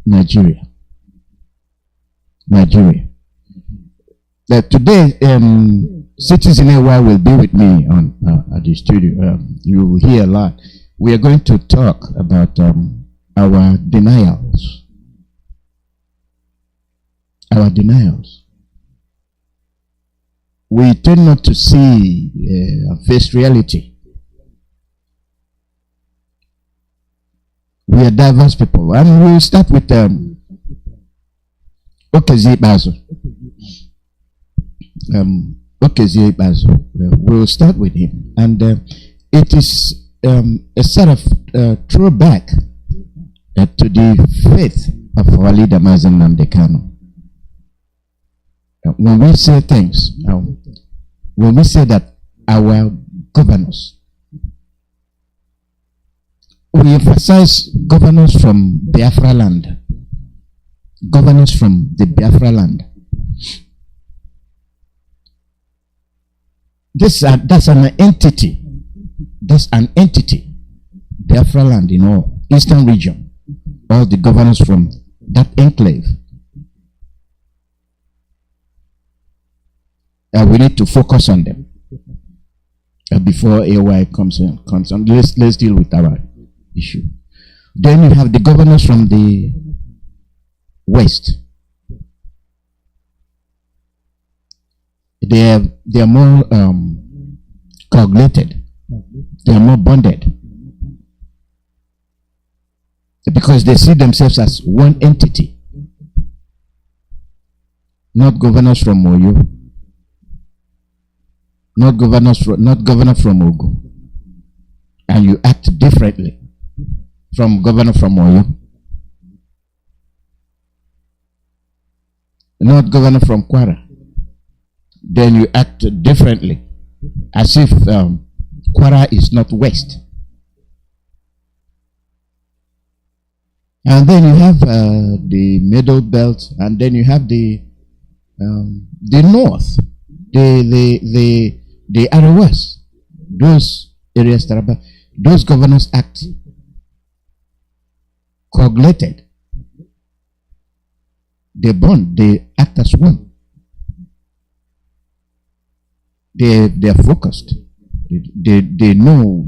Nigeria. Today, Citizen AY will be with me on at the studio. You will hear a lot. We are going to talk about our denials. Our denials. We tend not to see face reality. We are diverse people, and we'll start with Okezi Bazo. Okezi Bazo. We'll start with him, and it is a sort of throwback to the faith of our leader Mazi Kanu. When we say things, when we say that our governors, we emphasize governors from Biafra land, governors from the Biafra land. That's an entity. That's an entity. Biafra land in all eastern region. All the governors from that enclave. We need to focus on them before AY comes on. Let's deal with our issue. Then you have the governors from the west. They are more coagulated. They are more bonded because they see themselves as one entity. Not governors from Oyo. Not governor from Ogun, and you act differently from governor from Oyo. Not governor from Kwara, then you act differently, as if Kwara is not west. And then you have the middle belt, and then you have the north, the Arawas, those areas, those governors act coagulated. They bond, they act as one. They are focused. They know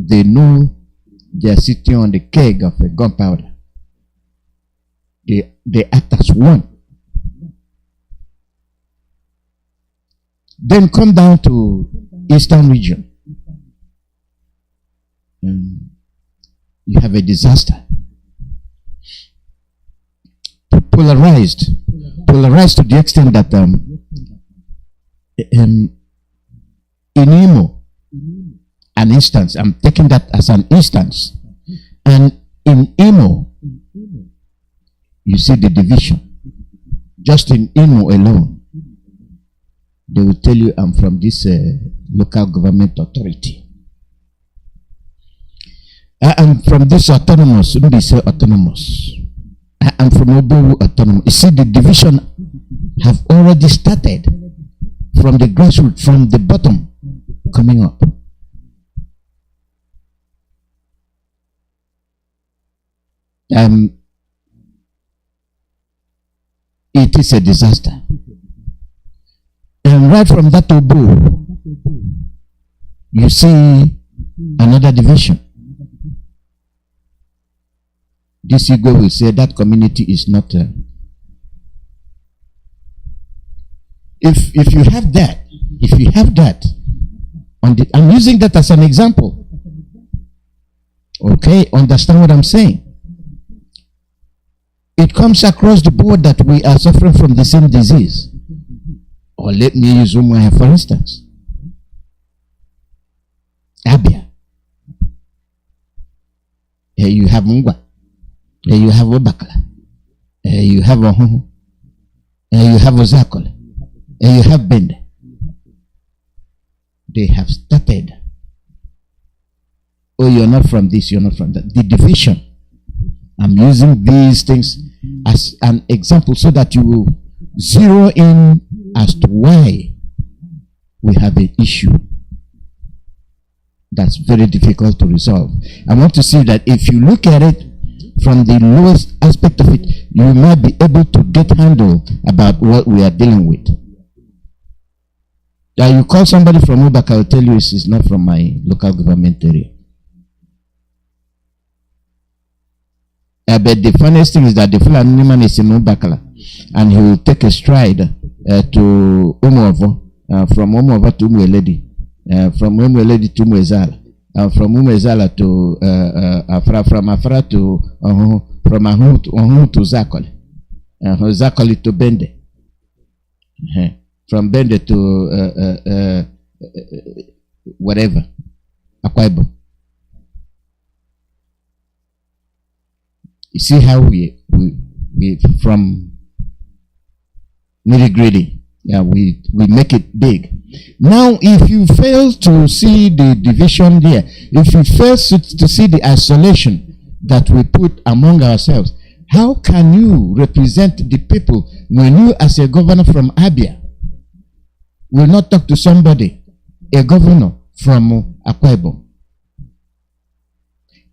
they are sitting on the keg of a gunpowder. They act as one. Then come down to eastern region. You have a disaster. Polarized to the extent that in Imo, an instance, I'm taking that as an instance, and in Imo, you see the division. Just in Imo alone, they will tell you, I'm from this local government authority. I am from this autonomous, don't say autonomous. I am from Oboru autonomous. You see, the division have already started from the grassroots, from the bottom, coming up. It is a disaster. And right from that Obo, you see another division. This Igbo will say that community is not. If you have that, I'm using that as an example. Okay, understand what I'm saying? It comes across the board that we are suffering from the same disease. Or let me use Umuahia for instance. Abia. Here you have Mungwa. Here you have Obakla. Here you have Ohuhu. Here you have Ozakole. Here you have Bende. They have started. Oh, you're not from this, you're not from that. The division. I'm using these things as an example so that you will zero in as to why we have an issue. that's very difficult to resolve. I want to see that if you look at it from the lowest aspect of it, you might be able to get handle about what we are dealing with. You call somebody from Ubaka, I will tell you it's not from my local government area. But the funniest thing is that the Fulani man is in Ubakala, and he will take a stride to Umuovo, from Umuovo to Umueledi, from Umueledi to Umuezala, from Umuezala to from Afra to from Ahu to Zakoli, Zakoli to Bende, from Bende to whatever, Akwa Ibom. You see how we from nitty-gritty, we make it big. Now, if you fail to see the division there, if you fail to see the isolation that we put among ourselves, how can you represent the people when you, as a governor from Abia, will not talk to somebody, a governor from Akwa Ibom?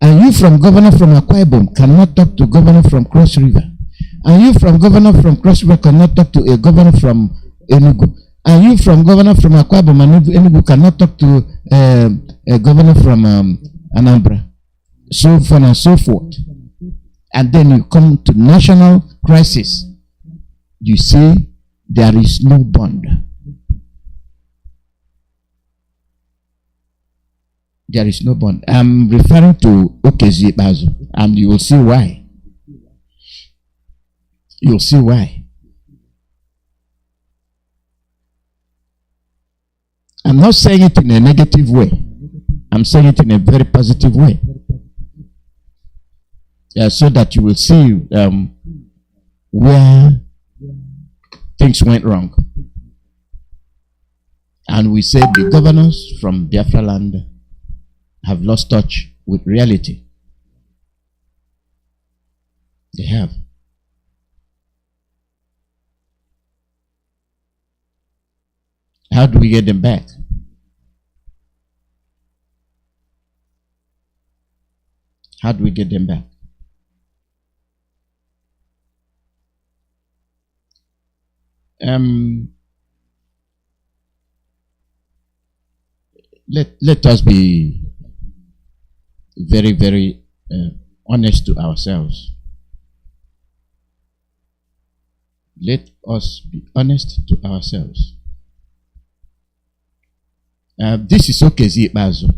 And you from governor from Akwa Ibom cannot talk to governor from Cross River. And you from governor from Cross River cannot talk to a governor from Enugu. And you from governor from Akwa Ibom and Enugu cannot talk to a governor from Anambra. So on and so forth. And then you come to national crisis. You see, there is no bond. There is no bond. I'm referring to Okezi Bazo, and you will see why. You'll see why. I'm not saying it in a negative way. I'm saying it in a very positive way. So that you will see where things went wrong. And we said the governors from Biafra land have lost touch with reality. They have. How do we get them back? How do we get them back? Let us be very, very honest to ourselves. Let us be honest to ourselves. This is Okezi Bazo.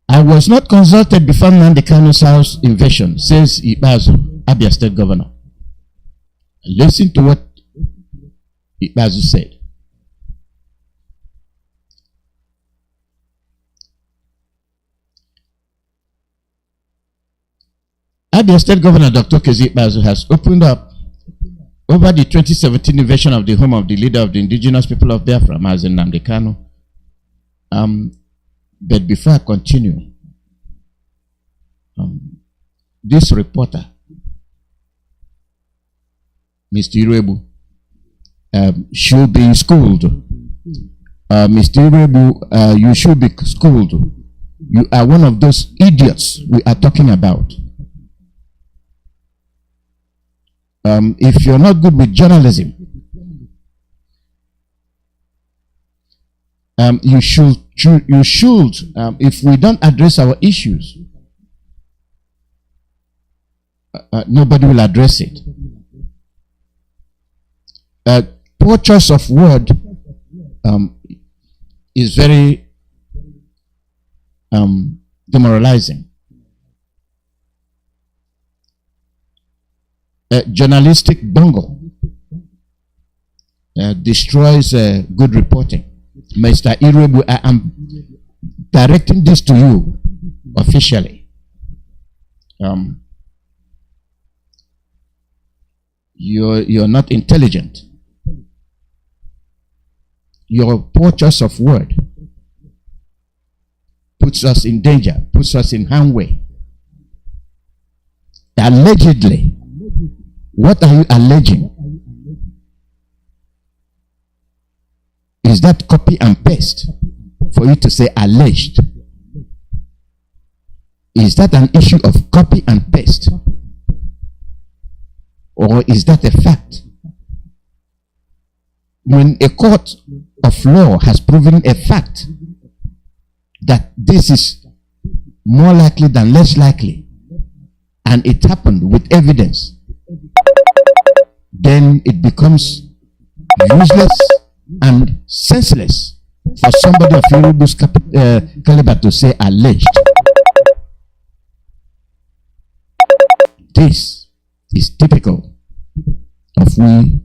I was not consulted before Nnamdi Kanu's house invasion, says Ibazo, Abia State Governor. Listen to what Ibazo said. Abia State Governor Dr. Okezi Bazo has opened up over the 2017 invasion of the home of the leader of the indigenous people of Biafra, Mazi Nnamdi Kanu. But before I continue, this reporter, Mr. Irebu, should be schooled. Mr. Irebu, you should be schooled. You are one of those idiots we are talking about. If you're not good with journalism, you should, if we don't address our issues, nobody will address it. Poor choice of word is very demoralizing. Journalistic bungle destroys good reporting. Mr. Irebu, I am directing this to you officially. You're not intelligent. Your poor choice of word puts us in danger, puts us in harm's way. Allegedly. What are you alleging? Is that copy and paste for you to say alleged? Is that an issue of copy and paste? Or is that a fact? When a court of law has proven a fact that this is more likely than less likely, and it happened with evidence, then it becomes useless and senseless for somebody of Yoruba's caliber to say alleged. This is typical of we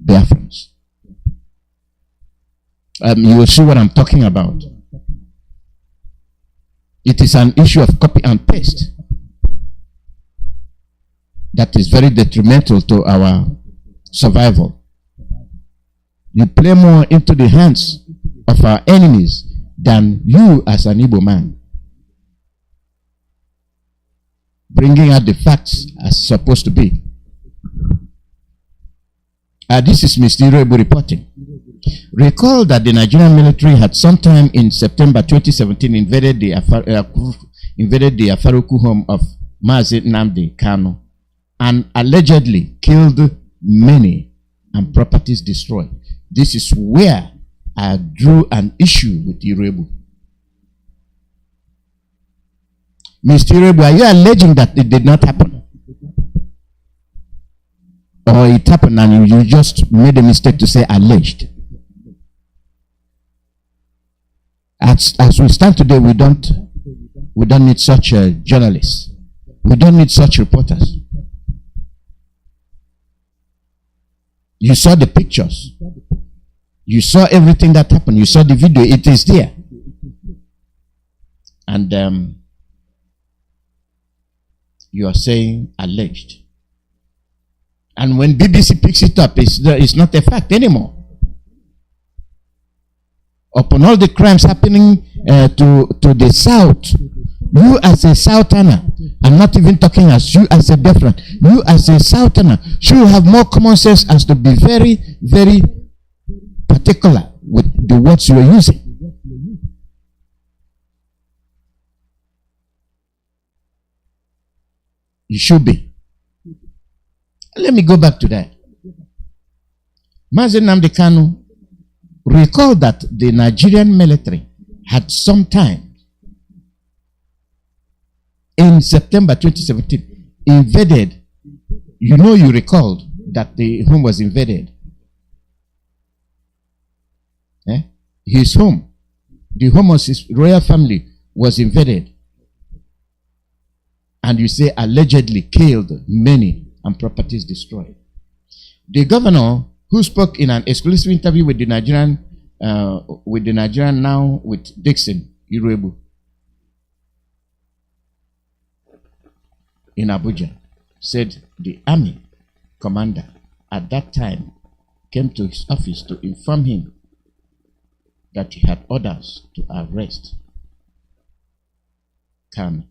Biafrans. You will see what I'm talking about. It is an issue of copy and paste that is very detrimental to our survival. You play more into the hands of our enemies than you as an Igbo man, bringing out the facts as supposed to be. This is Mr. Iroebu reporting. Recall that the Nigerian military had sometime in September 2017 invaded the Afaruku home of Mazi Nnamdi Kanu and allegedly killed many and properties destroyed. This is where I drew an issue with Iroebu. Mr. Iroebu, are you alleging that it did not happen? Or it happened and you just made a mistake to say alleged? As we stand today, we don't need such journalists. We don't need such reporters. You saw the pictures. You saw everything that happened. You saw the video. It is there. And you are saying alleged. And when BBC picks it up, it's not a fact anymore. Upon all the crimes happening to the South, you as a Southerner, I'm not even talking as you as a Biafran, you as a Southerner should have more common sense as to be very, very particular with the words you are using. You should be. Let me go back to that. Mazi Nnamdi Kanu, recall that the Nigerian military had sometime in September 2017 invaded. You recalled that the home was invaded. His home, the home of his royal family was invaded. And you say allegedly killed many and properties destroyed. The governor, who spoke in an exclusive interview with the Nigerian now with Dixon Iroebu in Abuja, said the army commander at that time came to his office to inform him that he had orders to arrest Kanu.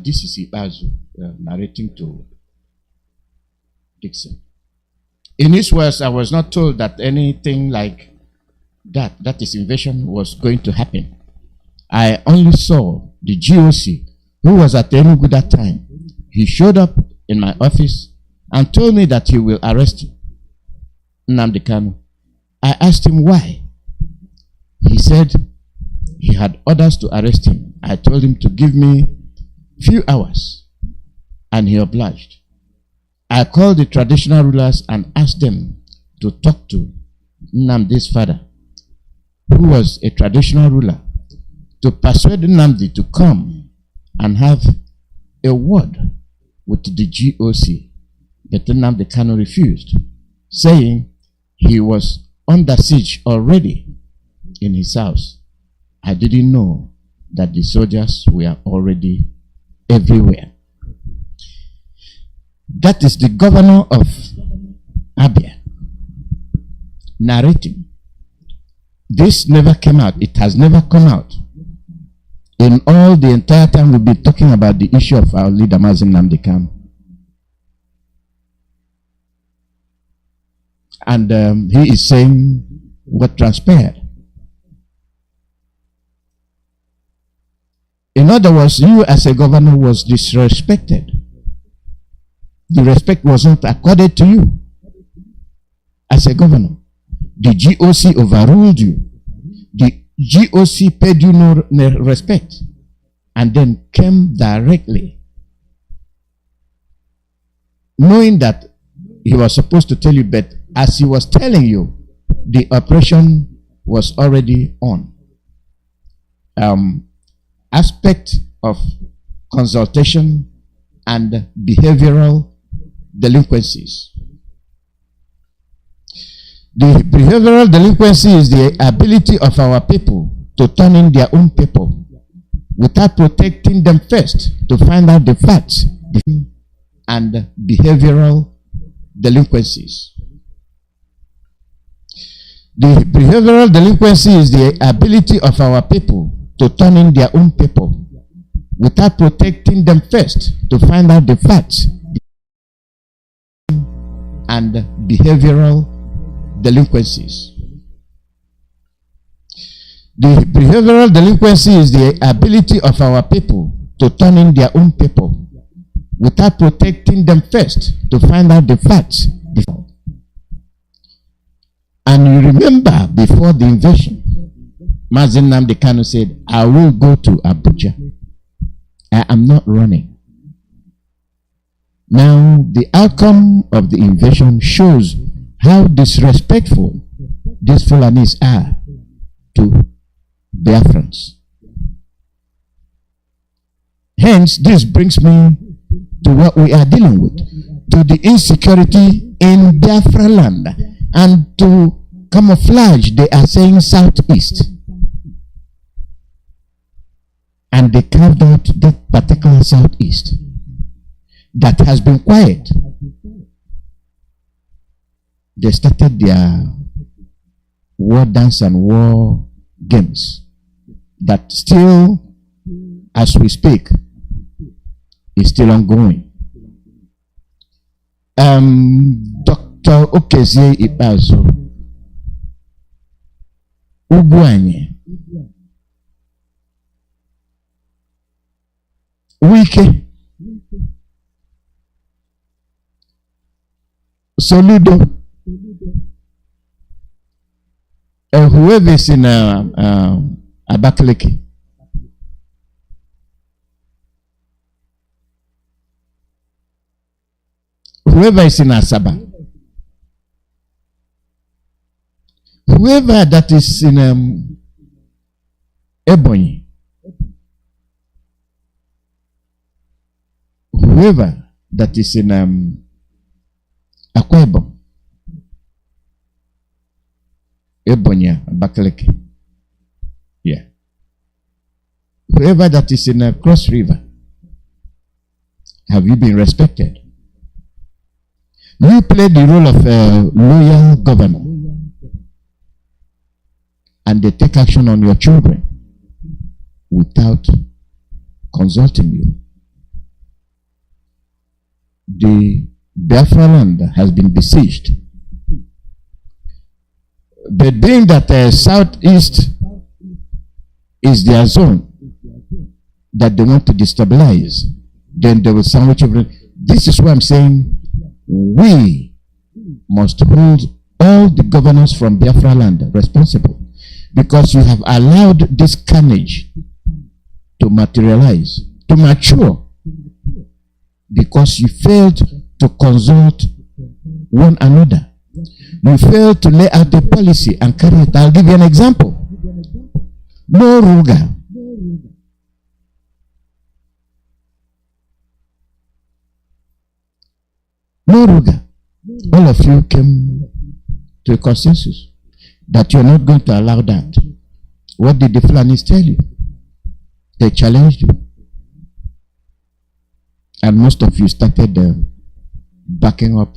This is Ibazu narrating to Dixon. In his words, I was not told that anything like that is invasion, was going to happen. I only saw the GOC, who was at Enugu that time. He showed up in my office and told me that he will arrest Nnamdi Kanu. I asked him why. He said he had orders to arrest him. I told him to give me few hours, and he obliged. I called the traditional rulers and asked them to talk to Nnamdi's father, who was a traditional ruler, to persuade Nnamdi to come and have a word with the GOC. But Nnamdi Kanu refused, saying he was under siege already in his house. I didn't know that the soldiers were already everywhere. That is the governor of Abia narrating. This never came out. It has never come out. In all the entire time we've been talking about the issue of our leader Mazi Nnamdi Kanu. And he is saying what transpired. In other words, you as a governor was disrespected. The respect was not accorded to you as a governor. The GOC overruled you. The GOC paid you no respect and then came directly, knowing that he was supposed to tell you, but as he was telling you, the operation was already on. Aspect of consultation and behavioral delinquencies. The behavioral delinquency is the ability of our people to turn in their own people without protecting them first to find out the facts and behavioral delinquencies. The behavioral delinquency is the ability of our people to turn in their own people without protecting them first to find out the facts and behavioral delinquencies. The behavioral delinquency is the ability of our people to turn in their own people without protecting them first to find out the facts. And you remember before the invasion, Mazi Nnamdi Kanu said, I will go to Abuja. I am not running. Now, the outcome of the invasion shows how disrespectful these Fulanis are to Biafrans. Hence, this brings me to what we are dealing with, to the insecurity in Biafra land, and to camouflage, they are saying southeast. And they carved out that particular southeast that has been quiet. They started their war dance and war games that still, as we speak, is still ongoing. Dr. Okezie Ipazo Ugwanye Wike Soludo, whoever is in Abakaliki, whoever is in Asaba, whoever that is in Ebonyi, whoever that is in Akwa Ibom, Ebonyi, Abakaliki, yeah, whoever that is in Cross River, have you been respected? You play the role of a loyal governor, and they take action on your children without consulting you. The Biafra land has been besieged, but being that southeast is their zone that they want to destabilize, then they will sandwich everything. This is why I'm saying we must hold all the governors from Biafra land responsible, because you have allowed this carnage to materialize, to mature, because you failed to consult one another. You failed to lay out the policy and carry it. I'll give you an example. No Ruga. No Ruga. All of you came to a consensus that you're not going to allow that. What did the Fulanis tell you? They challenged you. And most of you started backing up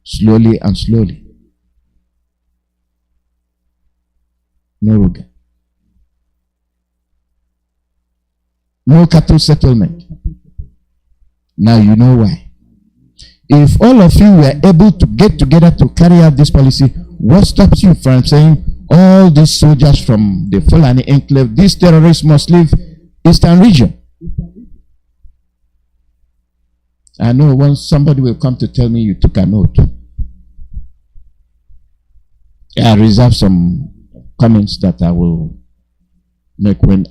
slowly and slowly. No Ruga. No cattle settlement. Now you know why. If all of you were able to get together to carry out this policy, what stops you from saying all these soldiers from the Fulani enclave, these terrorists must leave Eastern region? I know once somebody will come to tell me you took a note. I reserve some comments that I will make when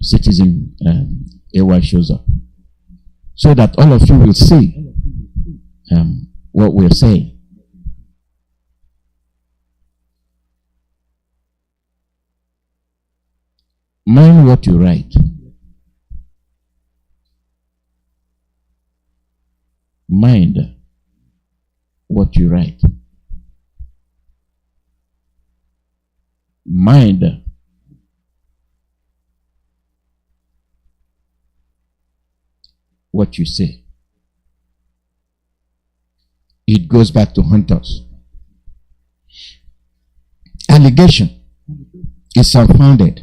citizen AY shows up, so that all of you will see what we're saying. Mind what you write. Mind what you write. Mind what you say. It goes back to hunters. Allegation is unfounded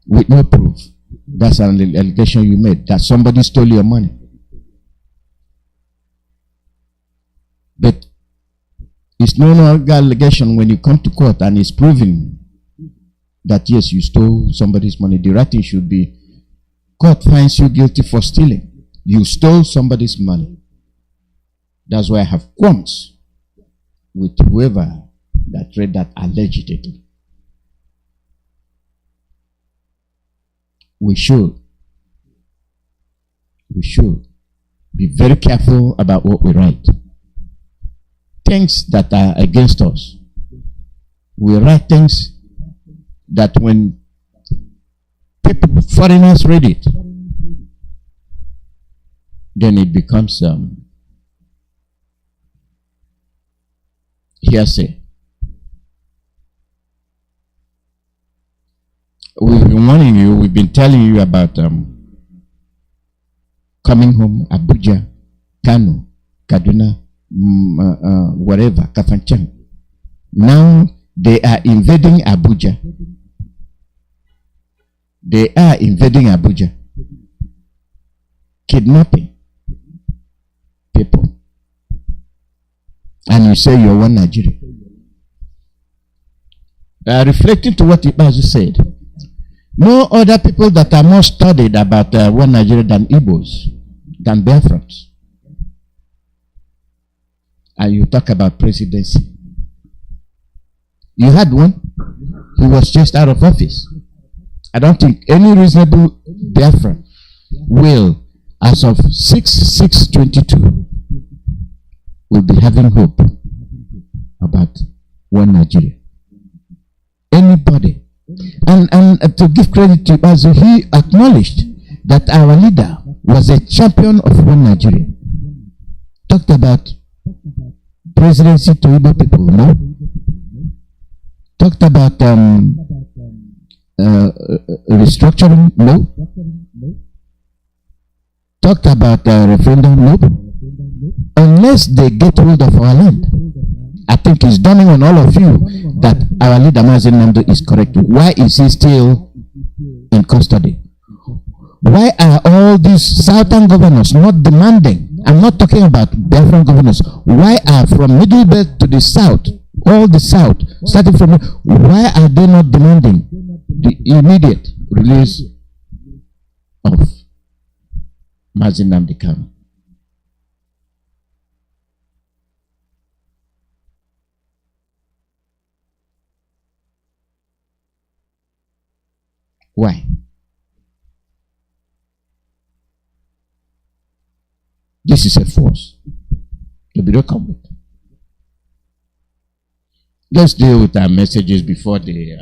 with no proof. That's an allegation you made, that somebody stole your money. But it's no longer allegation when you come to court and it's proven that yes, you stole somebody's money. The right thing should be, court finds you guilty for stealing. You stole somebody's money. That's why I have qualms with whoever that read that allegedly. We should be very careful about what we write. Things that are against us. We write things that when people, foreigners read it, then it becomes hearsay. We've been warning you, we've been telling you about coming home, Abuja, Kanu, Kaduna, whatever, Kafanchan. Now they are invading Abuja. They are invading Abuja. Kidnapping people. And you say you're one Nigeria. Reflecting to what Ibazu said, no other people that are more studied about one Nigeria than Igbos, than Biafrans. And you talk about presidency. You had one. He was just out of office. I don't think any reasonable Biafran will, as of 6/6/22, will be having hope about one Nigeria. Anybody. And to give credit to Bazu, he acknowledged that our leader was a champion of one Nigeria. Talked about presidency to Igbo people, no? Talked about restructuring, no? Talked about referendum, no? Unless they get hold of our land. I think it's dawning on all of you that our leader Mazi Nnamdi is correct. Why is he still in custody? Why are all these southern governors not demanding? I'm not talking about Biafran governors. Why are from Middle Belt to the south, all the south, starting from, why are they not demanding the immediate release of Mazi Nnamdi Kanu? Why? This is a force to be reckoned with. Let's deal with our messages before the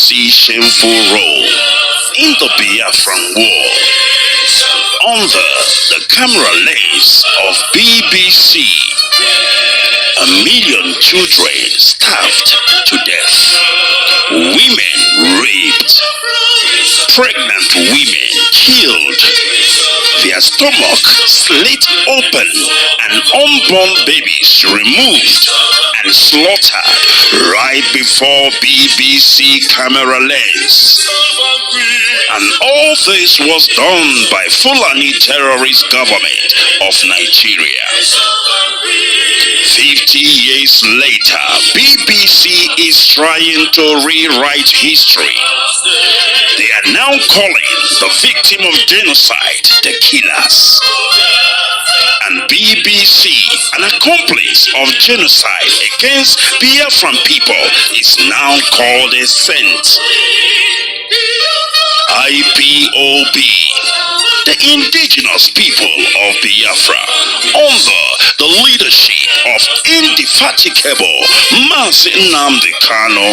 BBC shameful role in the Biafran war. Under the camera lens of BBC, 1 million children starved to death, women raped, pregnant women killed, their stomach slit open, and unborn babies removed and slaughtered right before BBC camera lens. And all this was done by Fulani terrorist government of Nigeria. 50 years later, BBC is trying to rewrite history. They are now calling the victim of genocide the killers. And BBC, an accomplice of genocide against Biafran people, is now called a saint. Ipob, the indigenous people of Biafra, under the leadership of indefatigable Mazi Kanu,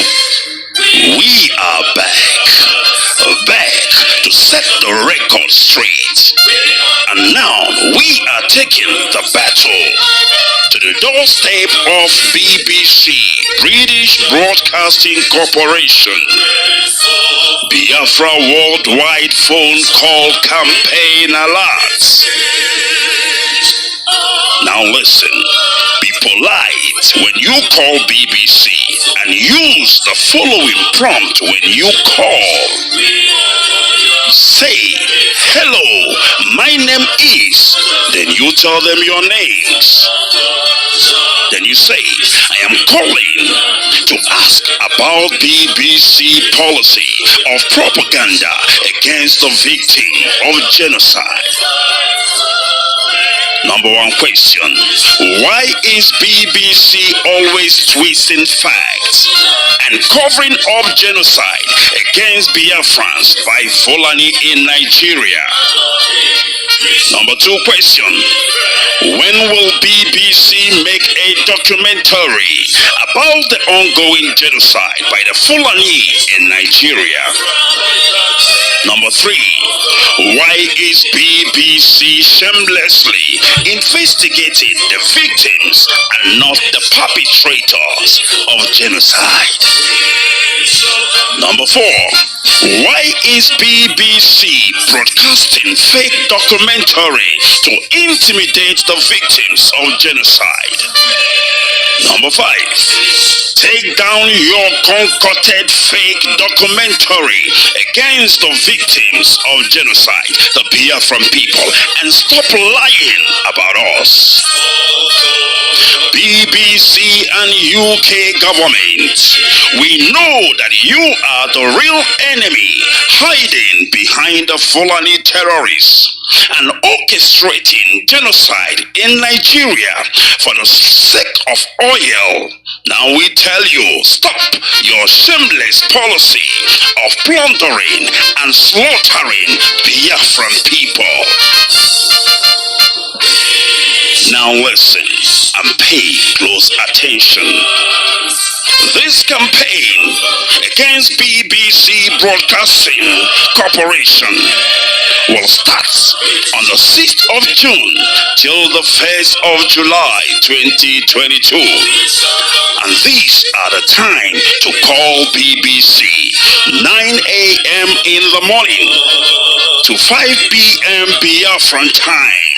we are back to set the record straight. And now we are taking the battle to the doorstep of BBC, British Broadcasting Corporation. Biafra worldwide phone call campaign alerts. Now listen, be polite when you call BBC and use the following prompt when you call. Say, hello, my name is, then you tell them your names. Then you say, I am calling to ask about BBC policy of propaganda against the victim of genocide. Number one question, why is BBC always twisting facts and covering up genocide against Biafrans by Fulani in Nigeria? Number two question, when will BBC make a documentary about the ongoing genocide by the Fulani in Nigeria? Number three, why is BBC shamelessly investigating the victims and not the perpetrators of genocide? Number four, why is BBC broadcasting fake documentary to intimidate the victims of genocide? Number five, take down your concocted fake documentary against the victims of genocide, the Biafran people, and stop lying about us. BBC and UK government, we know that you are the real enemy hiding behind the Fulani terrorists and orchestrating genocide in Nigeria for the sake of oil. Now we tell you, stop your shameless policy of plundering and slaughtering Biafran people. Now listen and pay close attention. This campaign against BBC Broadcasting Corporation will start on the 6th of June till the 1st of July 2022. And these are the time to call BBC: 9 a.m. in the morning to 5 p.m. Biafran time.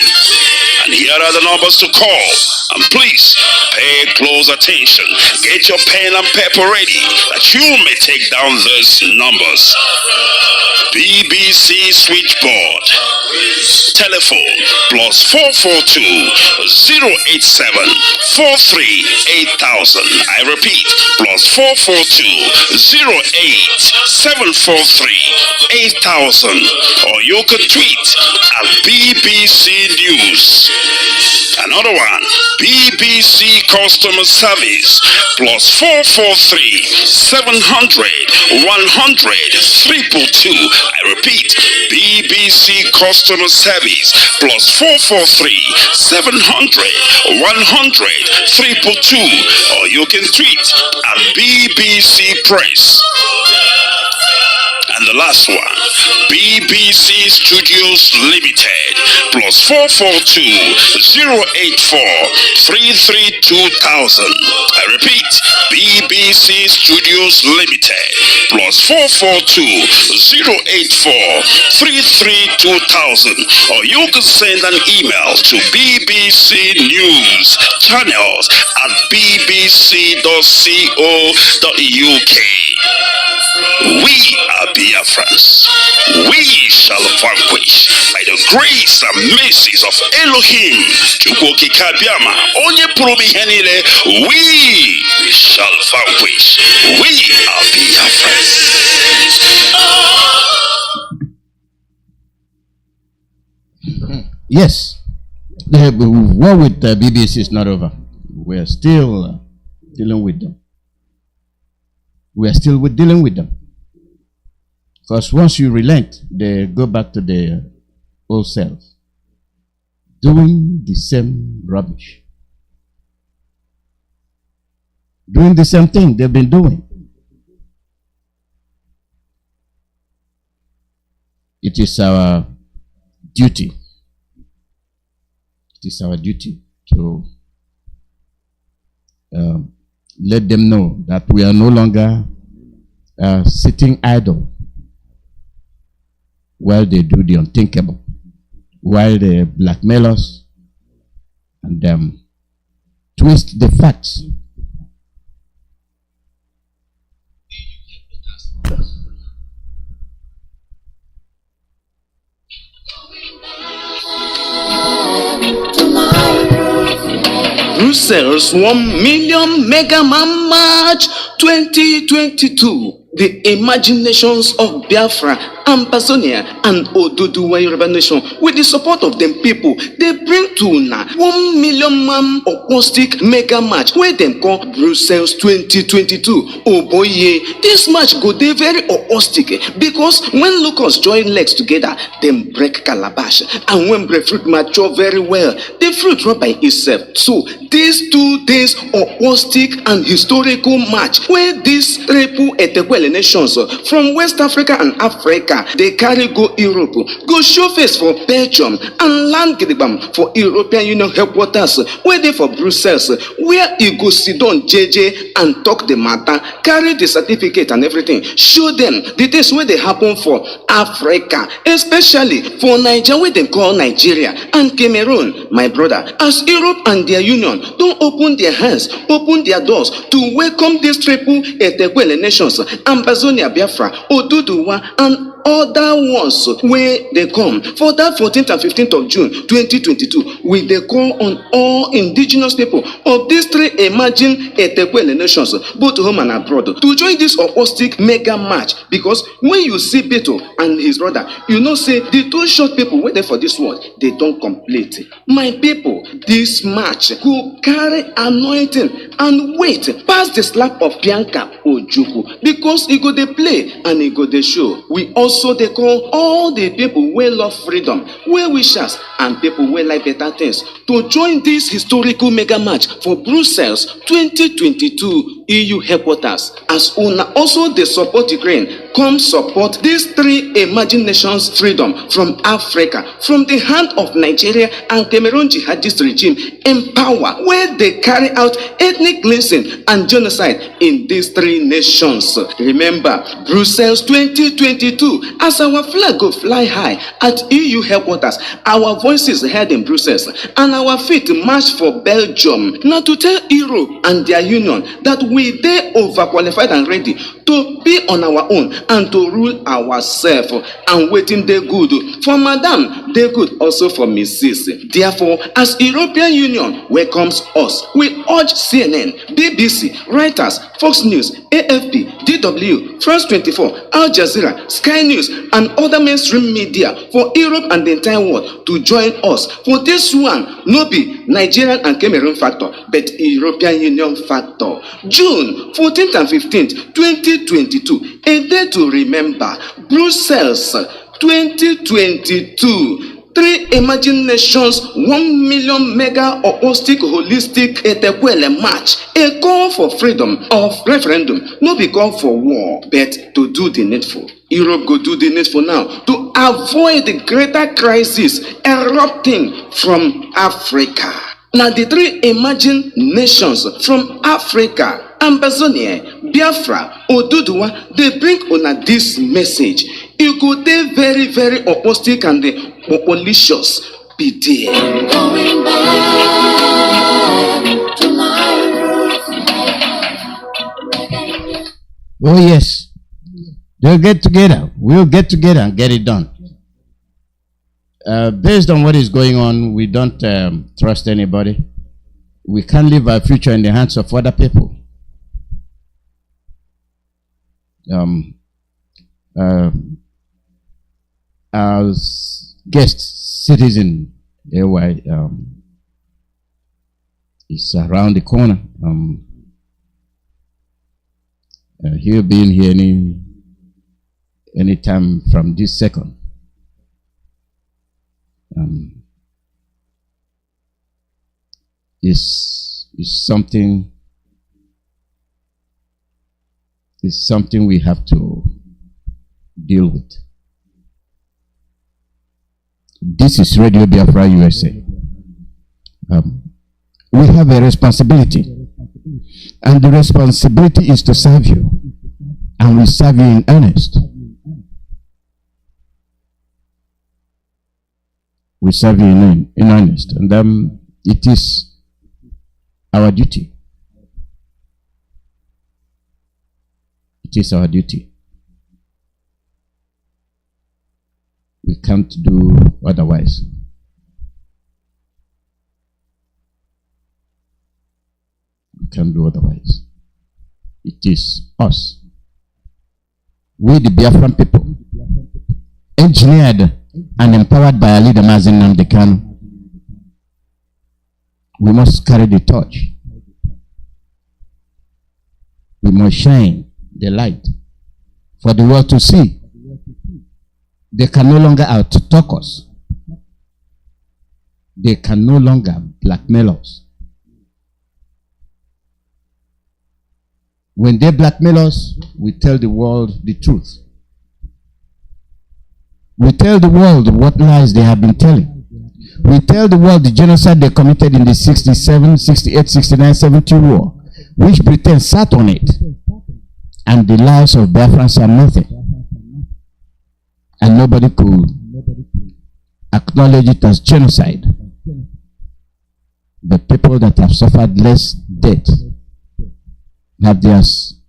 And here are the numbers to call. And please pay close attention. Get your pen and paper ready that you may take down these numbers. BBC switchboard. Telephone +442 087 43 8000. I repeat, +442 087 43 8000. Or you could tweet at BBC News. Another one, BBC Customer Service +443 700 100 322. I repeat, BBC Customer Service +443 700 100 322. Or you can tweet at BBC Press. last one. BBC Studios Limited plus 442-084-332,000. I repeat, BBC Studios Limited plus 442-084-332,000. Or you can send an email to BBC News Channels at bbc.co.uk. We are Biafrans. We shall vanquish by the grace and mercies of Elohim. We shall vanquish. We are Biafrans. Yes, the war with the BBC is not over. We are still dealing with them. We are still dealing with them. Because once you relent, they go back to their old selves, doing the same rubbish, doing the same thing they've been doing. It is our duty. It is our duty to let them know that we are no longer sitting idle while they do the unthinkable, while they blackmail us and twist the facts. Brussels 1 million Mega Man March 2022. The imaginations of Biafra, Ambazonia, and Oduduwa Yoruba Nation, with the support of them people, they bring to now 1 million man acoustic mega match where them call Brussels 2022. Oh boy, yeah, this match go dey very acoustic because when locusts join legs together, them break calabash, and when breadfruit mature very well, the fruit rub by itself. So these 2 days acoustic and historical match where these triple etekwele nations from West Africa and Africa, they carry go Europe, go show face for Belgium, and land Gidigam for European Union headquarters, where they for Brussels, where you go sit down JJ and talk the matter, carry the certificate and everything, show them the things where they happen for Africa, especially for Nigeria, where they call Nigeria, and Cameroon, my brother, as Europe and their union don't open their hands, open their doors to welcome these triple etekwele nations, Ambazonia, Biafra, Oduduwa, and other ones where they come for that 14th and 15th of June 2022, we they call on all indigenous people of these 3 emerging etekwele nations, both home and abroad, to join this acoustic mega match. Because when you see Beto and his brother, you know say the 2 short people waiting for this world, they don't complete. My people, this match could carry anointing and weight past the slap of Bianca Ojukwu, because he go they play and he go they show. We also they call all the people who love freedom, well wishers, and people who like better things to join this historical mega match for Brussels 2022 EU headquarters. As una also they support Ukraine, come support these 3 emerging nations freedom from Africa, from the hand of Nigeria and Cameroon jihadist regime in power, where they carry out ethnic cleansing and genocide in these 3 nations. Remember, Brussels 2022, as our flag go fly high at EU headquarters, our voices heard in Brussels, and our feet march for Belgium. Now to tell Europe and their union that we they overqualified and ready to be on our own and to rule ourselves, and waiting they good for Madam, they good also for Mrs. Therefore, as European Union welcomes us, we urge CNN, BBC, Reuters, Fox News, AFP, DW, France 24, Al Jazeera, Sky News, and other mainstream media for Europe and the entire world to join us for this one. No be Nigerian and Cameroon factor, but European Union factor. June 14th and 15th, 2022, a day to remember. Brussels 2022. 3 emerging nations, 1 million mega acoustic holistic etekwele match. A call for freedom of referendum, no be call for war, but to do the needful. Europe go do the needful now to avoid the greater crisis erupting from Africa. Now the three emerging nations from Africa, Ambazonia, Biafra, Oduduwa, they bring on this message. It could be very, very opposite and malicious be there. Going back to my roots. Oh yes. They'll get together. We'll get together and get it done. Based on what is going on, we don't trust anybody. We can't leave our future in the hands of other people. As guest citizen, AY is around the corner. He'll be in here any time from this second. Is something we have to deal with. This is Radio Biafra USA. We have a responsibility, and the responsibility is to serve you, and we serve you in earnest. We serve you in earnest, and it is our duty. It is our duty. We can't do otherwise. We can't do otherwise. It is us. We, the Biafran people, engineered and empowered by our leader Mazi Nnamdi. We must carry the torch. We must shine the light for the world to see. They can no longer out-talk us. They can no longer blackmail us. When they blackmail us, we tell the world the truth. We tell the world what lies they have been telling. We tell the world the genocide they committed in the 67, 68, 69, 70 war, which Britain sat on it, and the lives of Biafrans are nothing. And nobody could acknowledge it as genocide. The people that have suffered less death have theirs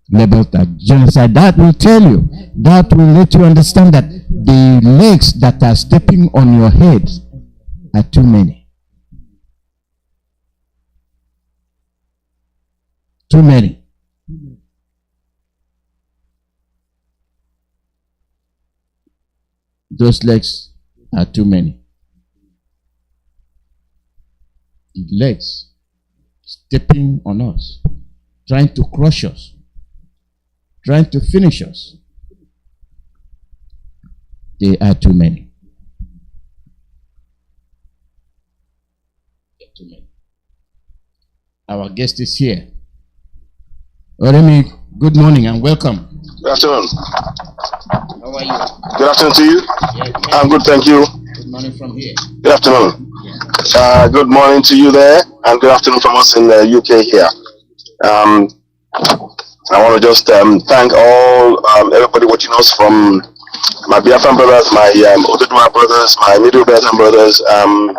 labeled as genocide. That will tell you, that will let you understand that the legs that are stepping on your head are too many. Too many. Those legs are too many. The legs stepping on us, trying to crush us, trying to finish us. They are too many. Too many. Our guest is here. Oremi, good morning and welcome. Good afternoon. How are you? Good afternoon to you. Yeah, I'm good, thank you. good morning from here. Good afternoon. Yeah. Good morning to you there, and good afternoon from us in the UK here. I want to just thank all everybody watching us, from my Biafran brothers, my Oduduwa brothers, my Middle Belgian brothers, and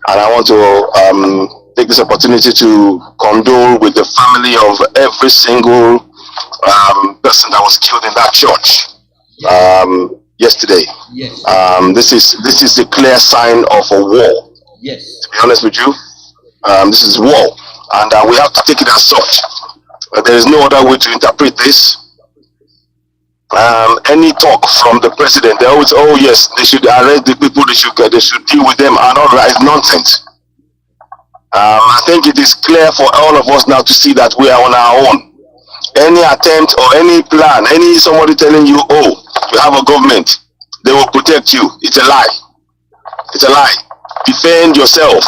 I want to take this opportunity to condole with the family of every single person that was killed in that church yesterday. Yes. This is a clear sign of a war. Yes. To be honest with you, this is war, and we have to take it as such. There is no other way to interpret this. Any talk from the president, they always, oh yes, they should arrest the people, they should deal with them, and all that is nonsense. I think it is clear for all of us now to see that we are on our own. Any attempt or any plan, somebody telling you, oh, you have a government, they will protect you, it's a lie. It's a lie. Defend yourself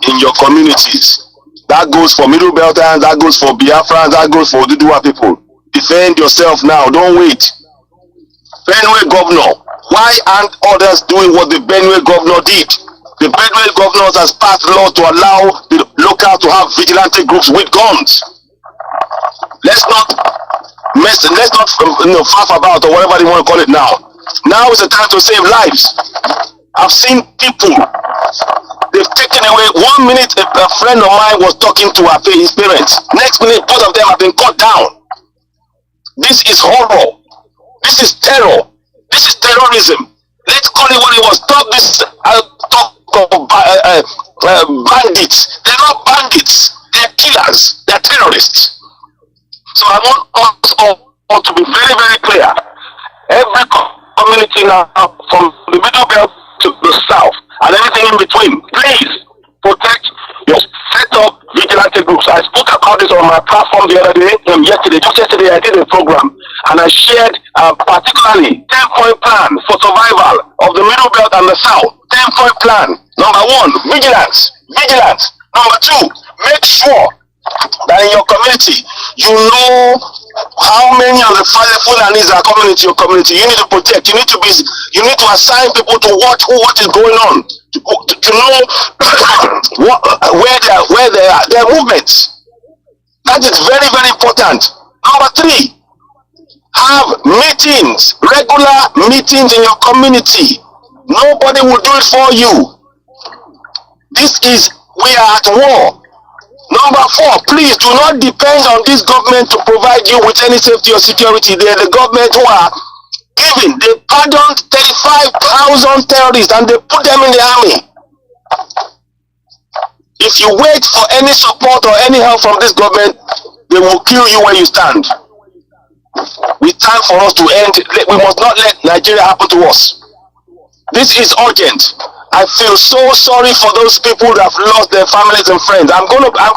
in your communities. That goes for Middle Beltans, that goes for Biafrans, that goes for Oduduwa people. Defend yourself now, don't wait. Benue governor, why aren't others doing what the Benue governor did? The Benue governors has passed law to allow the local to have vigilante groups with guns. Let's not faff about or whatever they want to call it now. Now is the time to save lives. I've seen people, they've taken away. 1 minute a friend of mine was talking to his parents. Next minute, both of them have been cut down. This is horror. This is terror. This is terrorism. Let's call it what it was. Stop this talk of bandits. They're not bandits. They're killers. They're terrorists. So I want us all to be very, very clear. Every community now, from the middle belt to the south and everything in between, please protect your set up vigilante groups. I spoke about this on my platform the other day, just yesterday I did a program and I shared particularly 10-point plan for survival of the middle belt and the south. 10-point plan. Number 1, vigilance. Number 2, make sure that in your community you know how many of the Fulanis are coming into your community. You need to protect. You need to assign people to watch what is going on, to know where they are, their movements. That is very, very important. Number 3, have meetings, regular meetings in your community. Nobody will do it for you. We are at war. Number 4, please do not depend on this government to provide you with any safety or security. They are the government who are giving. They pardoned 35,000 terrorists and they put them in the army. If you wait for any support or any help from this government, they will kill you where you stand. It's time for us to end. We must not let Nigeria happen to us. This is urgent. I feel so sorry for those people that have lost their families and friends. I'm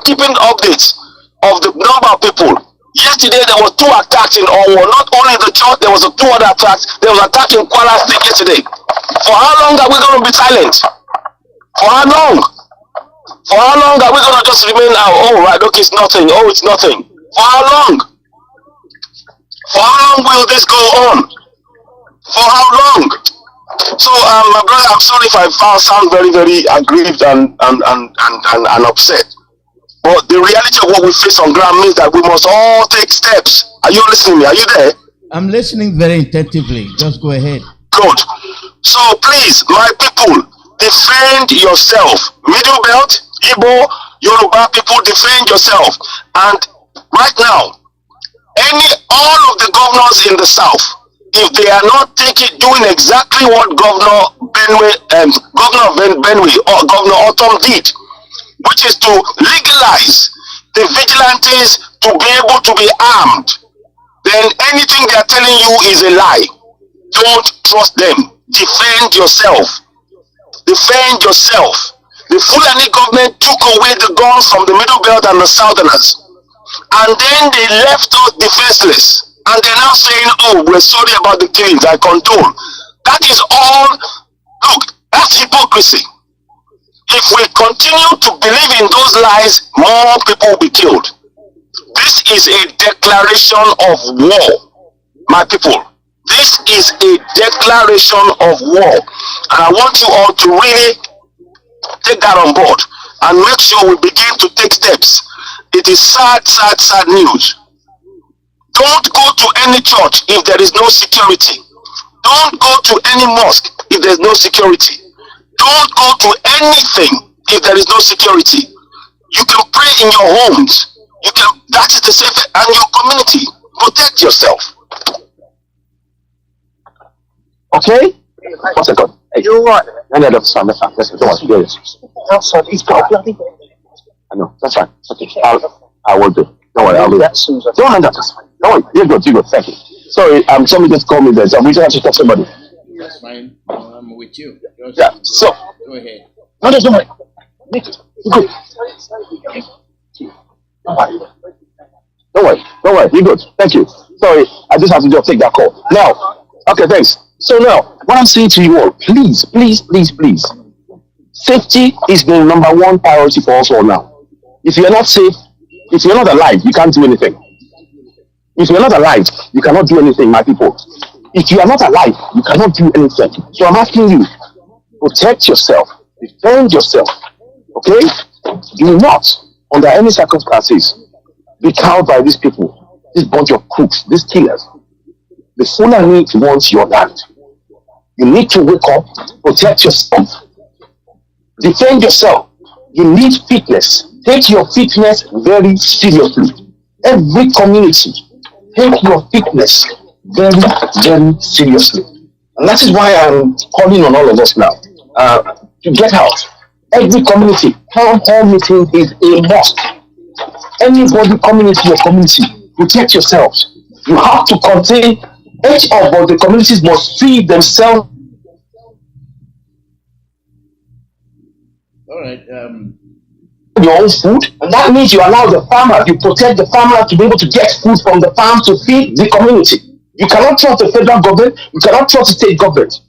keeping updates of the number of people. Yesterday there was 2 attacks in Owo. Not only the church, there was 2 other attacks. There was an attack in Kuala State yesterday. For how long are we going to be silent? For how long? For how long are we going to just remain out? Oh, right, okay, it's nothing. Oh, it's nothing. For how long? For how long will this go on? For how long? So, my brother, I'm sorry if I sound very, very aggrieved and upset. But the reality of what we face on ground means that we must all take steps. Are you listening to me? Are you there? I'm listening very attentively. Just go ahead. Good. So, please, my people, defend yourself. Middle Belt, Igbo, Yoruba people, defend yourself. And right now, all of the governors in the south, if they are not doing exactly what Governor Benue or Governor Autumn did, which is to legalize the vigilantes to be able to be armed, then anything they are telling you is a lie. Don't trust them. Defend yourself. Defend yourself. The Fulani government took away the guns from the Middle Belt and the Southerners, and then they left us defenseless. And they're now saying, oh, we're sorry about the killings, I condone. That is all. Look, that's hypocrisy. If we continue to believe in those lies, more people will be killed. This is a declaration of war, my people. This is a declaration of war. And I want you all to really take that on board and make sure we begin to take steps. It is sad, sad, sad news. Don't go to any church if there is no security. Don't go to any mosque if there is no security. Don't go to anything if there is no security. You can pray in your homes. That is the safest, and your community. Protect yourself. Okay? 1 second. Hey. You're right. No, that's fine. Don't worry. Outside, he's got a bloody. I know. That's fine. Okay. I will do. Don't worry. I'll do that. Don't hand up. That's fine. Don't worry. You're good. Thank you. Sorry. Somebody just called me there. So I'm reaching out to talk to somebody. That's fine. I'm with you. Yeah. So. Go ahead. No, don't worry. You're good. Don't worry. You're good. Thank you. Sorry. I just have to just take that call. Now. Okay. Thanks. So now, what I'm saying to you all, please. Safety is the number 1 priority for us all now. If you're not safe, if you're not alive, you can't do anything. If you're not alive, you cannot do anything, my people. If you are not alive, you cannot do anything. So I'm asking you, protect yourself, defend yourself, okay? Do not, under any circumstances, be cowed by these people, this bunch of crooks, these killers. The Fulani wants your land. You need to wake up, protect yourself, defend yourself. You need fitness. Take your fitness very seriously. Every community, take your fitness very, very seriously. And that is why I'm calling on all of us now to get out. Every community, town hall meeting is a must. Anybody coming into your community, protect yourselves. You have to contain each of the communities must feed themselves. All right. Your own food, and that means you allow the farmer, you protect the farmer to be able to get food from the farm to feed the community. You cannot trust the federal government, you cannot trust the state government,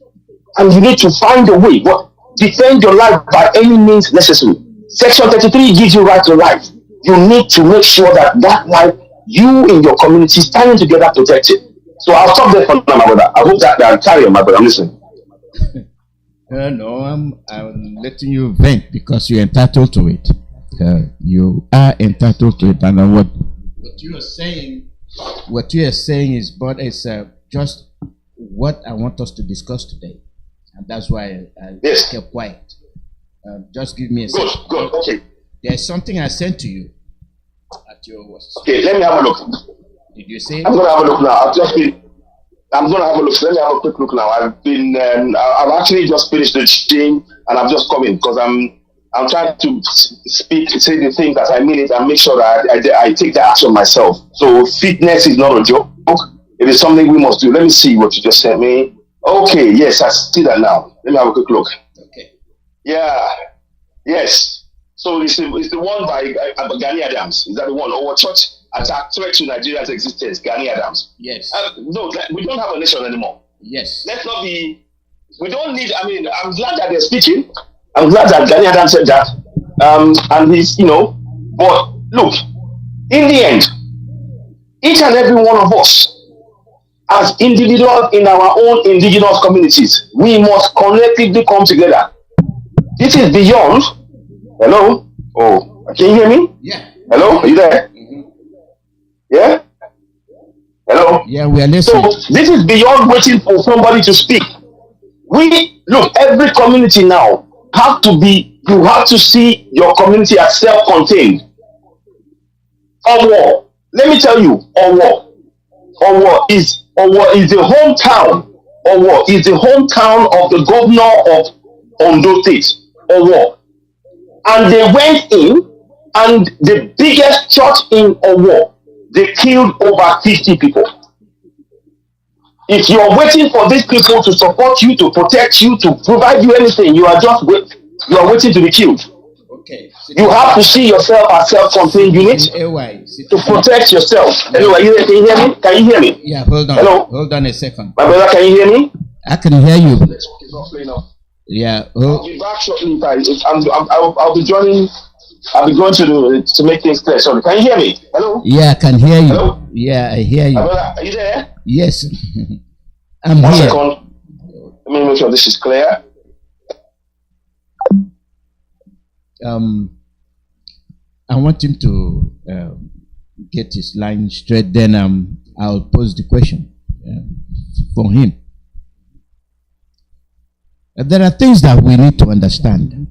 and you need to find a way. But defend your life by any means necessary. Section 33 gives you right to life. You need to make sure that that life, you in your community standing together, protect it. So I'll stop there for now, my brother. I hope that I'll carry on, my brother. I'm listening. No, I'm letting you vent because you're entitled to it. You are entitled to it, and what you are saying, is, but it's just what I want us to discuss today, and that's why I kept quiet. Just give me a second. Good, okay. There's something I sent to you at your. Okay, let me have a look. Did you say? I'm gonna have a look now. I'm gonna have a look. Let me have a quick look now. I've actually just finished the stream, and I'm just coming because I'm trying to say the thing that I mean it, and make sure that I take the action myself. So fitness is not a joke. It is something we must do. Let me see what you just sent me. Okay, yes, I see that now. Let me have a quick look. Okay. Yeah. Yes. So it's the one by Gani Adams. Is that the one? Our church attack threat to Nigeria's existence. Gani Adams. Yes. No, we don't have a nation anymore. Yes. Let's not be. We don't need. I mean, I'm glad that they're speaking. I'm glad that Gani Adams said that. And he's, but look, in the end, each and every one of us, as individuals in our own indigenous communities, we must collectively come together. This is beyond. Hello? Oh, can you hear me? Yeah. Hello? Are you there? Mm-hmm. Yeah? Hello? Yeah, we are listening. So this is beyond waiting for somebody to speak. Look, every community now you have to see your community as self-contained. Owo, let me tell you, Owo is the hometown. Owo is the hometown of the governor of Ondo State. Owo. And they went in, and the biggest church in Owo, they killed over 50 people. If you're waiting for these people to support you, to protect you, to provide you anything, you are waiting to be killed. Okay. You have to see yourself as self-contained unit to protect yourself. Hello, can you hear me? Can you hear me? Yeah, hold on. Hello? Hold on a second. My brother, can you hear me? I can hear you. It's not playing now. Yeah. I'll be back shortly. I'll be joining. I'll be going to make things clear. Sorry, can you hear me? Hello? Yeah, I can hear you. Hello? Yeah, I hear you. My brother, are you there? Yes. I'm One here. second. Let me make sure this is clear. I want him to get his line straight. Then I'll pose the question for him. There are things that we need to understand,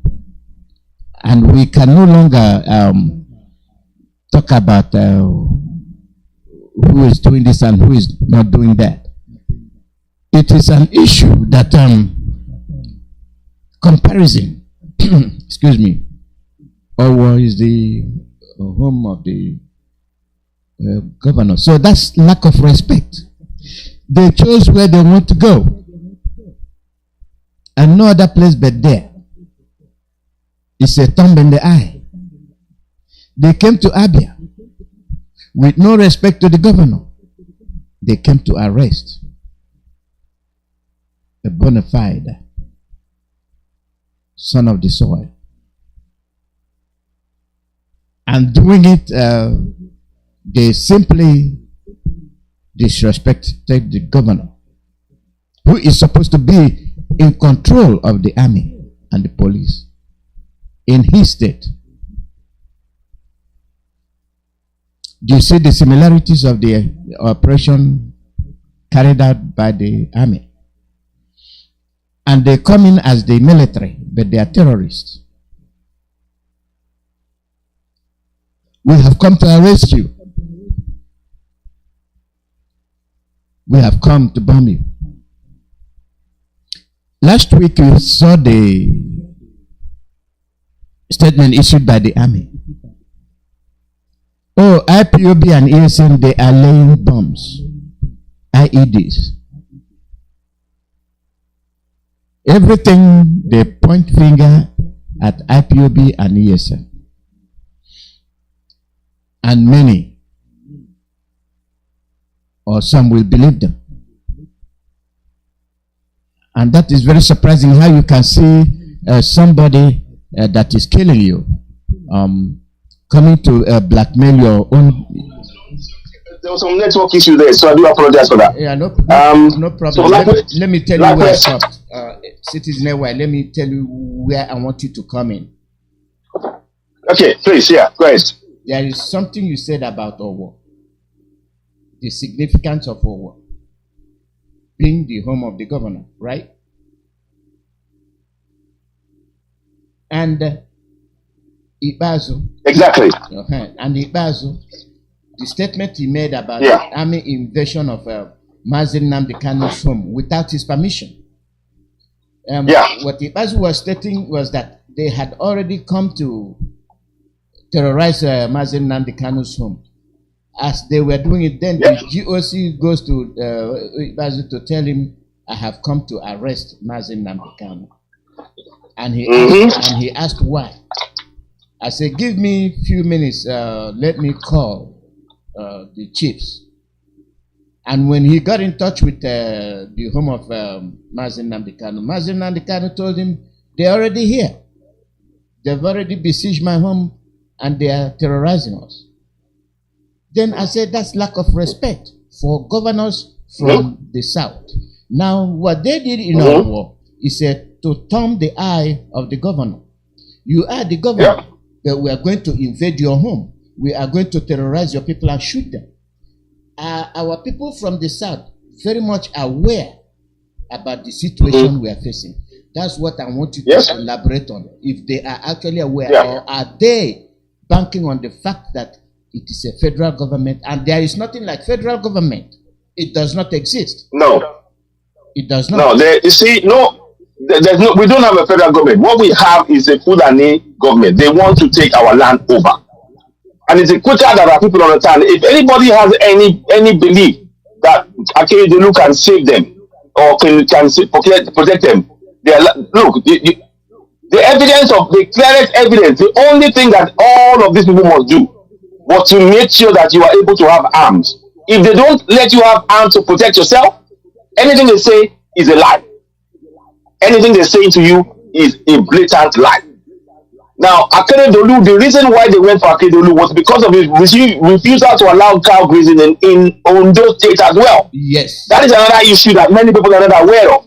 and we can no longer talk about who is doing this and who is not doing that. It is an issue that comparison, excuse me, Owo is the home of the governor. So that's lack of respect. They chose where they want to go, and no other place but there. It's a thumb in the eye. They came to Abia with no respect to the governor. They came to arrest a bona fide son of the soil. And doing it, they simply disrespected the governor. who is supposed to be in control of the army and the police in his state. Do you see the similarities of the operation carried out by the army? And they come in as the military, but they are terrorists. We have come to arrest you. We have come to bomb you. Last week you saw the statement issued by the army. Oh, IPOB and ESN, they are laying bombs, IEDs. Everything they point finger at IPOB and ESN. And many, or some, will believe them. And that is very surprising how you can see somebody that is killing you coming to blackmail your own. There was some network issue there, so I do apologize for that. Yeah, no problem. So let me tell you where I stopped. Citizen Network, let me tell you where I want you to come in. Okay, please, yeah, go ahead. There is something you said about Owo. The significance of Owo being the home of the governor, right? And Ibazu. Exactly. And Ibazu, the statement he made about the army invasion of Mazi Nnamdi's home without his permission. What Ibazu was stating was that they had already come to terrorize Mazi Nnamdi's home. As they were doing it, then the GOC goes to Ibazu to tell him, I have come to arrest Mazi Nnamdi. And he asked why. I said, give me a few minutes, let me call the chiefs. And when he got in touch with the home of Mazi Nnamdi told him, they're already here. They've already besieged my home and they are terrorizing us. Then I said, that's lack of respect for governors from the south. Now, what they did in our war is to turn the eye of the governor. You are the governor, but we are going to invade your home. We are going to terrorize your people and shoot them. Our people from the south very much aware about the situation we are facing. That's what I want you to elaborate on. If they are actually aware, or are they banking on the fact that it is a federal government and there is nothing like federal government? It does not exist. No. It does not. No, there's no, we don't have a federal government. What we have is a Fulani government. They want to take our land over. And it's a quicker that our people understand. If anybody has any belief that Akeredolu can save them or can protect them, look, the evidence of the clearest evidence, the only thing that all of these people must do was to make sure that you are able to have arms. If they don't let you have arms to protect yourself, anything they say is a lie. Anything they're saying to you is a blatant lie. Now, Akeredolu, the reason why they went for Akeredolu was because of his refusal to allow cow grazing in Ondo State as well. Yes. That is another issue that many people are not aware of.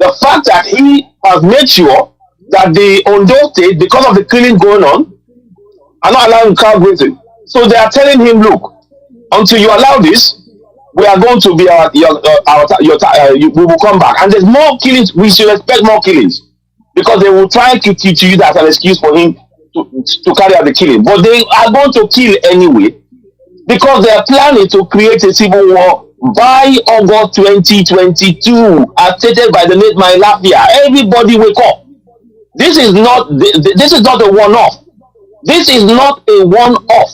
The fact that he has made sure that the Ondo State, because of the killing going on, are not allowing cow grazing. So they are telling him, look, until you allow this, we are going to be we will come back. And there's more killings. We should expect more killings. Because they will try to use that as an excuse for him to carry out the killing. But they are going to kill anyway. Because they are planning to create a civil war by August 2022, as stated by the late Lafia. Everybody wake up. This is not a one-off. This is not a one-off.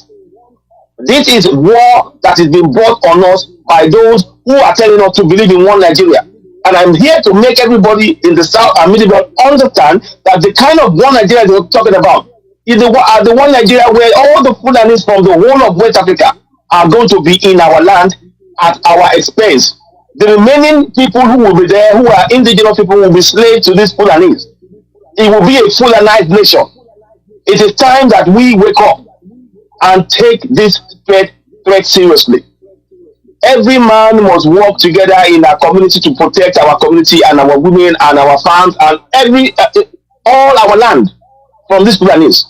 This is war that is being brought on us by those who are telling us to believe in one Nigeria. And I'm here to make everybody in the South and Middle Belt understand that the kind of one Nigeria they're talking about is the one Nigeria where all the Fulanis from the whole of West Africa are going to be in our land at our expense. The remaining people who will be there, who are indigenous people, will be slaves to these Fulanis. It will be a Fulanized nation. It is time that we wake up and take this threat seriously. every man must work together in our community to protect our community and our women and our farms and all our land from these Fulanis.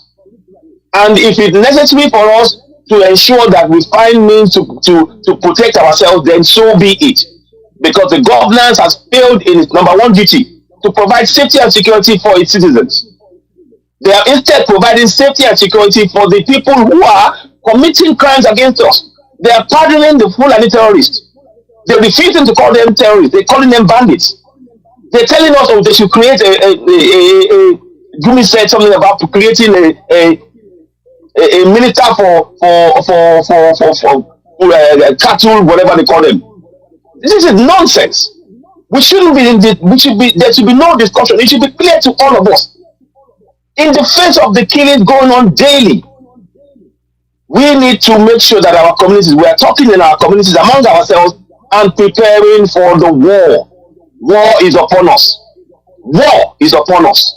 And if it's necessary for us to ensure that we find means to protect ourselves, then so be it. Because the governance has failed in its number one duty to provide safety and security for its citizens. They are instead providing safety and security for the people who are committing crimes against us. They are pardoning the Fulani terrorists. They're refusing to call them terrorists. They're calling them bandits. They're telling us, oh, they should create Gumi said something about creating a minister for cattle, whatever they call them. This is nonsense. We shouldn't be in this. There should be no discussion. It should be clear to all of us. In the face of the killings going on daily, we need to make sure that our communities, we are talking in our communities among ourselves and preparing for the war. War is upon us. War is upon us.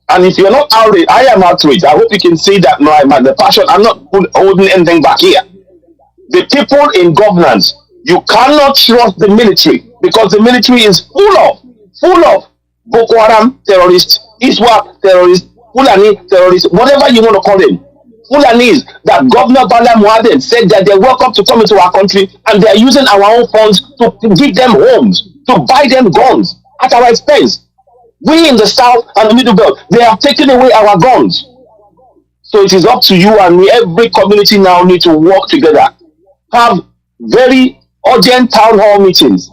And if you're not outraged, I am outraged. I hope you can see that the passion. I'm not holding anything back here. The people in governance, you cannot trust the military because the military is full of Boko Haram terrorists, ISWAP terrorists, Fulani terrorists, whatever you want to call them. Fulanis that Governor Bala Muhammad said that they're welcome to come into our country and they're using our own funds to give them homes, to buy them guns at our expense. We in the South and the Middle Belt, they have taken away our guns. So it is up to you and me. Every community now need to work together. Have very urgent town hall meetings.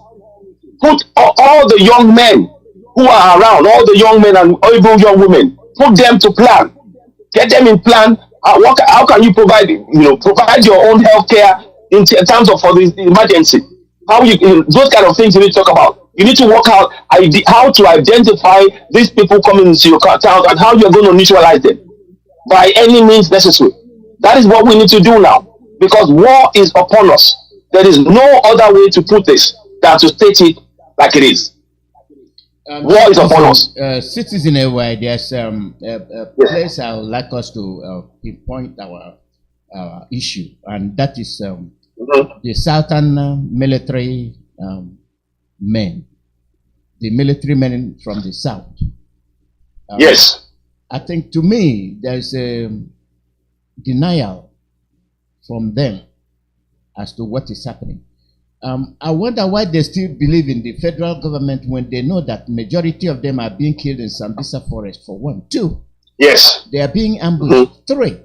Put all the young men who are around, all the young men and able young women, put them to plan. Get them in plan. How can you provide your own health care in terms of for the emergency? How those kind of things you need to talk about. You need to work out how to identify these people coming into your town and how you're going to neutralize them by any means necessary. That is what we need to do now because war is upon us. There is no other way to put this than to state it like it is. War is upon us. Citizen AY, there's a place I would like us to pinpoint our issue, and that is the Southern military men, the military men from the South. Yes. I think to me, there's a denial from them as to what is happening. I wonder why they still believe in the federal government when they know that majority of them are being killed in Sambisa forest for 1. 2, yes, they are being ambushed. 3,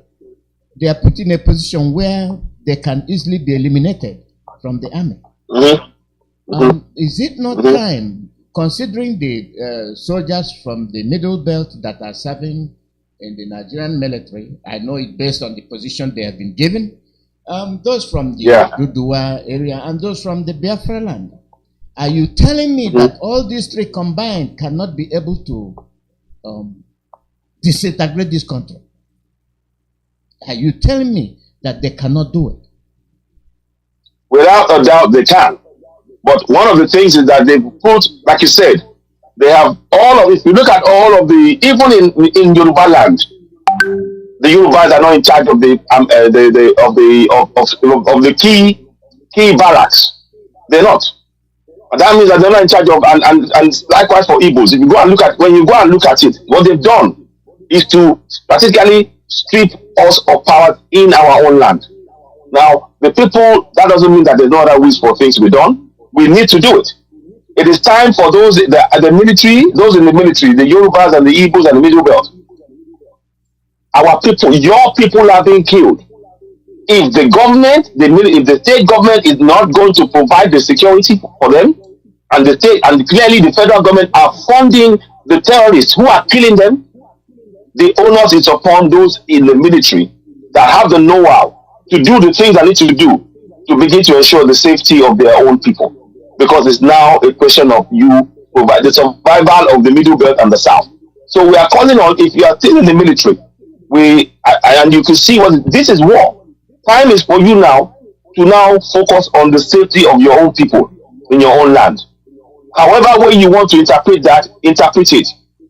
they are put in a position where they can easily be eliminated from the army. Is it not time, considering the soldiers from the Middle Belt that are serving in the Nigerian military? I know it based on the position they have been given. Those from the Dudua area and those from the Biafra land. Are you telling me that all these 3 combined cannot be able to disintegrate this country? Are you telling me that they cannot do it? Without a doubt they can. But one of the things is that they put, like you said, they have all of, if you look at all of the, even in Yoruba land, the Yorubas are not in charge of the key barracks. They're not. And that means that they're not in charge of, and likewise for Igbos. If you go and look at, when you go and look at it, what they've done is to practically strip us of power in our own land. Now, the people, that doesn't mean that there's no other ways for things to be done. We need to do it. It is time for those, the military, those in the military, the Yorubas and the Igbos and the Middle Belt. Our people, your people are being killed. If the government, if the state government is not going to provide the security for them, and the state, and clearly the federal government are funding the terrorists who are killing them, the onus is upon those in the military that have the know-how to do the things they need to do to begin to ensure the safety of their own people. Because it's now a question of you provide the survival of the Middle Belt and the South. So we are calling on, if you are still in the military, and you can see what this is war. Time is for you now to now focus on the safety of your own people in your own land. However way you want to interpret that, interpret it.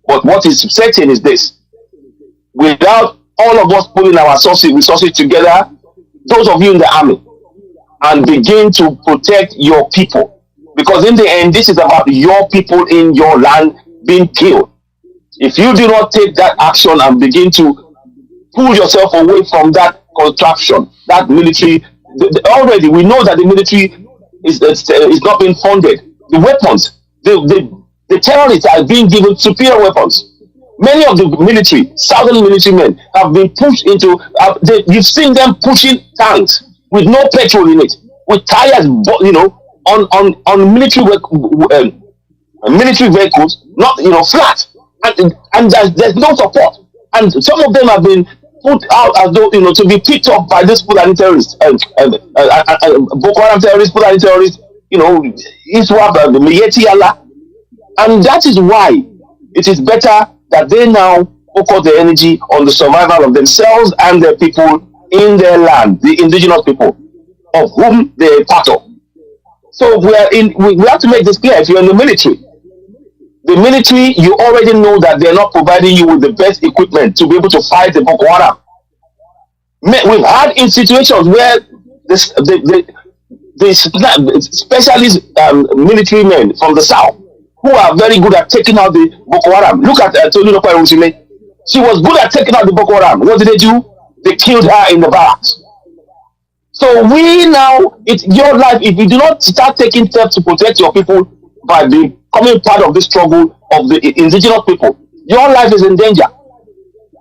But what is certain is this: without all of us putting our resources together, those of you in the army and begin to protect your people. Because in the end, this is about your people in your land being killed. If you do not take that action and begin to pull yourself away from that contraption, that military, already we know that the military is not being funded. The weapons, the terrorists are being given superior weapons. Many of the military, southern military men have been pushed into, you've seen them pushing tanks with no petrol in it, with tires, on military military vehicles, not flat, and there's no support. And some of them have been put out as though to be picked up by these Fulani terrorists, Boko Haram terrorists, Fulani terrorists, Iswap, the Miyetti Allah, and that is why it is better that they now focus their energy on the survival of themselves and their people in their land, the indigenous people of whom they are part of. So we have to make this clear. If you're in the military, you already know that they're not providing you with the best equipment to be able to fight the Boko Haram. We've had in situations where the specialist military men from the south who are very good at taking out the Boko Haram. Look at Tolulope Rusile. She was good at taking out the Boko Haram. What did they do? They killed her in the barracks. So we now, it's your life. If you do not start taking steps to protect your people by becoming part of the struggle of the indigenous people, your life is in danger.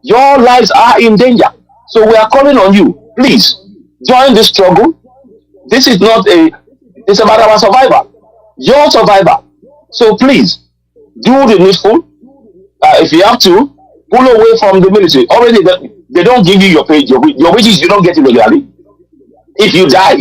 Your lives are in danger. So we are calling on you. Please join this struggle. This is not it's about our survival. Your survival. So please do the needful. If you have to, pull away from the military. Already they don't give you your pay, your wages. You don't get it regularly. If you die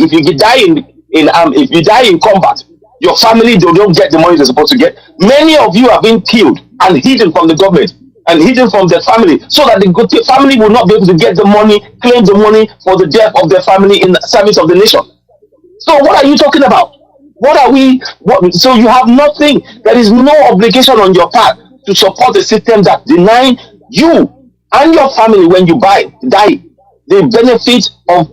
in combat, your family don't get the money they're supposed to get. Many of you have been killed and hidden from the government and hidden from their family, so that the family will not be able to get the money, claim the money for the death of their family in the service of the nation. So what are you talking about? So you have nothing. There is no obligation on your part to support a system that denies you and your family, when you die, the benefit of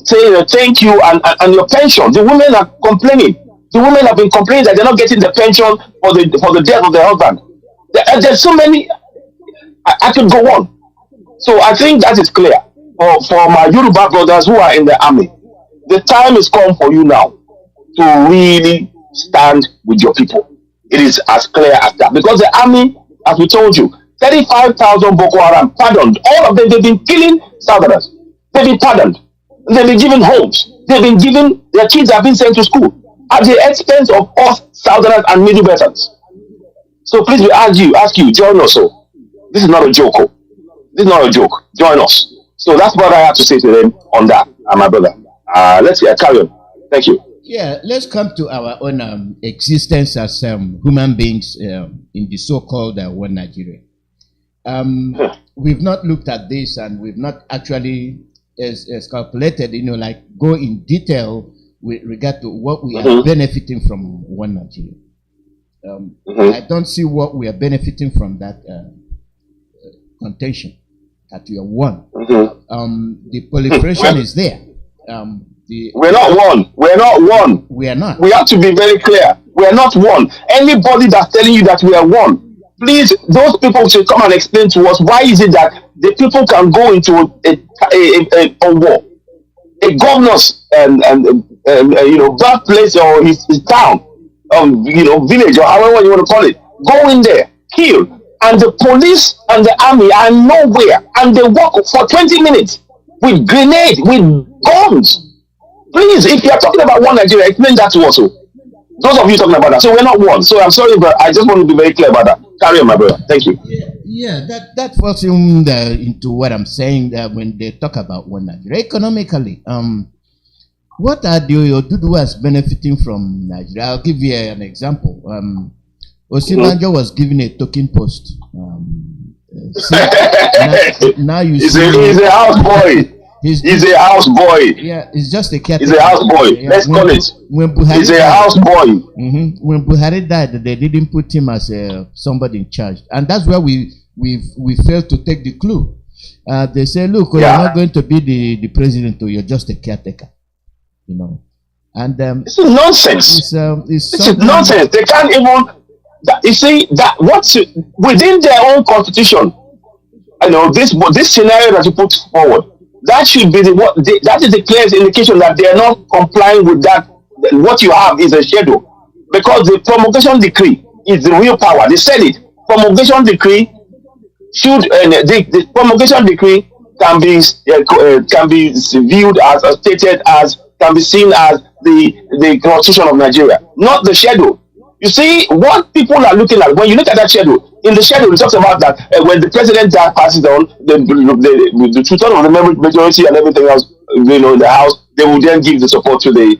saying thank you and your pension. The women are complaining. The women have been complaining that they're not getting the pension for the death of their husband. There's so many. I could go on. So I think that is clear for my Yoruba brothers who are in the army. The time is come for you now to really stand with your people. It is as clear as that. Because the army, as we told you, 35,000 Boko Haram pardoned. All of them, they've been killing Southerners. They've been pardoned. They've been given homes. Their kids have been sent to school at the expense of us Southerners and Middle Belters. So please, we ask you, join us. So this is not a joke. This is not a joke. Join us. So that's what I have to say to them on that, my brother. Let's carry on. Thank you. Yeah, let's come to our own existence as human beings in the so-called one Nigeria. We've not looked at this, and we've not actually as calculated, like go in detail with regard to what we are benefiting from one Nigeria. I don't see what we are benefiting from that contention that we are one. The proliferation is there. We're not one. We're not one. We are not. We have to be very clear. We are not one. Anybody that's telling you that we are one, please, those people should come and explain to us why is it that the people can go into a war, a governor's birthplace or his town, village or however you want to call it, go in there, kill, and the police and the army are nowhere, and they walk for 20 minutes with grenades, with guns. Please, if you are talking about one Nigeria, explain that to us. Those of you talking about that. So we're not one. So I'm sorry, but I just want to be very clear about that. Carry on, my brother. Thank you. Yeah, that falls into what I'm saying, that when they talk about one Nigeria economically, what are the Oduduwas benefiting from Nigeria? I'll give you an example. Osinbajo was given a token post. Now you see, he's a house boy. He's a house boy. Yeah, it's just a cat. He's a house boy. Yeah, let's call it. He's a house boy. When Buhari died, they didn't put him as somebody in charge, and that's where we failed to take the clue. They say, "Look, you're not going to be the president, or you're just a caretaker." And this is nonsense. This is nonsense. They can't even. You see that what's within their own constitution. You know this scenario that you put forward. That should be that is the clearest indication that they are not complying with that. What you have is a schedule, because the promulgation decree is the real power. They said it. Promulgation decree should the promulgation decree can be viewed as stated as, can be seen as the constitution of Nigeria, not the schedule. You see what people are looking at when you look at that schedule. In the schedule, it talks about that when the president passes on the 2/3 of the majority and everything else, in the House, they will then give the support to the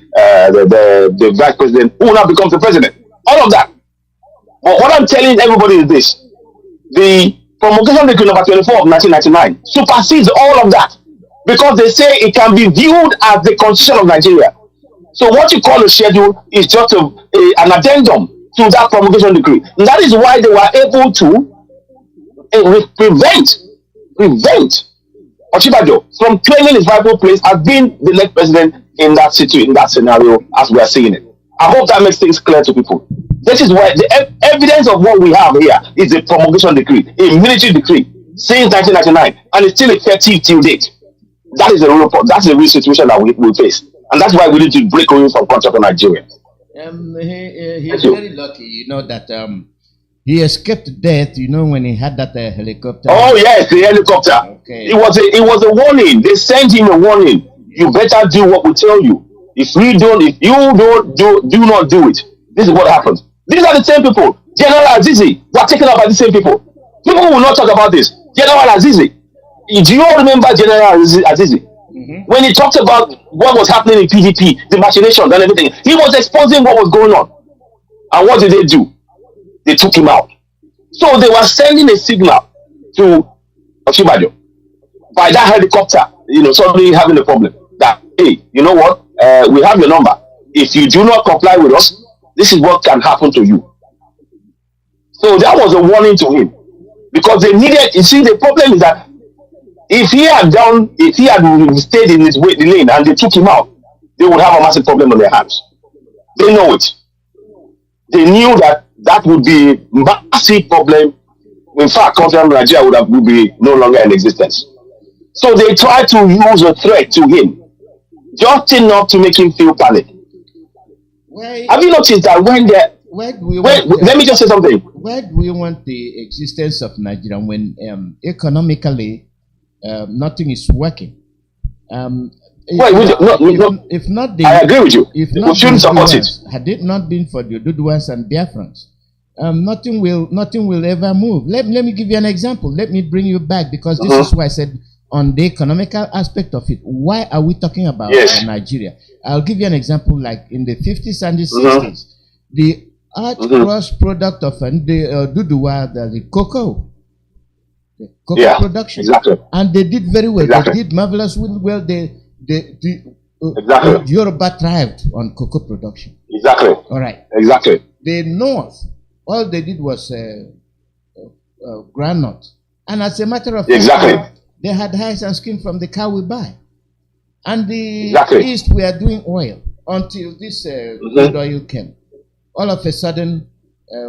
vice president, who now becomes the president. All of that. But what I'm telling everybody is this: the promulgation decree number 24 of 1999 supersedes all of that, because they say it can be viewed as the constitution of Nigeria. So what you call a schedule is just an addendum to that promulgation decree. And that is why they were able to prevent Oshibajo from claiming his rightful place as being the next president in that scenario, as we are seeing it. I hope that makes things clear to people. This is why the evidence of what we have here is a promulgation decree, a military decree since 1999, and it's still effective till date. That is the real situation that we face. And that's why we need to break away from contract on Nigeria. He's very lucky, that he escaped death, when he had that helicopter. Oh yes, the helicopter. Okay. It was a warning. They sent him a warning. You better do what we tell you. If you don't do not do it. This is what happens. These are the same people. General Azizi, we're taken up by the same people. People will not talk about this. General Azizi. Do you all remember General Azizi? When he talked about what was happening in PDP, the machinations and everything, he was exposing what was going on. And what did they do? They took him out. So they were sending a signal to Oshibajo by that helicopter, suddenly having a problem. That, hey, you know what? We have your number. If you do not comply with us, this is what can happen to you. So that was a warning to him. Because they needed, you see, the problem is that if he had stayed in his lane and they took him out, they would have a massive problem on their hands. They know it. They knew that would be a massive problem. In fact, continental Nigeria would be no longer in existence. So they tried to use a threat to him, just enough to make him feel panic. Have you noticed that let me just say something. Where do we want the existence of Nigeria when economically nothing is working? If not the, I agree with you. If not, we shouldn't support it. Had it not been for the Oduduwas and Biafrans, nothing will ever move. Let me give you an example. Let me bring you back, because this is why I said on the economical aspect of it. Why are we talking about Nigeria? I'll give you an example. Like in the 50s and the 60s, the cross product of the Oduduwa, the cocoa production, and they did very well. They did marvelous well. Yoruba thrived on cocoa production. All right. The North, all they did was groundnut, and as a matter of fact, they had hides and skin from the cow we buy. And the East, we are doing oil until this oil came. All of a sudden,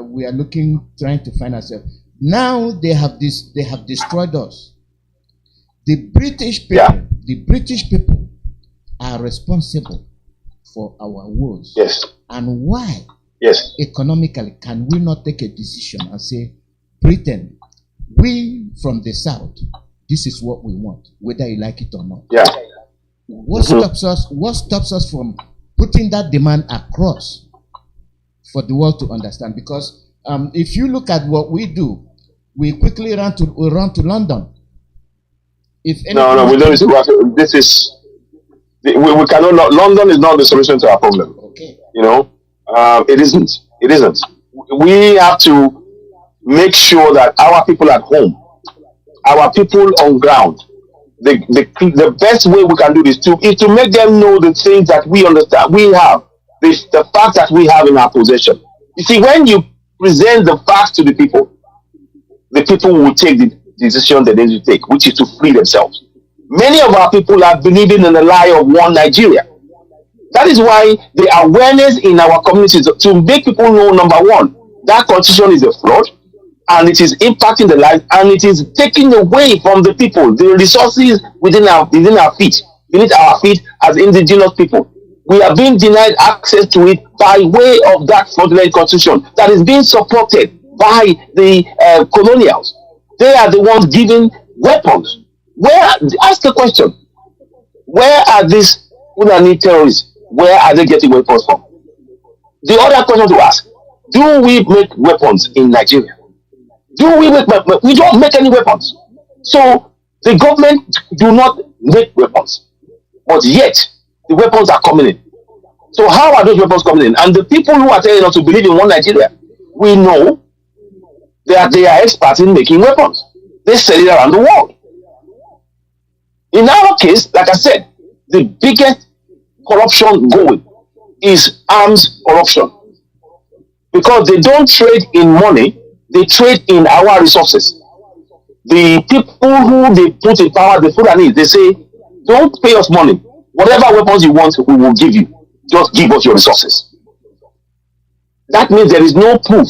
we are trying to find ourselves. Now they have destroyed us. The British people are responsible for our woes. And why? Economically, can we not take a decision and say, Britain, we from the South, this is what we want, whether you like it or not? What stops us from putting that demand across for the world to understand? Because if you look at what we do, we quickly run to London. We don't. This is we cannot. London is not the solution to our problem. It isn't. It isn't. We have to make sure that our people at home, our people on ground, the best way we can do this is to make them know the things that we understand. We have the facts that we have in our possession. You see, when you present the facts to the people will take the decision that they need to take, which is to free themselves. Many of our people are believing in the lie of one Nigeria. That is why the awareness in our communities to make people know, number one, that constitution is a fraud and it is impacting the life and it is taking away from the people the resources within our feet, beneath our feet as indigenous people. We are being denied access to it by way of that fraudulent constitution that is being supported by the colonials. They are the ones giving weapons. Ask the question, where are these Fulani terrorists? Where are they getting weapons from? The other question to ask, do we make weapons in Nigeria? We don't make any weapons. So the government do not make weapons, but yet the weapons are coming in. So how are those weapons coming in? And the people who are telling us to believe in one Nigeria, we know that they are experts in making weapons. They sell it around the world. In our case, like I said, the biggest corruption going is arms corruption. Because they don't trade in money, they trade in our resources. The people who they put in power, the Fulani, they say, don't pay us money. Whatever weapons you want, we will give you. Just give us your resources. That means there is no proof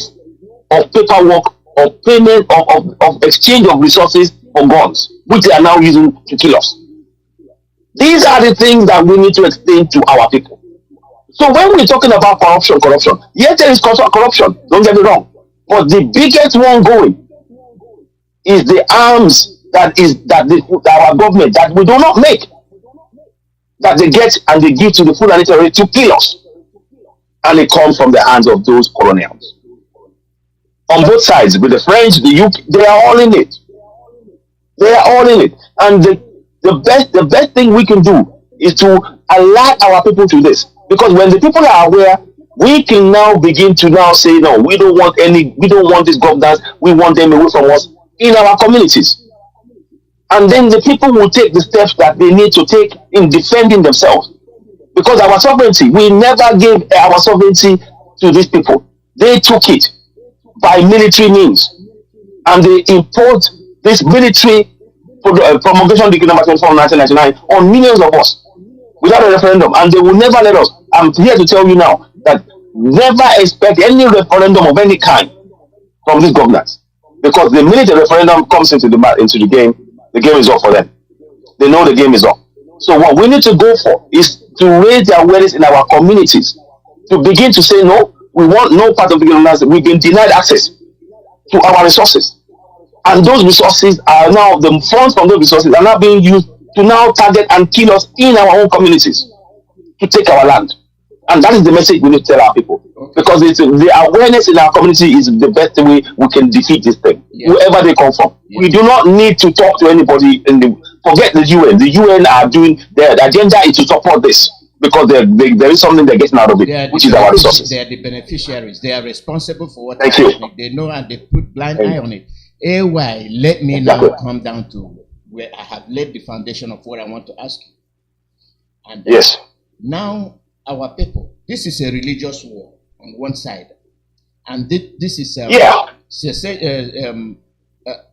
of paperwork, of payment, of exchange of resources for guns, which they are now using to kill us. These are the things that we need to explain to our people. So when we're talking about corruption, yes, there is corruption, don't get me wrong. But the biggest one going is the arms that our government, that we do not make, that they get and they give to the Fulani terrorists to kill us. And it comes from the hands of those colonials. On both sides, with the French, the UK, they are all in it. They are all in it. And the best thing we can do is to alert our people to this. Because when the people are aware, we can now begin to now say, no, we don't want this governance, we want them away from us in our communities. And then the people will take the steps that they need to take in defending themselves. Because our sovereignty, we never gave our sovereignty to these people. They took it by military means. And they imposed this military promulgation decree number 24 1999 on millions of us without a referendum. And they will never let us. I'm here to tell you now that never expect any referendum of any kind from these governors. Because the minute the referendum comes into the game is up for them. They know the game is up. So what we need to go for is to raise the awareness in our communities, to begin to say, no, we want no part of the governance. We've been denied access to our resources. And those resources are now, the funds from those resources are now being used to now target and kill us in our own communities, to take our land. And that is the message we need to tell our people. Because the awareness in our community is the best way we can defeat this thing, whoever they come from. We do not need to talk to anybody. Forget the UN. The UN are doing, their agenda is to support this. Because there is something they're getting out of it, which is our resources. They are the beneficiaries. They are responsible for what Thank you. They know and they put blind eye on it. AY, let me now come down to where I have laid the foundation of what I want to ask you. And yes. Now, our people, this is a religious war on one side, and this is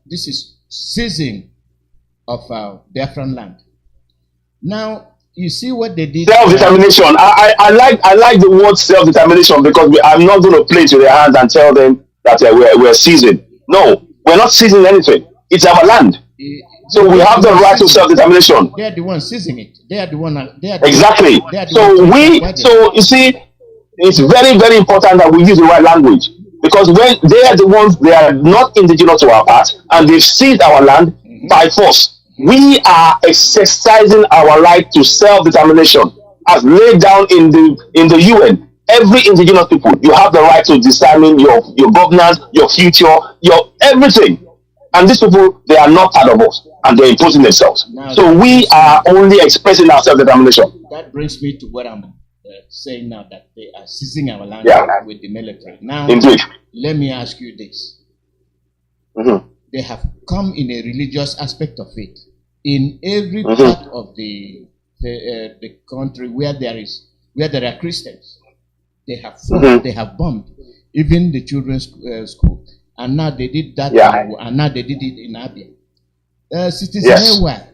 this is seizing of Biafran land. Now, you see what they did. Self-determination. I like the word self-determination, because I'm not going to play to their hands and tell them that we're seizing. No, we're not seizing anything. It's our land. So we have the right to self-determination. They are the ones seizing it. They are the one. Exactly. So you see, it's very, very important that we use the right language, because when they are the ones, they are not indigenous to our part, and they've seized our land by force. We are exercising our right to self-determination as laid down in the UN. Every indigenous people, you have the right to determine your governance, your future, your everything. And these people, they are not part of us, and they're imposing themselves. Now, so we are only expressing our self-determination. That brings me to what I'm saying now, that they are seizing our land with the military. Now, indeed, let me ask you this. They have come in a religious aspect of it. In every part of the country where there are Christians, they have fought, they have bombed, even the children's school. And now they did that, and now they did it in Abia. Citizen AY,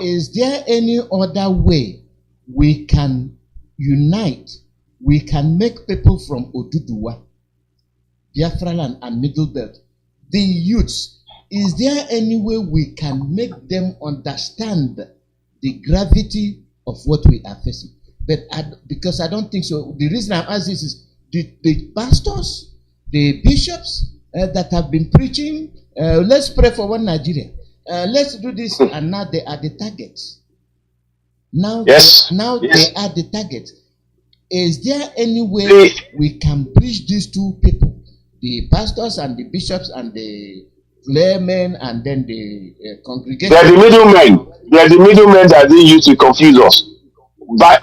is there any other way we can unite, we can make people from Oduduwa, Biafra land and Middle Belt, the youths, is there any way we can make them understand the gravity of what we are facing? But because I don't think so. The reason I'm asking this is the pastors, the bishops that have been preaching, let's pray for one Nigeria, let's do this, and now they are the targets. Now, yes. They are the targets. Is there any way we can bridge these two people, the pastors and the bishops and the laymen and then the congregation? They are the middlemen. They are the middlemen that they use to confuse us.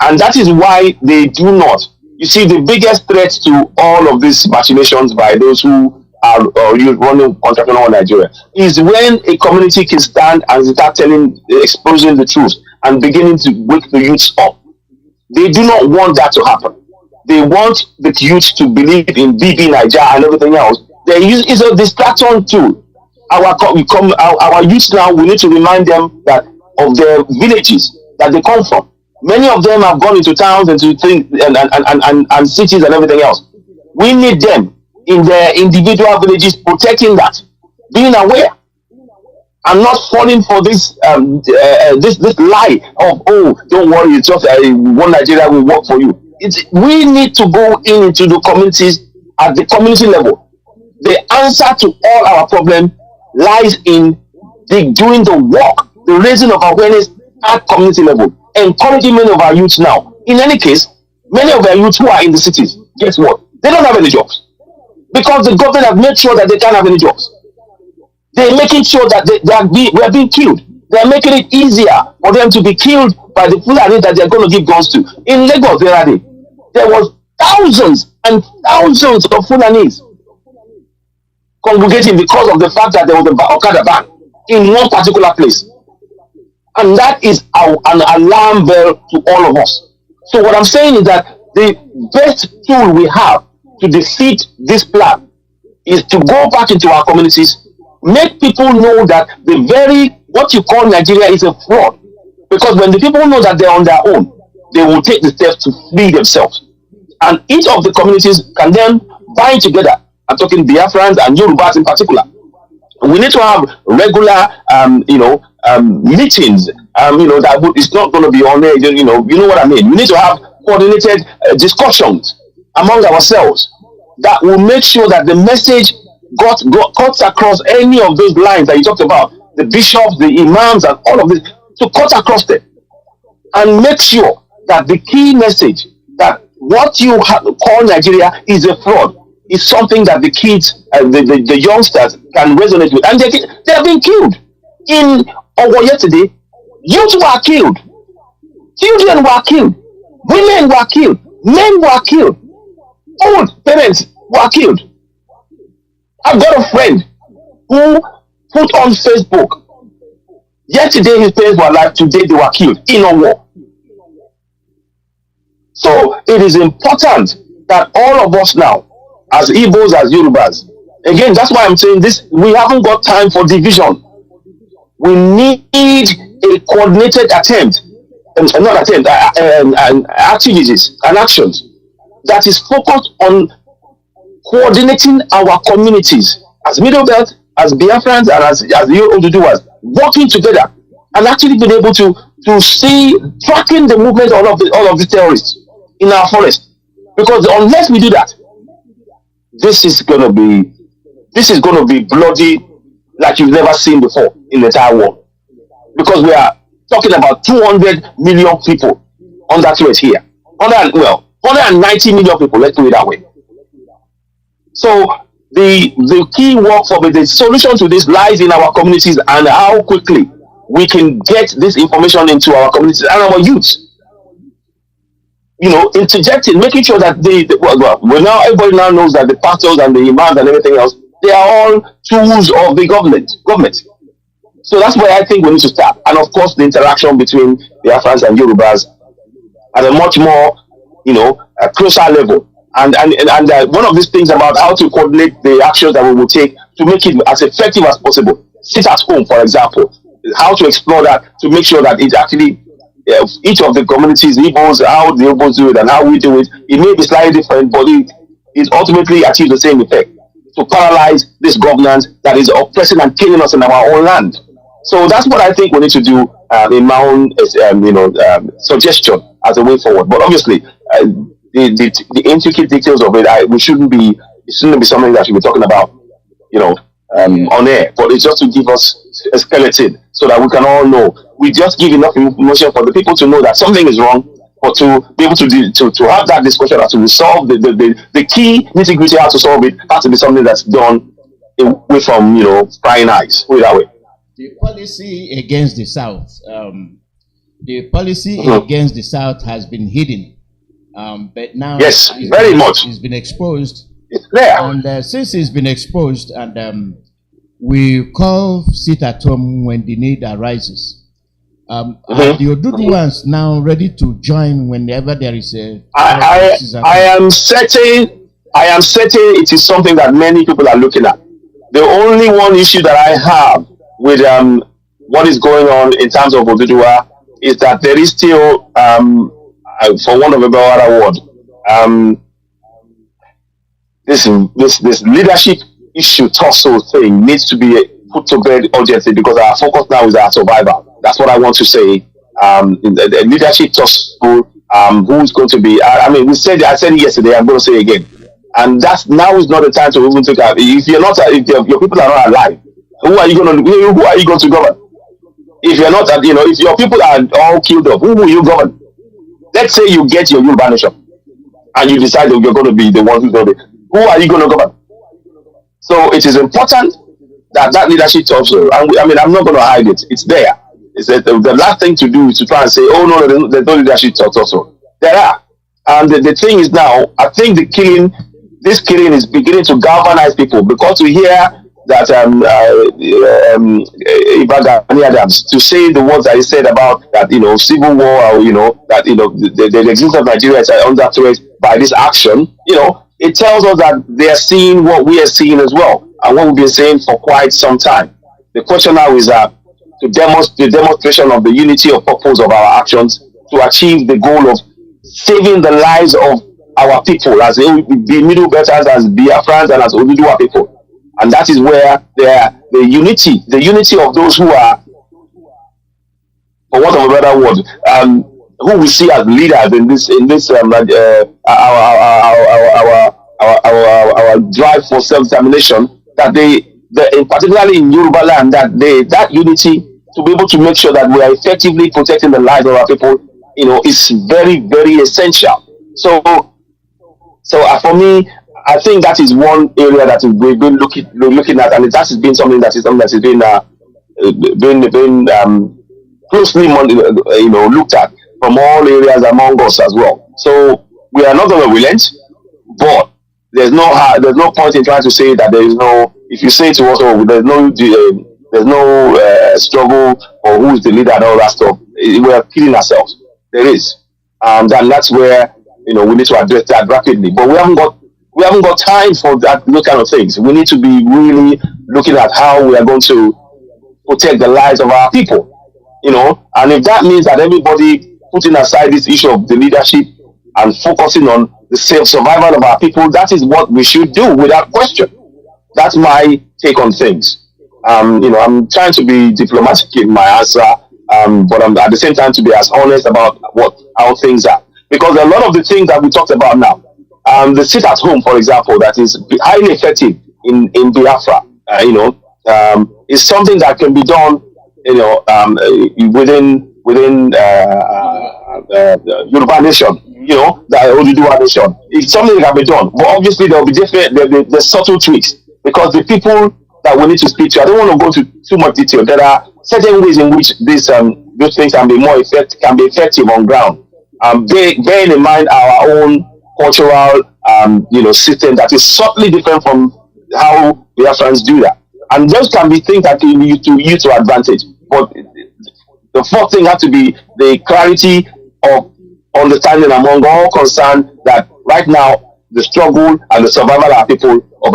And that is why they do not. You see, the biggest threat to all of these machinations by those who are running entrepreneurial Nigeria is when a community can stand and start exposing the truth and beginning to wake the youths up. They do not want that to happen. They want the youth to believe in BB Nigeria and everything else. It's a distraction tool. Our youth now, we need to remind them that of their villages that they come from. Many of them have gone into towns and and cities and everything else. We need them in their individual villages protecting that, being aware, and not falling for this this lie of, oh, don't worry, it's just one Nigeria will work for you. We need to go into the communities at the community level. The answer to all our problems lies in doing the work, the raising of awareness at community level, encouraging many of our youths now. In any case, many of our youths who are in the cities, guess what? They don't have any jobs because the government have made sure that they can't have any jobs. They're making sure that we are being killed. They're making it easier for them to be killed by the Fulani that they're going to give guns to. In Lagos, there was thousands and thousands of Fulanis congregating because of the fact that there was a Okada ban in one particular place. And that is an alarm bell to all of us. So what I'm saying is that the best tool we have to defeat this plan is to go back into our communities, make people know that what you call Nigeria is a fraud. Because when the people know that they're on their own, they will take the steps to free themselves. And each of the communities can then bind together. I'm talking Biafrans and Yorubas in particular. We need to have regular, meetings. It's not going to be on there. You know what I mean. We need to have coordinated discussions among ourselves that will make sure that the message cuts across any of those lines that you talked about, the bishops, the imams, and all of this, to cut across them and make sure that the key message that what you call Nigeria is a fraud is something that the kids, the youngsters can resonate with. And they are being killed. In Owo yesterday, youth were killed. Children were killed. Women were killed. Men were killed. Old parents were killed. I've got a friend who put on Facebook, yesterday his parents were alive, today they were killed in a war. So it is important that all of us now, as Igbos, as Yorubas, again, that's why I'm saying this, we haven't got time for division. We need a coordinated attempt, activities and actions that is focused on coordinating our communities as Middle Belt, as Biafrans, and as Oduduwas, working together and actually being able to see, tracking the movement of all of the terrorists in our forest. Because unless we do that, this is going to be bloody like you've never seen before in the entire world. Because we are talking about 200 million people under threat here. 190 million people, let's put it that way. So the key work for the solution to this lies in our communities and how quickly we can get this information into our communities and our youth. Interjecting, making sure that everybody now knows that the pastors and the imams and everything else, they are all tools of the government. So that's where I think we need to start. And of course, the interaction between Biafrans and Yorubas at a much more, a closer level. And one of these things about how to coordinate the actions that we will take to make it as effective as possible. Sit at home, for example. How to explore that to make sure that it actually each of the communities, Igbos, how the Igbos do it and how we do it, it may be slightly different, but it ultimately achieves the same effect, to paralyze this governance that is oppressing and killing us in our own land. So that's what I think we need to do in my own, suggestion as a way forward. But obviously, the intricate details of it, it shouldn't be something that we'll be talking about, on air. But it's just to give us a skeleton so that we can all know. We just give enough information for the people to know that something is wrong, but to be able to have that discussion and to resolve the key nitty-gritty how to solve it has to be something that's done away from prying eyes. Put it that way. The policy against the South, against the South has been hidden, but now yes, very much it's been exposed. It's there, and since it's been exposed, and we call sit at home when the need arises. Are the Oduduwans now ready to join whenever there is a? I am certain it is something that many people are looking at. The only one issue that I have with what is going on in terms of Oduduwa is that there is still, for want of a better word, this leadership issue tussle thing needs to be put to bed urgently, because our focus now is our survival. That's what I want to say. The leadership tussle, who's going to be? I said it yesterday. I'm going to say it again. And now is not the time to even think of. If you're not, if your people are not alive, who are you going to govern? If you're not, if your people are all killed off, who will you govern? Let's say you get your Yoruba nation, and you decide that you're going to be the one who's going to be. Who are you going to govern? So it is important that leadership tussle. And I'm not going to hide it. It's there. It's the last thing to do is to try and say, oh no, there's no leadership tussle. There are. And the thing is now, I think this killing is beginning to galvanize people, because to hear that Gani Adams to say the words that he said about that civil war, or that the existence of Nigeria is under threat by this action, it tells us that they are seeing what we are seeing as well, and what we've been saying for quite some time. The question now is to demonstrate the demonstration of the unity of purpose of our actions to achieve the goal of saving the lives of our people, as the Middle Belters, as Biafrans, and as Oduduwa people. And that is where the unity of those who are, for want of a better word, who we see as leaders in this our drive for self-determination, that particularly in Yoruba land, that unity to be able to make sure that we are effectively protecting the lives of our people, is very, very essential. So for me, I think that is one area that we've been looking at, and it has been something that has been closely looked at from all areas among us as well. So we are not going to relent, but there's no point in trying to say that there is no. If you say to us, oh, there's no struggle, or who is the leader and all that stuff, we are killing ourselves. There is, and that's where we need to address that rapidly. But we haven't got time for those kind of things. We need to be really looking at how we are going to protect the lives of our people, and if that means that everybody putting aside this issue of the leadership and focusing on the self-survival of our people, that is what we should do without question. That's my take on things. I'm trying to be diplomatic in my answer, but I'm at the same time to be as honest about how things are. Because a lot of the things that we talked about now, the sit at home, for example, that is highly effective in Biafra, is something that can be done, within Yoruba nation, the Oduduwa nation. It's something that can be done, but obviously there will be the subtle tweaks, because the people that we need to speak to, I don't want to go into too much detail. There are certain ways in which those things can be effective on ground. Bearing in mind our own cultural system that is subtly different from how Biafrans do that, and those can be things that can be used to advantage. But the fourth thing has to be the clarity of understanding among all concerned that right now the struggle and the survival of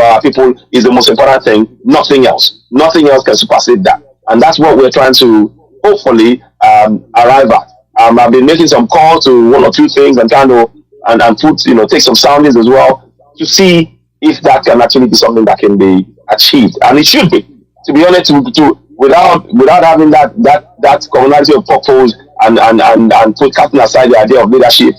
our people is the most important thing. Nothing else can supersede that, and that's what we're trying to hopefully arrive at. I've been making some calls to one or two things and kind of and put take some soundings as well to see if that can actually be something that can be achieved, and it should be. To be honest, without having that commonality of purpose and put casting aside the idea of leadership,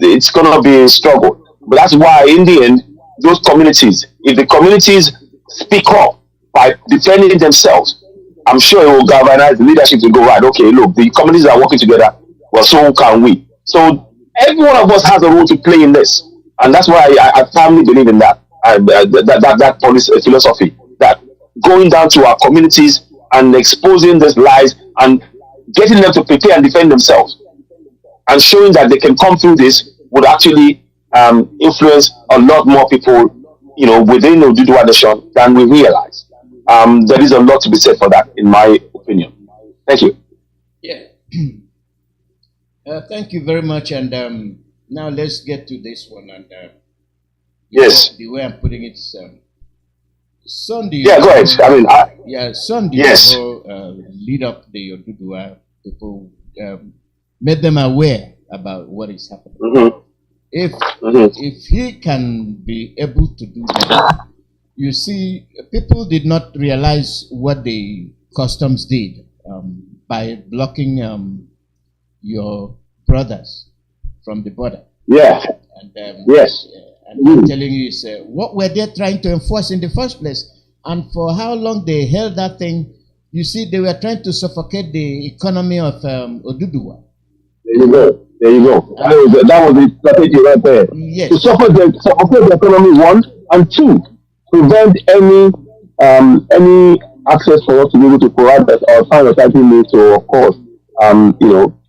it's gonna be a struggle. But that's why, in the end, those communities, if the communities speak up by defending themselves, I'm sure it will galvanize the leadership to go, right, okay, look, the communities are working together, well, so can we. So every one of us has a role to play in this. And that's why I firmly believe in that, that policy philosophy, that going down to our communities and exposing these lies and getting them to prepare and defend themselves and showing that they can come through this would actually influence a lot more people, within Oduduwa Nation than we realize. There is a lot to be said for that, in my opinion. Thank you. Yeah. Thank you very much. And now let's get to this one. And yes, the way I'm putting it, Sunday. Yeah, go ahead. Sunday. Yes. Lead up the Oduduwa people, made them aware about what is happening. Mm-hmm. If he can be able to do that, you see, people did not realize what the customs did by blocking your brothers from the border. Yeah. And yes. And I'm telling you, is what were they trying to enforce in the first place, and for how long they held that thing. You see, they were trying to suffocate the economy of Oduduwa. There you go. That was the strategy right there. Yes. To suffocate the economy, one, and two, prevent any access for us to be able to provide our society needs to, of course,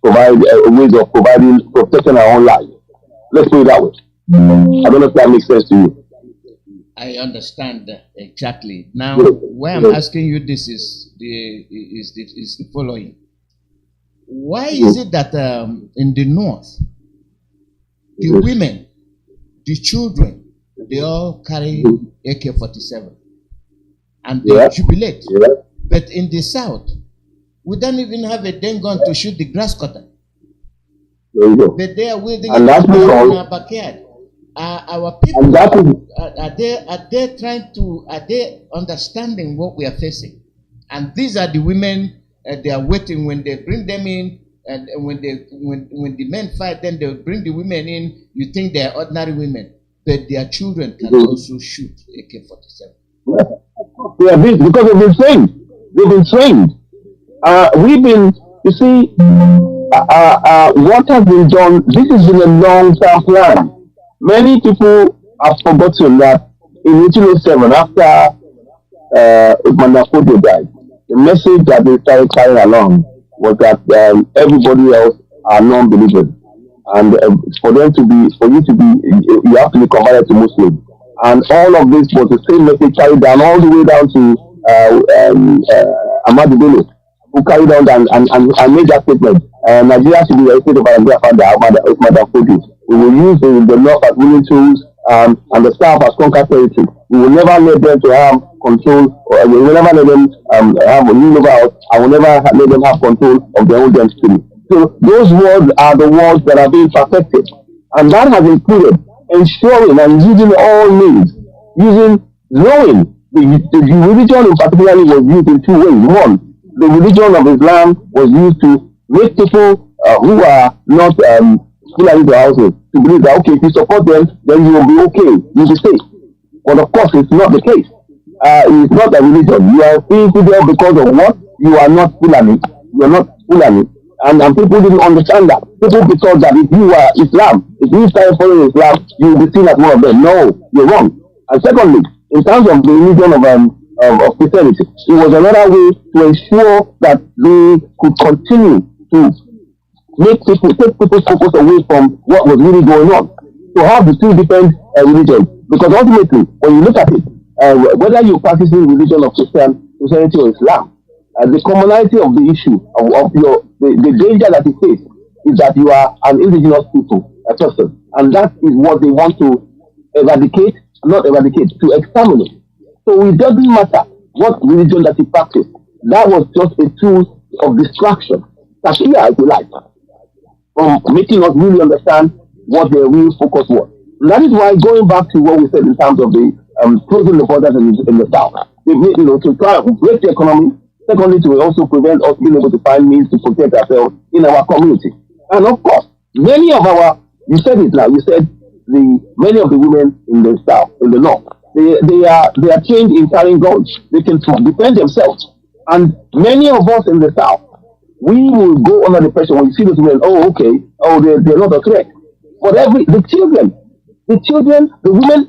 provide ways of protecting our own lives. Let's put it that way. I don't know if that makes sense to you. I understand exactly. Now, why I'm asking you this is the following. Why is it that in the north, the women, the children, they all carry AK-47 and they jubilate? But in the south, we don't even have a dang gun to shoot the grass cutter. But they are wielding it in our backyard. Our people, are they understanding what we are facing? And these are the women. They are waiting when they bring them in, and when the men fight, then they bring the women in. You think they are ordinary women, but their children can also shoot AK-47. Yeah, because they've been trained. We've been, you see, what has been done. This has been a long-term plan. Many people have forgotten that in 1807, after Nnamdi died, the message that they started carrying along was that everybody else are non-believers, and for you to be, you have to be converted to Muslim. And all of this was the same message carried down all the way down to Ahmadu Bello, who carried on and made that statement. Nigeria should be a state of Ahmadu. We will use the north as willing tools and the south as conquer territory. We will never let them to have control, or we will never let them have a rule over us, and we will never let them have control of their own destiny. So those words are the words that are being perfected, and that has included ensuring and using all means, knowing the religion in particular was used in two ways. One, the religion of Islam was used to make people who are not Fulani to houses to believe that, okay, if you support them, then you will be okay, you will be safe. But of course, it's not the case. It's not a religion. You are infidel because of what? You are not Fulani. You are not Fulani. And people didn't understand that. People thought that if you are Islam, if you start following Islam, you will be seen as one of them. No, you're wrong. And secondly, in terms of the religion of Christianity, it was another way to ensure that they could continue to take people's focus away from what was really going on. To have the two different religions. Because ultimately, when you look at it, whether you practice the religion of Christianity or Islam, the commonality of the issue of the danger that you face is that you are an indigenous people, a person, and that is what they want to to exterminate. So it doesn't matter what religion that you practice. That was just a tool of distraction. Takia, if you like. from making us really understand what their real focus was. And that is why, going back to what we said in terms of the closing the borders in the south, they made, to try to break the economy. Secondly, to also prevent us being able to find means to protect ourselves in our community. And of course, many of our, you said it now, you said many of the women in the south, in the north, they are trained in carrying guns. They can defend themselves. And many of us in the south, we will go under the pressure when you see those women. Oh, okay. Oh, they're not a threat. But the children, the women,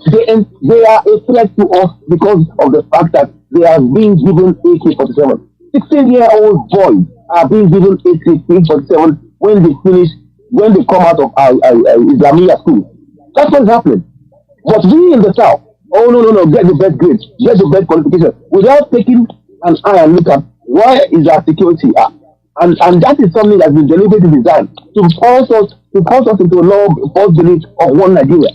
they are a threat to us because of the fact that they are being given AK-47. 16-year-old boys are being given AK-47 when they come out of Islamia school. That's what's happening. But we in the south, oh no, get the best grades, get the best qualification, without taking an eye and look at where is our security at. And that is something that's been deliberately designed to force us into a false belief of one Nigeria.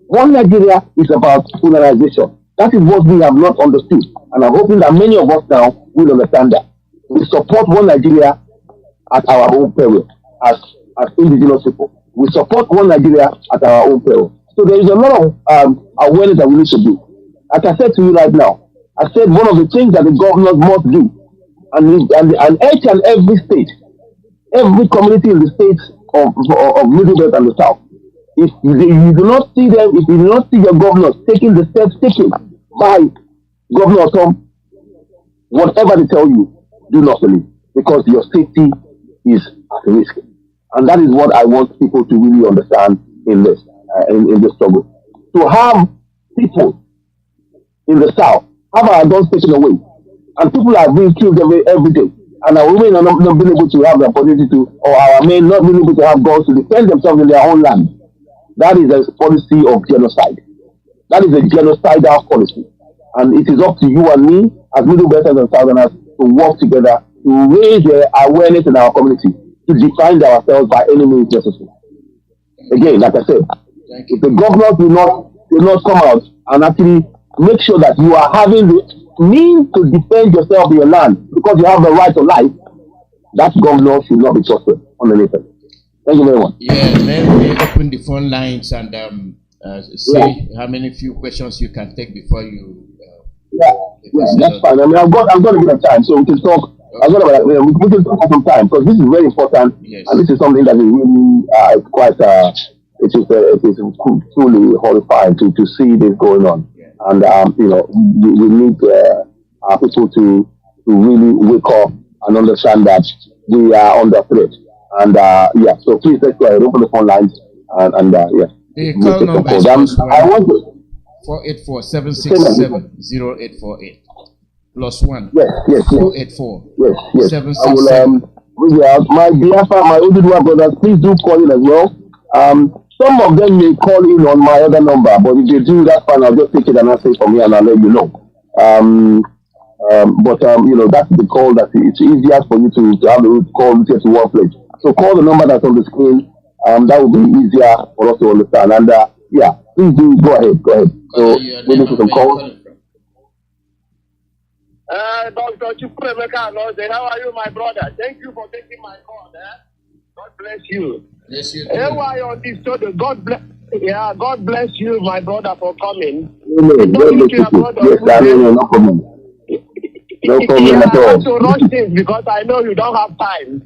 One Nigeria is about polarization. That is what we have not understood. And I'm hoping that many of us now will understand that. We support one Nigeria at our own peril as indigenous people. We support one Nigeria at our own peril. So there is a lot of awareness that we need to do. Like I said to you right now, I said one of the things that the governors must do, and each and every state, every community in the states of Middle Belt and the South, if you do not see them, if you do not see your governors taking the steps taken by Governor Tom, whatever they tell you, do not believe, because your safety is at risk. And that is what I want people to really understand in this struggle. To have people in the South have our guns taken away, and people are being killed every day, and our women are not being able to have the opportunity to, or our men not being able to have guns to defend themselves in their own land. That is a policy of genocide. That is a genocidal policy. And it is up to you and me, as Middle Belters and Southerners, to work together to raise awareness in our community, to defend ourselves by any means necessary. Again, like I said, if the governors will not come out and actually make sure that you are having the means to defend yourself in your land because you have the right to life, that governor should not be trusted on anything. Thank you very much. Yeah, let me open the phone lines and say how many few questions you can take before you. That's fine. I mean, I've got a bit of time, so we can talk. Okay. We can talk for some time because this is very important, and this is something that is really quite. It is truly horrifying to see this going on, and we need people to really wake up and understand that we are under threat. And so please let's go ahead, open the phone lines and The call number is +1-484-767-0848 +1. Yes. 484. Yes. 767. My Biafra, my Ududua brothers, please do call in as well. Some of them may call in on my other number, but if they do, that's fine. I'll just take it and I'll say from here and I'll let you know. That's the call that it's easier for you to have the call to get to one place. So call the number that's on the screen. That will be easier for us to understand. And please do go ahead. So we need some calls. Dr. Chukwemeka ALOZIE, how are you, my brother? Thank you for taking my call. God bless you. Yes, you Why on this show? God bless you, my brother, for coming. No problem. No problem at all. I have to rush things because I know you don't have time.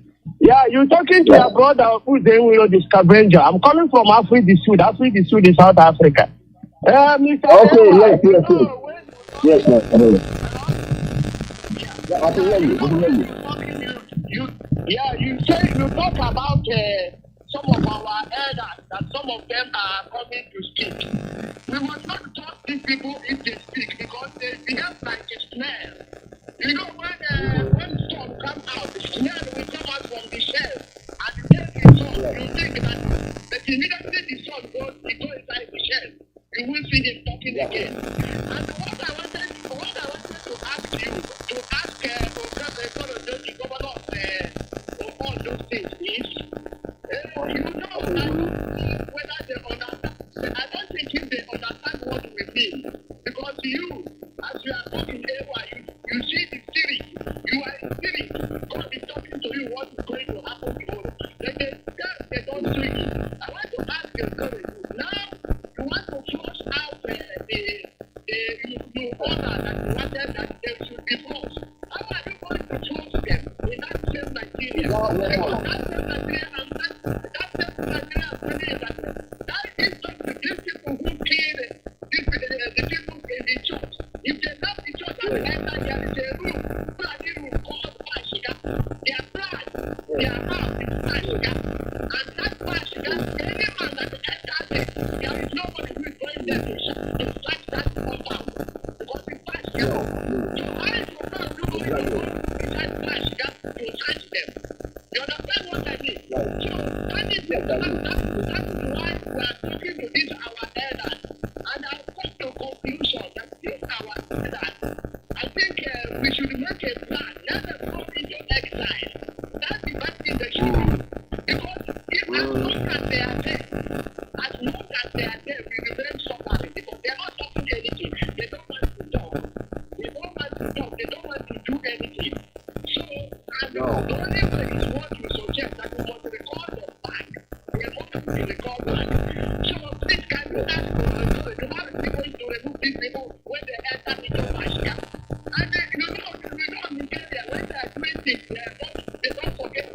You're talking to your brother who's the scavenger. I'm calling from Africa do Sul. Africa do Sul is South Africa. Mr. Yes. I can hear you. You talk about some of our elders, that some of them are coming to speak. We must not trust these people if they speak because they behave like a snail. You know, when storm comes out, the snail will come out from the shell and take the sun. You think that immediately the sun goes inside the shell, you will see him talking again. And what I wanted to ask you, the governor of all those states is, whether they understand. I don't think if they understand what we mean, because you, as you are talking here, you see the spirit. You are in spirit. God is talking to you what is going to happen tomorrow. They don't to ask your story. Now you want to flush out the order that you wanted that they should be flushed. How are you going to flush them in that same Nigeria? Because that same Nigeria and that same Nigeria and that is just the people who kill the people in the church. If they love the church and they enter there is a room, called Fashiga. Their blood, their mouth is Fashiga. And that Fashiga, any man that enters there, there is nobody who is going there to touch that compound. Because it's Fashiga. So how is your man nobody will go inside Fashiga to touch them? You understand what I mean? So that is why we are talking to these our elders. And I've come to a conclusion that these our elders, I think we should make a plan. Let them go into exile. That's the best thing they should do. Because if as long as they are there, we remain suffering because they are not talking anything. They don't want to talk. They don't want to talk. They don't want to do anything. So, and the only way is what you suggest that we must record them back. We are not going to record back. So, please can you ask for the how is people to remove these people when they enter into Fashiga? And then, you know, Nigeria, when they are doing this, they don't forget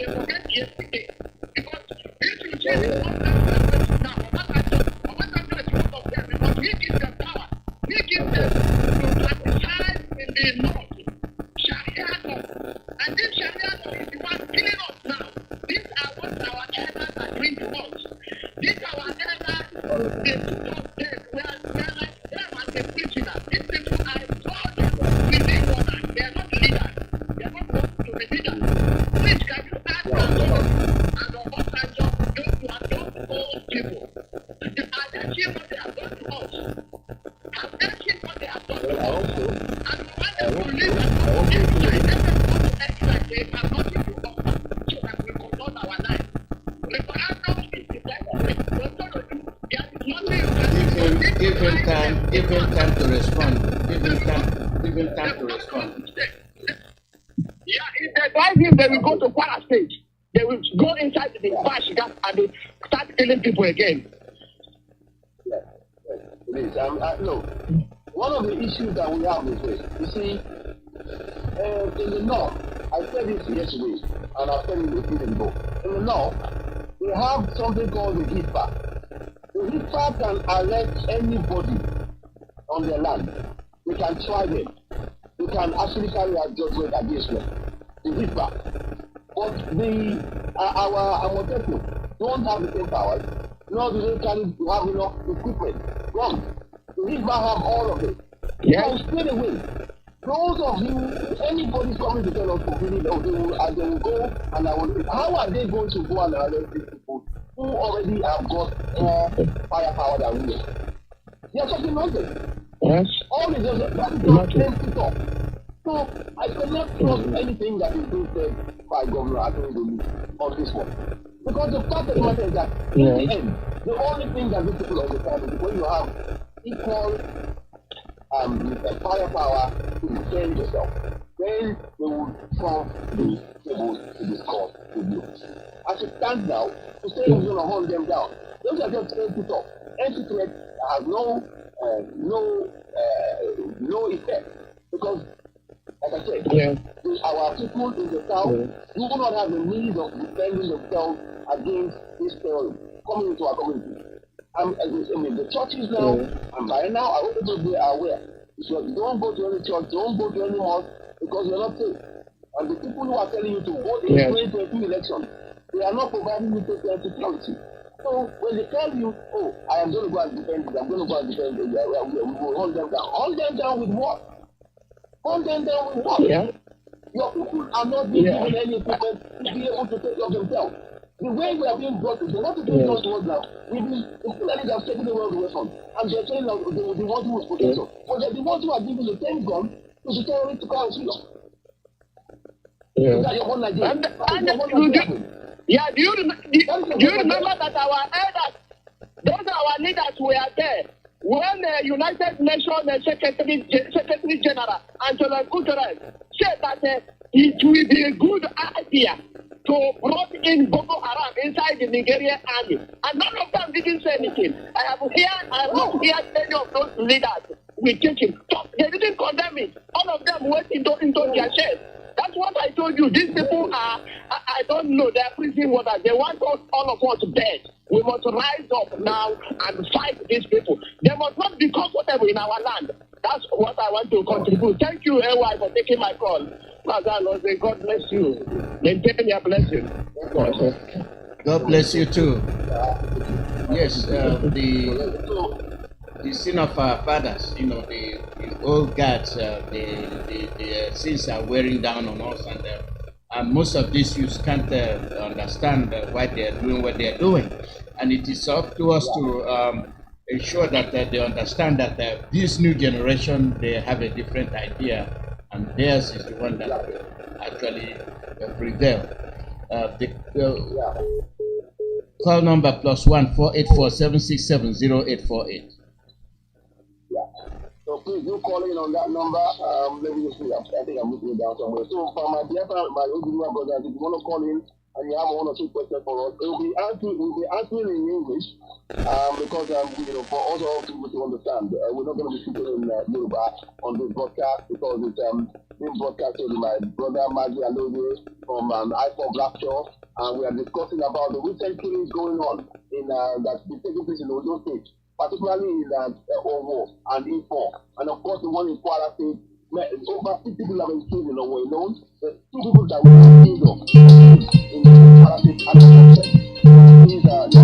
yesterday. Because if you say the one now, Obasanjo is one of them because he gives them power. He gives them to practice in the north, Sharia law. And this Sharia law is the one killing us now. These are what our elders are doing to us. These are our elders, they took us dead. We are like them as a prisoner. These people, I told them, we need orders. They are not leaders. They are not going to be leaders. Please, can you ask and Obasanjo, those old people, are they seeing what they have done to us? Have they seen what they have done to us? And we want them to live and go to exile. Let them go to exile. They have nothing to offer so that we control our life. Referendum is the best way. We're going to do. There is nothing you can do. Give him time to respond. Give him time to respond. Yeah, if they drive him, they will go to Para State. They will go inside the Fashiga and they start killing people again. Yes, please. No. One of the issues that we have is this. You see, in the north, I said this yesterday, and I've said it before. In the north, we have something called the HIPAA. The HIPAA can arrest anybody on their land. They can try them. They can actually carry out judgment against them. The HIPAA. But our Amoteku don't have the same powers, nor do they have enough equipment. Wrong. The HIPAA have all of it. Yes. So straight away, those of you, anybody's coming to tell us to believe, they will go and how are they going to go and arrest these people who already have got more firepower than we? They are talking nonsense. Yes. All is just plenty talk. So I cannot trust anything that is being said by Governor Akinwumi on this one. Because the fact of the matter is that in the end, the only thing that these people understand is when you have equal firepower to defend yourself, then they will come to be able to discuss with you. As it stands now, to say we're going to hold them down, those are just empty talk. Empty threats have no effect. Because, like I said, our people in the south do not have the means of defending themselves against this terror coming into our community. The churches now, and by now, I hope people are aware. So don't go to any church, don't go to any mosque, because you're not safe. And the people who are telling you to vote in the 2022 election, they are not providing you with security. So when they tell you, oh, I am going to go and defend it, I'm going to go and defend it, we will hold them down. Hold them down with what? Hold them down with what? Yeah. Your people are not being given any equipment to be able to take care of themselves. The way we are being brought to, what is being done to us now? The Fulani have taken the world away from, and they're saying that they will be the ones who will protect us. But they're the ones who are giving the same gun to the terrorists to come and shoot us. Is that your one Nigeria? Do you remember that our elders, those are our leaders were there when the United Nations Secretary General Antonio Guterres said that it will be a good idea to brought in Boko Haram inside the Nigerian army, and none of them didn't say anything. I have not heard any of those leaders we take him. They didn't condemn it. All of them went into their shares. That's what I told you. These people are, I don't know, they're prison waters. They want us, all of us dead. We must rise up now and fight these people. They must not be comfortable in our land. That's what I want to contribute. Thank you, AY, for taking my call. Mazi ALOZIE, God bless you. Maintain your blessing. God bless you too. Yes, the sin of our fathers, you know, the old gods, the sins are wearing down on us, and most of these youths can't understand why they are doing what they are doing, and it is up to us to ensure that they understand that this new generation, they have a different idea, and theirs is the one that actually prevail. Call number +1 484 767 0848. So please do call in on that number. Let me just see. I think I'm looking it down somewhere. So for my Biafra, my Oduduwa brothers, if you want to call in and you have 1 or 2 questions for us, we'll be answering in English because for us all people to understand. We're not going to be speaking in Yoruba on this broadcast because it's being broadcasted with my brother Mazi ALOZIE from Ipob Rapture, and we are discussing about the recent killings going on in that's been taking place in Ondo State, particularly in Owo and Ipob, and of course the one in Kwara State. Over 50 people have been killed in Owo alone. The 2 people that were killed in Kwara State and these are the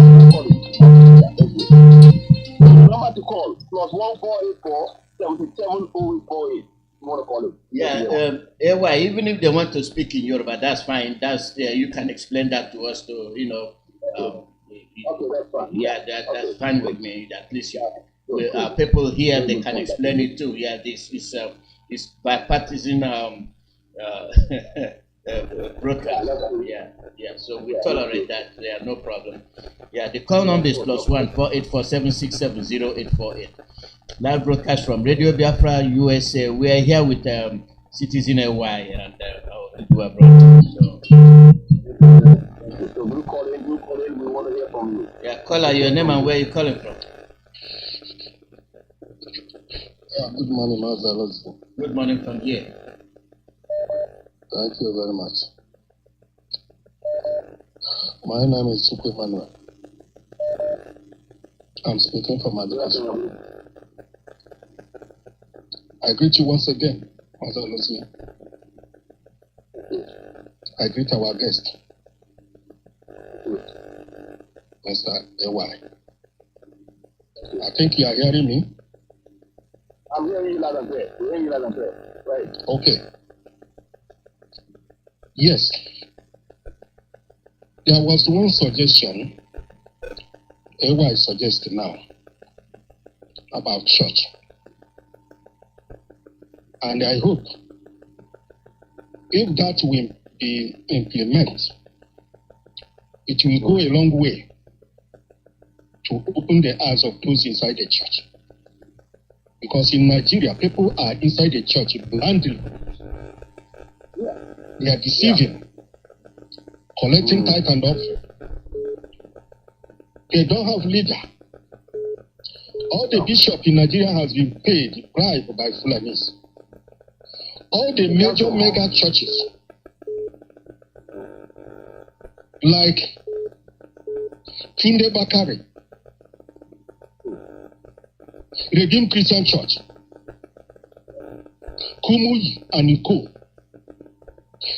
number to call +1484 770848. You want to call it? Yeah, even if they want to speak in Yoruba, that's fine. That's you can explain that to us, okay, that's fine. Yeah, that's fine with me. At least people here, they can explain it too. Yeah, this is bipartisan broadcast. Yeah. So we tolerate that. Yeah, no problem. Yeah, the call number is +1 484 767 0848. Live broadcast from Radio Biafra, USA. We are here with Citizen AY and our brother. So you call in. We want to hear from you. Yeah, caller, your name and where you calling from? Good morning, Mazi ALOZIE. Good morning from here. Thank you very much. My name is Chukwu Emmanuel. I'm speaking from Madagascar. I greet you once again, Mazi ALOZIE. I greet our guest, Mr. AY. I think you are hearing me. I'm hearing you loud and clear. Right. Okay. Yes. There was one suggestion AY suggested now about church. And I hope if that will be implemented, it will go a long way to open the eyes of those inside the church. Because in Nigeria, people are inside the church blindly. They are deceiving, collecting tithe and offering. They don't have leader. All the bishop in Nigeria has been paid, bribed by Fulanis. All the major mega churches, like Tunde Bakare, Redeemed Christian Church, Kumuyi and Co,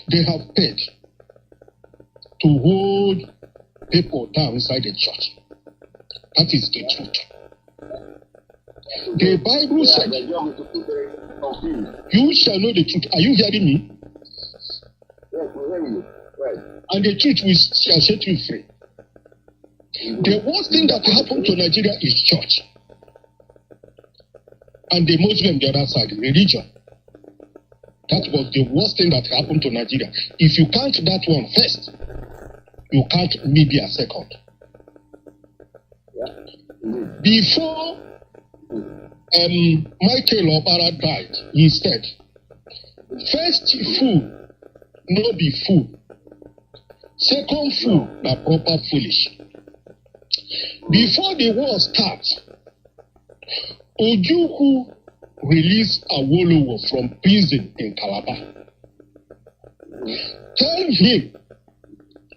they have paid to hold people down inside the church. That is the truth. The Bible said, you shall know the truth. Are you hearing me? Yes, we're hearing you. Right. And the truth shall set you free. The worst thing that happened to Nigeria is church. And the Muslim, the other side, religion. That was the worst thing that happened to Nigeria. If you count that one first, you count media second. Before Michael Obara died, he said, first food, no be food. Second fool, na proper foolish. Before the war starts, Ojukwu released Awolowo from prison in Calabar. Tell him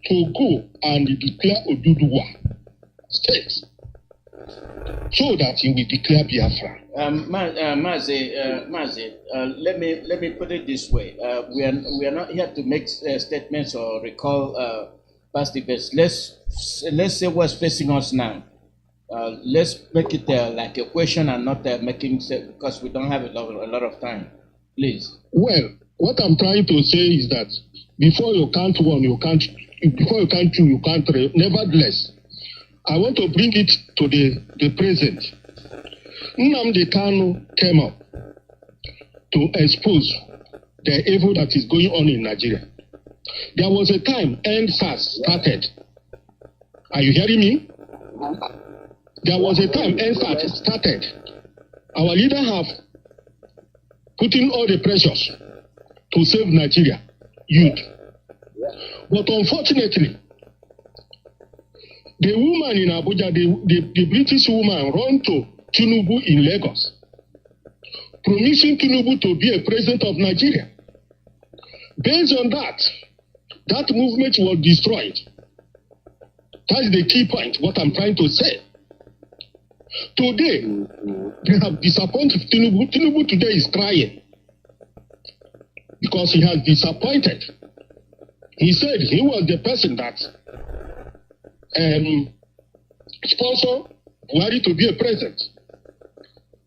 to go and declare Oduduwa state so that he will declare Biafra. Mazi, let me put it this way: we are not here to make statements or recall past events. Let's say what's facing us now. Let's make it like a question and not making because we don't have a lot of time. Please. Well, what I'm trying to say is that before you count one, you can't. Before you count two, you can't. Nevertheless, I want to bring it to the present. Nnamdi Kanu came up to expose the evil that is going on in Nigeria. There was a time NSAS started. Are you hearing me? There was a time NSAS started. Our leaders have put in all the pressures to save Nigeria youth. But unfortunately, the woman in Abuja, the British woman, ran to Tinubu in Lagos, promising Tinubu to be a president of Nigeria. Based on that, that movement was destroyed. That's the key point, what I'm trying to say. Today, they have disappointed Tinubu. Tinubu today is crying because he has disappointed. He said he was the person that sponsored Buhari to be a president.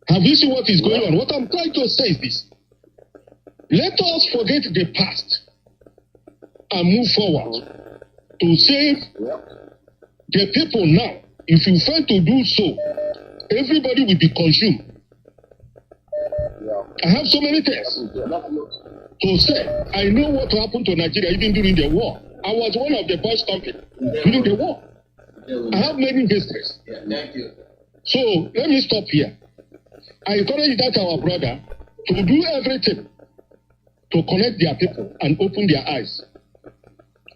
Have you seen what is going on? What I'm trying to say is this. Let us forget the past and move forward to save the people now. If you fail to do so, everybody will be consumed. I have so many things to say. I know what happened to Nigeria even during the war. I was one of the boys company during the war. I have many histories. Yeah, thank you. So let me stop here. I encourage that our brother to do everything to connect their people and open their eyes.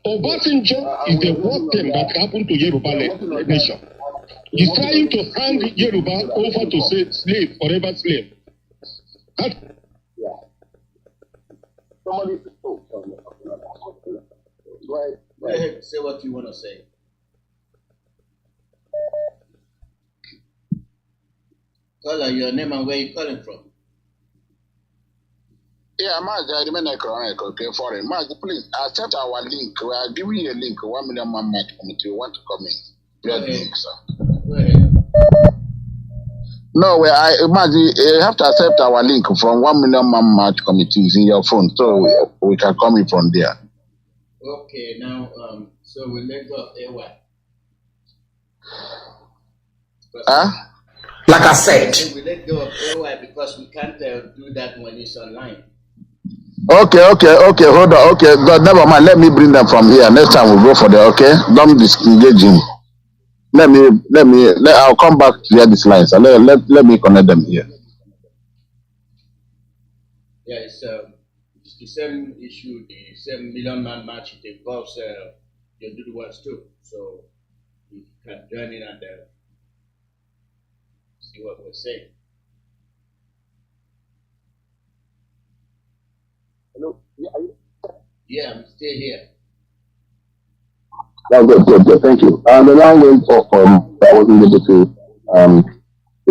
Obasanjo is the worst thing that happened to Yoruba nation. He's trying to hand Yoruba over to say slave, forever slave. Somebody Go ahead, say what you want to say. Caller, your name and where you calling from? Yeah, Mazi, I remain economic, okay, foreign. Mazi, please accept our link. We are giving you a link, 1 million man match committee. We want to come in. Your link, sir. Go ahead. No, Mazi, you have to accept our link from 1 million man match committees in your phone, so we can come in from there. Okay, now, so we let go of AY. Huh? Like I said, we let go of AY because we can't do that when it's online. Okay, hold on, okay, God, never mind, let me bring them from here. Next time we'll go for the, okay? Don't disengage him. I'll come back to hear this line, so let me connect them here. Yeah, it's the same issue, the same million man match. It involves your good ones too. So you can join in and see what we're saying. Hello? Yeah, I'm still here. Good. Thank you. The line went off. I wasn't able to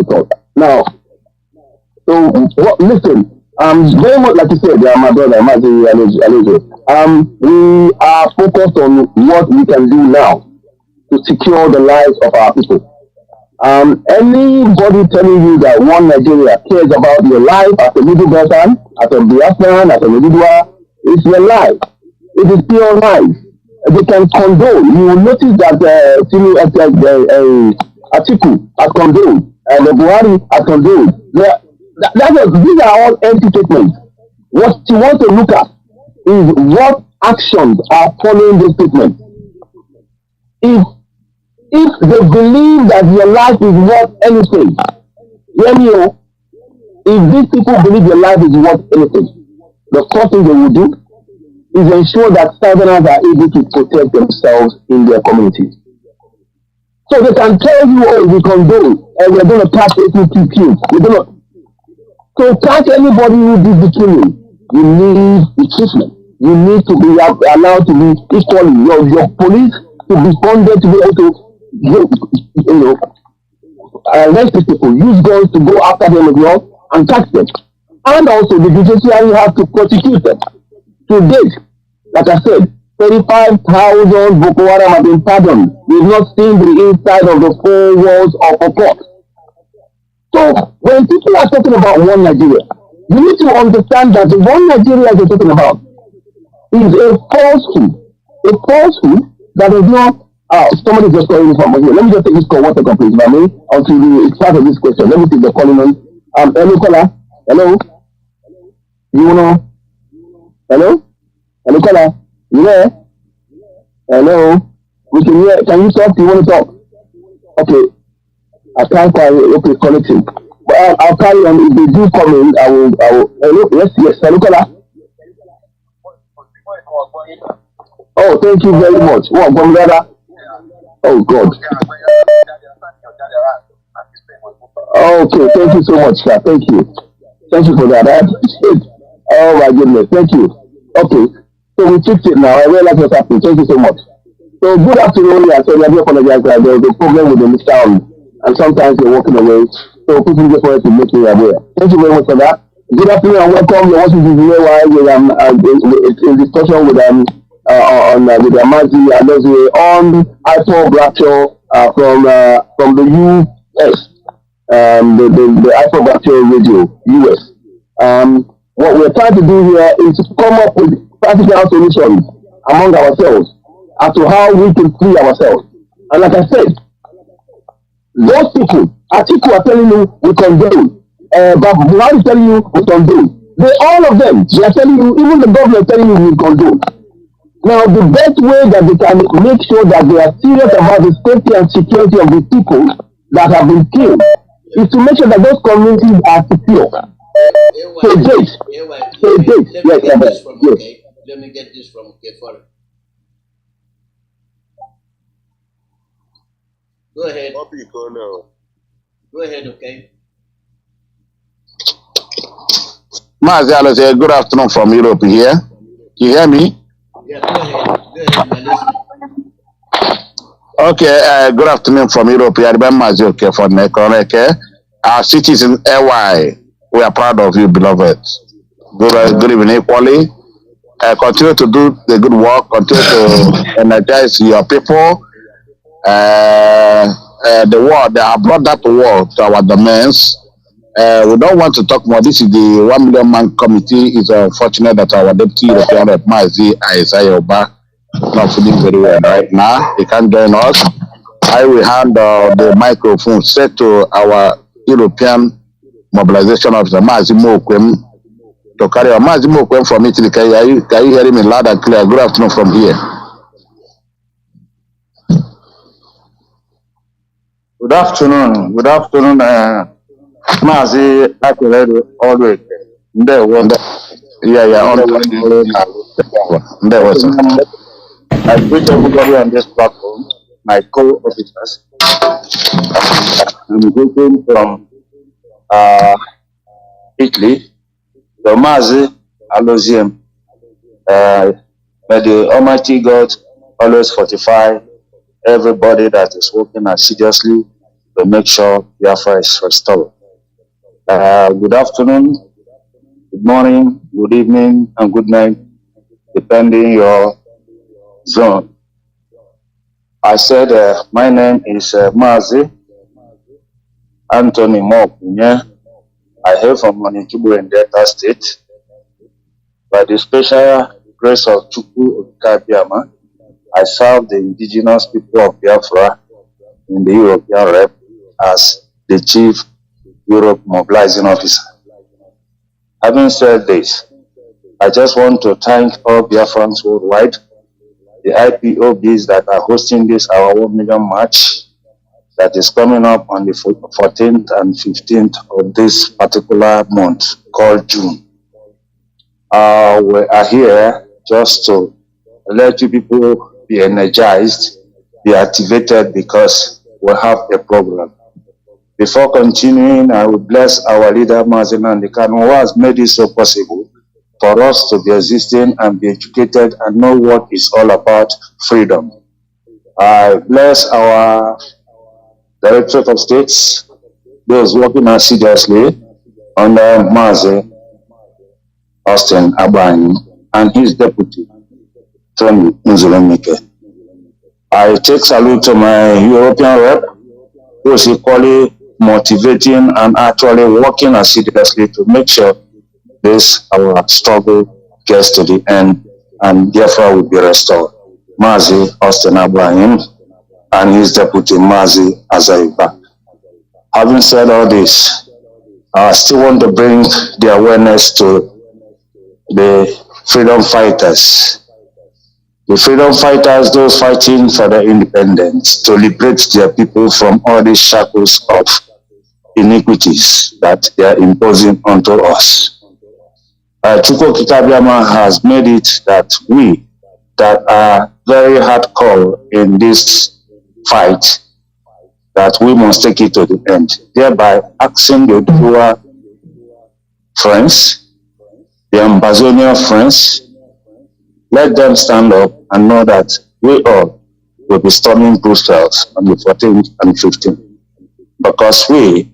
talk. Now, so listen. Very much like you said, my brother Mazi ALOZIE. We are focused on what we can do now to secure the lives of our people. Anybody telling you that one Nigeria cares about your life as a middle person, as a Biafran, as an individual, it's your life. It is pure life. They can condone. You will notice that Atiku has condoned and the Buhari has condoned. These are all empty statements. What you want to look at is what actions are following this statement. If they believe that your life is worth anything, hear me, if these people believe your life is worth anything, the first thing they will do is ensure that Southerners are able to protect themselves in their communities. So they can tell you, oh, we condone, and we're going to catch 82 kids. We're going to. So catch anybody who did the killing. You need the treatment. You need to be allowed to be equally. Your police to be funded to be able to, arrest these people, use guns to go after them as well and catch them. And also the judiciary has to prosecute them. To date, like I said, 35,000 Boko Haram have been pardoned. We've not seen the inside of the four walls of a court. So when people are talking about one Nigeria, you need to understand that the one Nigeria they're talking about is a falsehood. A falsehood that is not. Somebody just calling me from here. Let me just take this call. One second, please, by me, until the start of this question. Let me see the calling on. Hello, caller. Hello. You wanna? Hello. Hello, caller. You there? Hello. We can hear. Can you talk? Do you want to talk? Okay. I can't call you. Okay, connecting. But I'll carry on. If they do come in, I will. Hello. Yes. Hello, caller. Oh, thank you very much. What, brother? Oh, God. Okay, thank you so much, sir. Thank you. Thank you for that. I appreciate it. Oh, my goodness. Thank you. Okay, so we fixed it now. I realize what's happening. Thank you so much. So, good afternoon. I said, I do apologize. There was a problem with the sound, and sometimes they're walking away. So, people just wanted to make me aware. Thank you very much for that. Good afternoon and welcome. You're watching this video in discussion with Mazi ALOZIE on Ipob rapture from the US, the Ipob rapture radio US. What we're trying to do here is to come up with practical solutions among ourselves as to how we can free ourselves. And like I said, those people are telling you we condone. But Buhari is telling you we condone. All of them, they are telling you, even the government is telling you we condone. Now, the best way that they can make sure that they are serious about the safety and security of the people that have been killed is to make sure that those communities are secure. So, yes. Let me get this from okay. Go ahead. Go ahead, okay. Mazi ALOZIE, good afternoon from Europe here. Can you hear me? Yeah, go ahead, my listening. Okay, good afternoon from Europe here. Mazi, okay, for Nekoreke. Our cities in AY, we are proud of you, beloved. Good evening, equally. Continue to do the good work, continue to energize your people. The war, they have brought that war to our domains. We don't want to talk more. This is the 1 million man committee. It's unfortunate that our deputy European rep Mazi ALOZIE not feeling very well right now. He can't join us. I will hand the microphone straight to our European mobilization officer Mazi Mokwem to carry on. Mazi Mokwem from Italy. Can you hear me loud and clear? Good afternoon from here. Good afternoon. Good afternoon. Mazi ALOZIE always there. I greet everybody on this platform, my co-officers. I'm greeting from Italy, the Mazi ALOZIE. May the Almighty God always fortify everybody that is working assiduously to make sure Biafra is restored. Good afternoon, good morning, good evening, and good night, depending your zone. I said my name is Mazi Anthony Mokunye. I hail from Manikibu in Delta State. By the special grace of Chukwu Okabiyama, I serve the indigenous people of Biafra in the European rep as the Chief Europe Mobilizing Officer. Having said this, I just want to thank all Biafrans worldwide, the IPOBs that are hosting this our 1 million march that is coming up on the 14th and 15th of this particular month called June. We are here just to let you people be energized, be activated, because we have a problem. Before continuing, I will bless our leader, Mazi Kanu, who has made it so possible for us to be existing and be educated and know what it's all about freedom. I bless our Directorate of States, those working assiduously under Mazi and his deputy, Tony Nzulumike. I take salute to my European rep, who is equally motivating and actually working assiduously to make sure this our struggle gets to the end and Biafra will be restored. Mazi Abraham and his deputy Mazi Azaiba. Having said all this, I still want to bring the awareness to the freedom fighters. The freedom fighters, those fighting for their independence, to liberate their people from all these shackles of iniquities that they are imposing onto us. Chukwu Kitabiama has made it that we that are very hardcore in this fight, that we must take it to the end, thereby asking the Odua friends, the Ambazonia friends, let them stand up and know that we all will be storming Brussels on the 14th and 15th, because we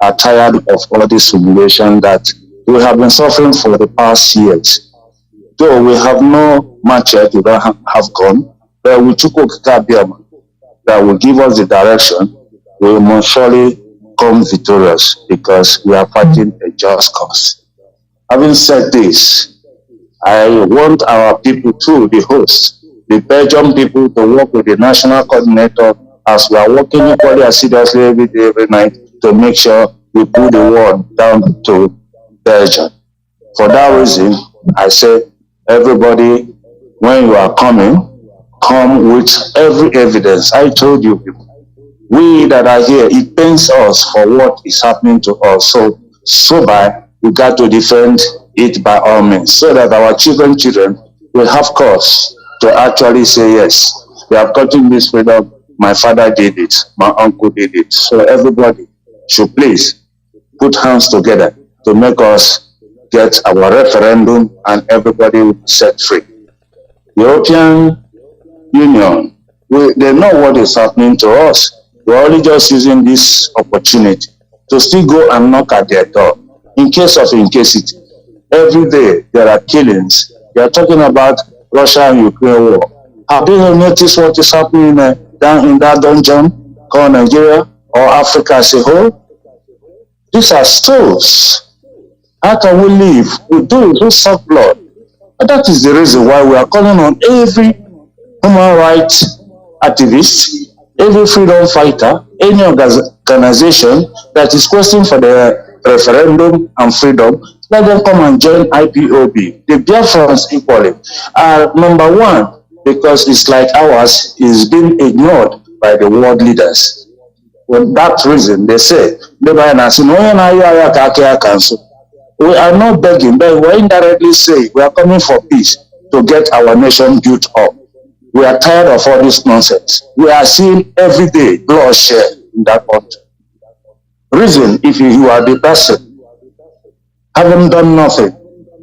are tired of all this humiliation that we have been suffering for the past years. Though we have no machete, we don't have gun, but we took Okabiama that will give us the direction. We must surely come victorious, because we are fighting a just cause. Having said this, I want our people too, the host, the Belgian people, to work with the national coordinator as we are working equally assiduously every day, every night, to make sure we put the word down to Belgium. For that reason, I say, everybody, when you are coming, come with every evidence. I told you people, we that are here, it pains us for what is happening to us. So by we got to defend it by all means, so that our children will have cause to actually say, yes, we have gotten this freedom. My father did it, my uncle did it. So everybody should please put hands together to make us get our referendum and everybody will be set free. European Union, they know what is happening to us. We're only just using this opportunity to still go and knock at their door. In case of incasity, every day there are killings. They are talking about Russia and Ukraine war. Have they noticed what is happening down in that dungeon called Nigeria or Africa as a whole? These are souls. How can we live with those who suck blood? And that is the reason why we are calling on every human rights activist, every freedom fighter, any organization that is questioning for the referendum and freedom, let them come and join IPOB. The Biafrans equally are number one, because it's like ours is being ignored by the world leaders. For that reason, they say, we are not begging, but we are indirectly saying we are coming for peace to get our nation built up. We are tired of all this nonsense. We are seeing every day bloodshed in that country. Reason, if you are the person, haven't done nothing,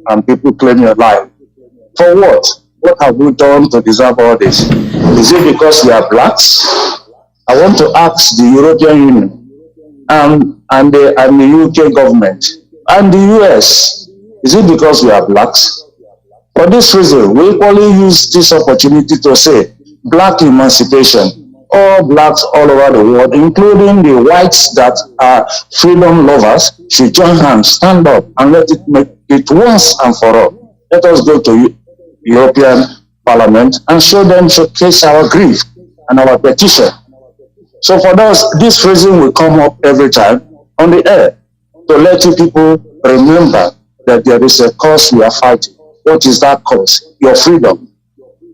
and people claim your life. For what? What have we done to deserve all this? Is it because we are blacks? I want to ask the European Union and the UK government and the US, is it because we are blacks? For this reason, we equally use this opportunity to say black emancipation. All blacks all over the world, including the whites that are freedom lovers, should join hands, stand up, and let it make it once and for all. Let us go to European Parliament and showcase our grief and our petition. So for this reason will come up every time on the air, to let you people remember that there is a cause we are fighting. What is that cause? Your freedom,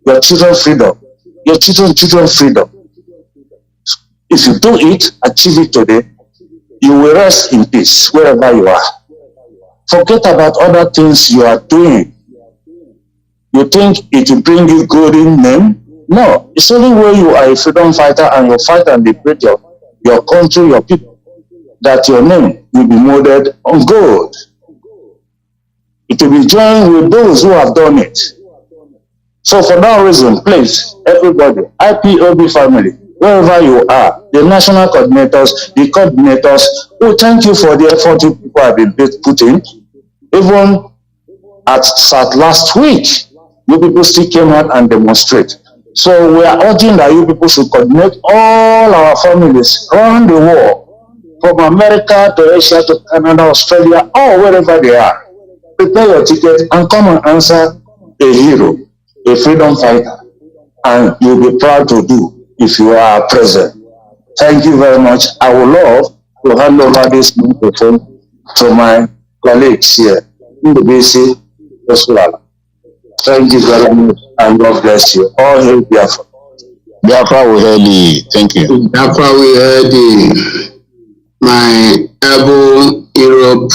your children's freedom, your children's freedom. If you do it, achieve it today, you will rest in peace wherever you are. Forget about other things you are doing. You think it will bring you golden name? No, it's only when you are a freedom fighter and you fight and liberate your country, your people, that your name will be molded on gold. It will be joined with those who have done it. So for that reason, please, everybody, IPOB family, wherever you are, the national coordinators, the coordinators, we thank you for the effort you people have been put in. Even at SAT last week, you people still came out and demonstrate. So we are urging that you people should coordinate all our families around the world, from America to Asia to Canada, Australia, or wherever they are. Prepare your ticket and come and answer a hero, a freedom fighter, and you'll be proud to do if you are present. Thank you very much. I would love to hand over this microphone to my colleagues here in the BC. Thank you very much and God bless you. All hail Biafra. Biafra will hail thee. Thank you. Biafra will hail thee. My able Europe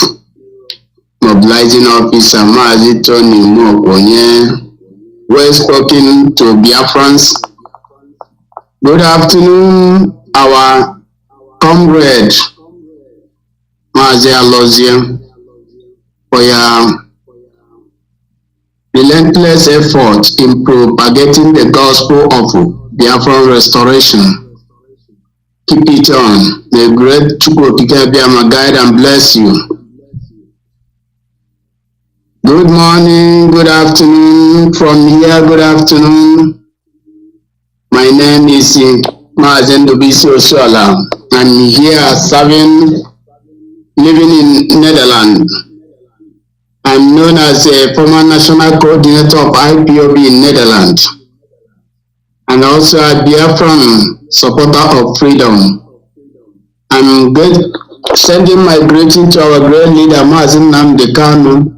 mobilizing officer Mazi Tony Mokonye, well spoken to Biafrans. Good afternoon, our comrade Mazi ALOZIE, for your relentless effort in propagating the gospel of Biafran restoration. Keep it on. May great Chukwokike Biama guide and bless you. Good morning, good afternoon. From here, good afternoon. My name is Mazi Osuala. I'm here serving, living in Netherlands. I'm known as a former national coordinator of IPOB in Netherlands, and also a Biafran supporter of freedom. I'm sending my greeting to our great leader, Nnamdi Kanu,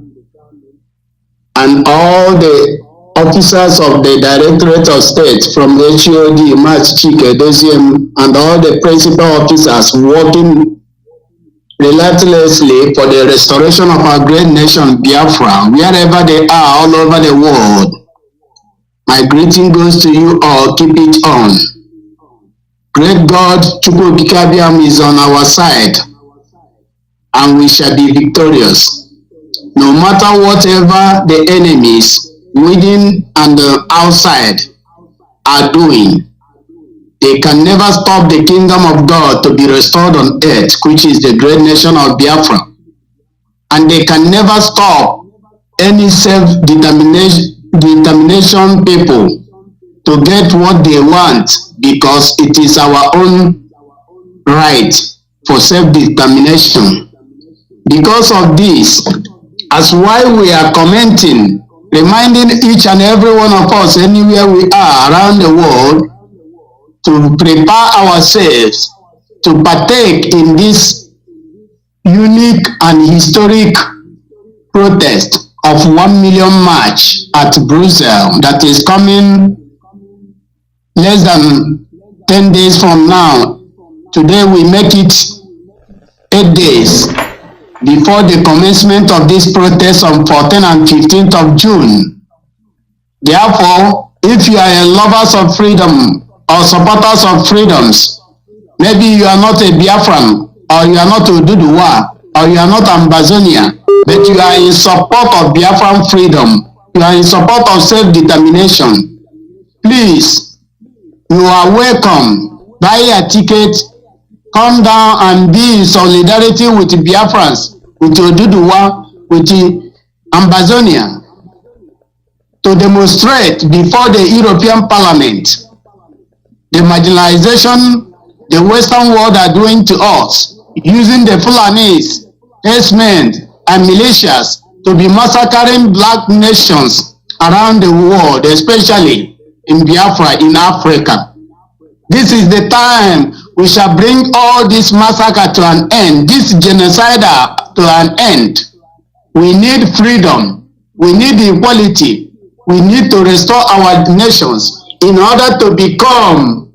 and all the officers of the Directorate of State from HOD, March Chike, Doziem, and all the principal officers working relentlessly for the restoration of our great nation, Biafra, wherever they are all over the world. My greeting goes to you all. Keep it on. Great God, Chukwokike Abiam, is on our side, and we shall be victorious. No matter whatever the enemies within and outside are doing, they can never stop the kingdom of God to be restored on earth, which is the great nation of Biafra. And they can never stop any self-determination people to get what they want, because it is our own right for self-determination. Because of this, as why we are commenting, reminding each and every one of us anywhere we are around the world, to prepare ourselves to partake in this unique and historic protest of 1 million march at Brussels that is coming less than 10 days from now. Today we make it 8 days before the commencement of this protest on 14th and 15th of June. Therefore, if you are a lovers of freedom or supporters of freedoms, maybe you are not a Biafran, or you are not Oduduwa, or you are not Ambazonia, but you are in support of Biafran freedom, you are in support of self-determination, please, you are welcome. Buy a ticket, come down and be in solidarity with Biafrans, with Oduduwa, with Ambazonia, to demonstrate before the European Parliament the marginalization the Western world are doing to us, using the Fulanis, herdsmen, and militias to be massacring black nations around the world, especially in Biafra, in Africa. This is the time we shall bring all this massacre to an end, this genocide to an end. We need freedom, we need equality, we need to restore our nations in order to become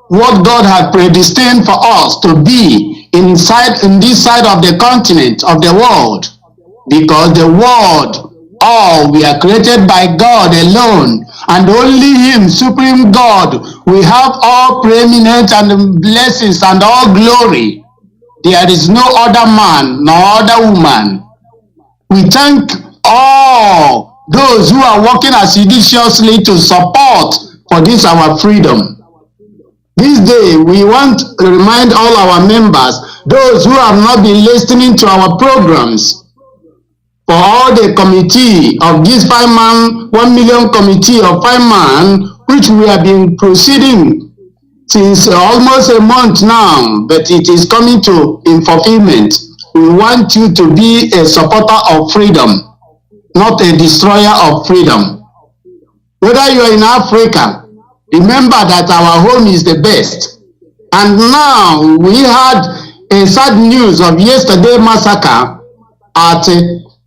what God had predestined for us to be in this side of the continent of the world, because the world all we are created by God alone, and only Him, Supreme God, we have all preeminence and blessings and all glory. There is no other man nor other woman. We thank all those who are working assiduously to support for this our freedom. This day, we want to remind all our members, those who have not been listening to our programs, for all the committee of this 5-man, 1 million committee of 5-man, which we have been proceeding since almost a month now, but it is coming to in fulfillment. We want you to be a supporter of freedom, not a destroyer of freedom. Whether you are in Africa, remember that our home is the best. And now we had a sad news of yesterday massacre at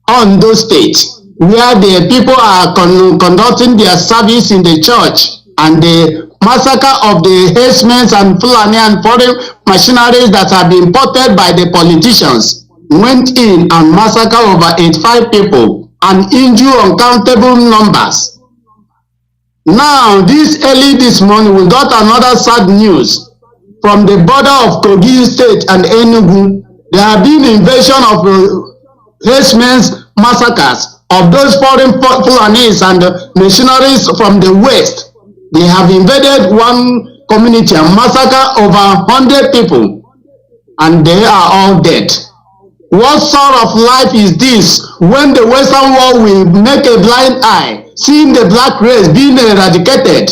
Ondo State, where the people are conducting their service in the church, and the massacre of the herdsmen and Fulani and foreign machineries that have been imported by the politicians went in and massacred over 85 people and injured uncountable numbers. Now, this morning, we got another sad news from the border of Kogi State and Enugu. There have been invasion of herdsmen's massacres of those foreign Fulanis and missionaries from the west. They have invaded one community and massacred over 100 people, and they are all dead. What sort of life is this when the Western world will make a blind eye, seeing the black race being eradicated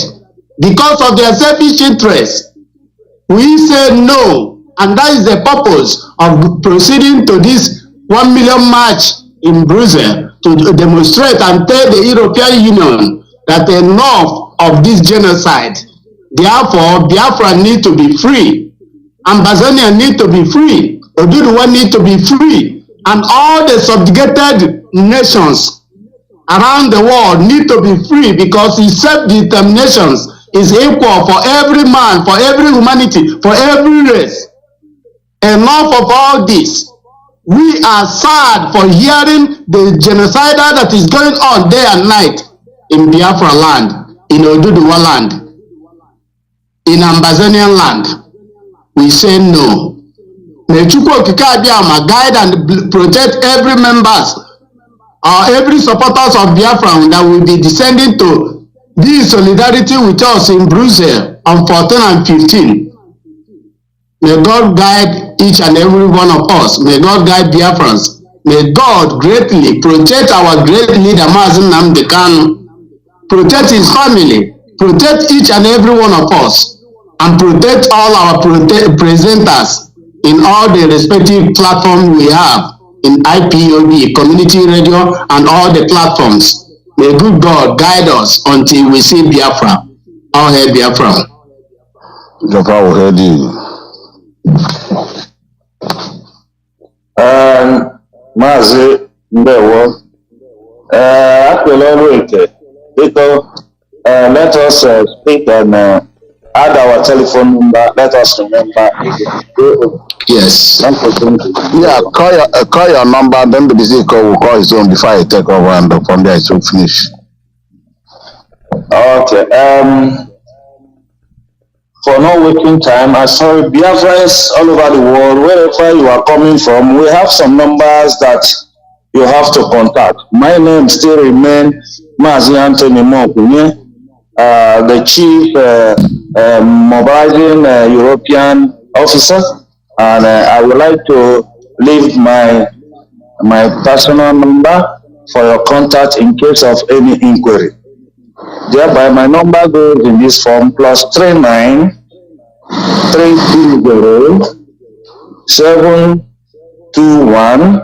because of their selfish interests? We say no, and that is the purpose of proceeding to this 1 million march in Brussels, to demonstrate and tell the European Union that enough of this genocide. Therefore, Biafra need to be free, Ambazonia need to be free, Oduduwa need to be free, and all the subjugated nations around the world need to be free, because self-determination is equal for every man, for every humanity, for every race. Enough of all this. We are sad for hearing the genocide that is going on day and night in Biafra land, in Oduduwa land, in Ambazonian land. We say no. May Chukwu Okike Abiama guide and protect every members or every supporters of Biafra that will be descending to be in solidarity with us in Brussels on 14 and 15. May God guide each and every one of us. May God guide Biafrans. May God greatly protect our great leader, Mazi Nnamdi Kanu. Protect his family. Protect each and every one of us. And protect all our presenters in all the respective platforms we have in IPOB, community radio, and all the platforms. May good God guide us until we see Biafra. All hail Biafra. Biafra will head you. Mazi Ndewo, let us speak and add our telephone number. Let us remember. Yes. Yeah, call your number, then the busy call will call his own before I take over, and from there it will finish. Okay. For no waiting time, I saw Biafrans all over the world, wherever you are coming from, we have some numbers that you have to contact. My name still remains Mazi Anthony Mokunye, the chief mobilizing European officer, and I would like to leave my personal number for your contact in case of any inquiry. Thereby, my number goes in this form: +39 320 721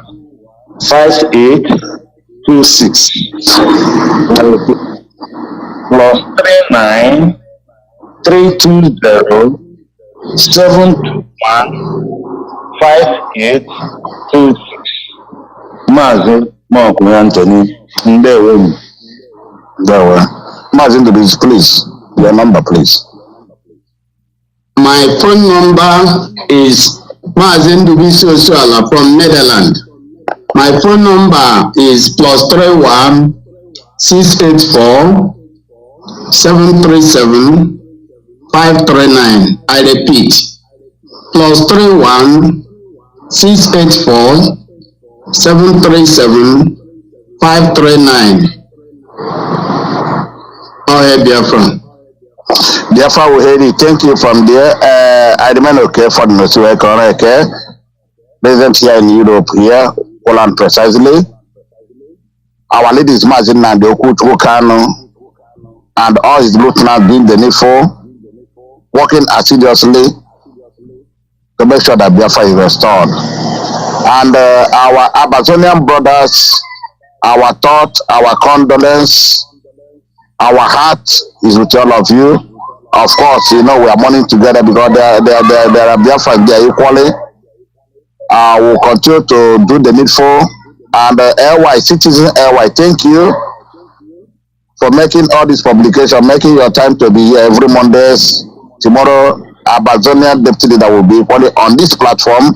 5826. +39 320 721 5826. Mazi Anthony Ndewo. Mazi Ndewo, please. Your number, please. My phone number is Mazi Ndewo from Netherlands. My phone number is +31 684 737 539. I repeat, +31 684 737 539. Oh, hey, Biafra. Biafra will hear it. Thank you from there. I remain okay for the network. Okay. Present here in Europe, here, Poland precisely. Our leader is Mazi ALOZIE, Kanu, and all his lieutenants doing the needful, working assiduously to make sure that Biafra is restored. And our Amazonian brothers, our thought, our condolence, our heart is with all of you. Of course, you know we are mourning together because there are Biafrans there equally. We'll continue to do the needful. And LY, citizen LY, thank you for making all this publication, making your time to be here every Mondays. Tomorrow, Amazonian deputy leader will be equally on this platform.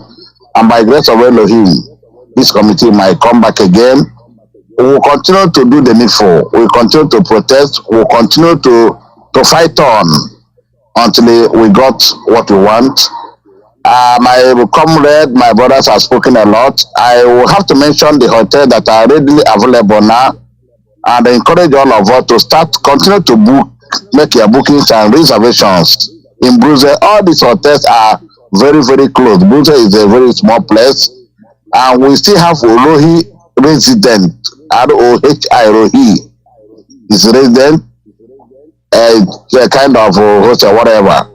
And by grace of Elohim, this committee might come back again. We will continue to do the needful. We will continue to protest. We will continue to fight on until we got what we want. My comrade, my brothers have spoken a lot. I will have to mention the hotel that are readily available now, and I encourage all of us to continue to book, make your bookings and reservations in Brussels. All these hotels are very, very close. Brussels is a very small place, and we still have Rohi resident, R-O-H-I, Rohi is resident, a kind of hotel, whatever.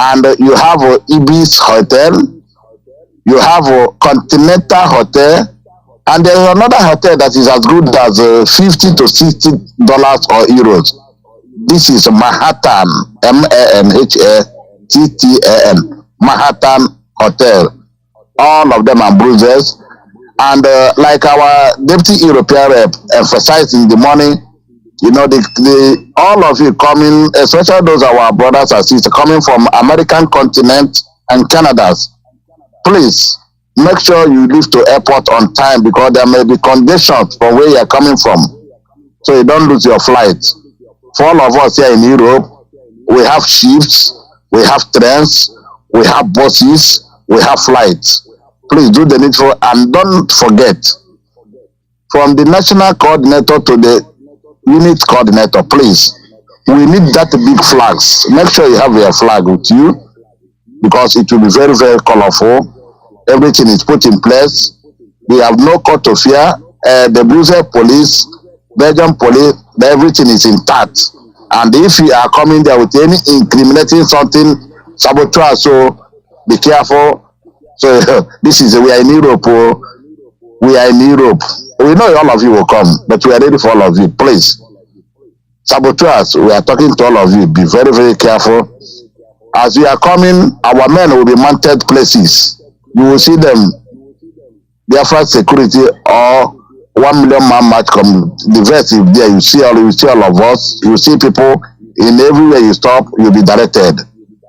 And you have Ibis Hotel, you have a Continental Hotel, and there is another hotel that is as good as $50 to $60 or euros. This is Manhattan, Manhattan, Manhattan Hotel. All of them are Brussels. And like our Deputy European rep emphasized in the morning, you know, all of you coming, especially those our brothers and sisters coming from American continent and Canada's, please make sure you leave to airport on time because there may be conditions from where you are coming from, so you don't lose your flight. For all of us here in Europe, we have ships, we have trains, we have buses, we have flights. Please do the needful and don't forget, from the national coordinator to the unit coordinator, please, we need that big flags. Make sure you have your flag with you because it will be very, very colorful. Everything is put in place. We have no cause to fear. The Brussels police, Belgian police, everything is intact. And if you are coming there with any incriminating something, saboteur, so be careful. So this is, we are in Europe. We are in Europe. We know all of you will come, but we are ready for all of you. Please, saboteurs, we are talking to all of you. Be very, very careful. As we are coming, our men will be mounted places. You will see them. Biafra security or 1 million man march come. The vest is there. You see all of us. You see people in everywhere you stop. You'll be directed.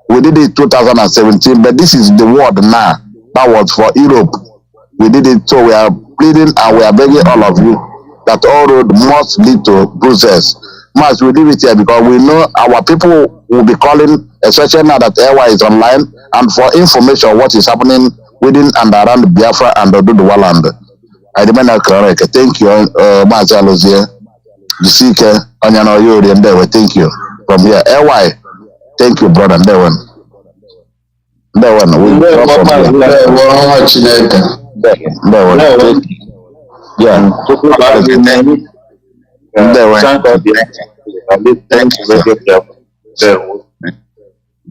We did it 2017, but this is the word now. That was for Europe. We did it, so we are pleading and we are begging all of you that all road must lead to Brussels. Mas, we leave it here because we know our people will be calling, especially now that LY is online, and for information what is happening within and around Biafra and Oduduwa land. I remain correct. Thank you, Mazi ALOZIE. Jisike, Onyano Yuri, and Dewe. Thank you. From here, LY. Thank you, brother. Dewen. We drop from here.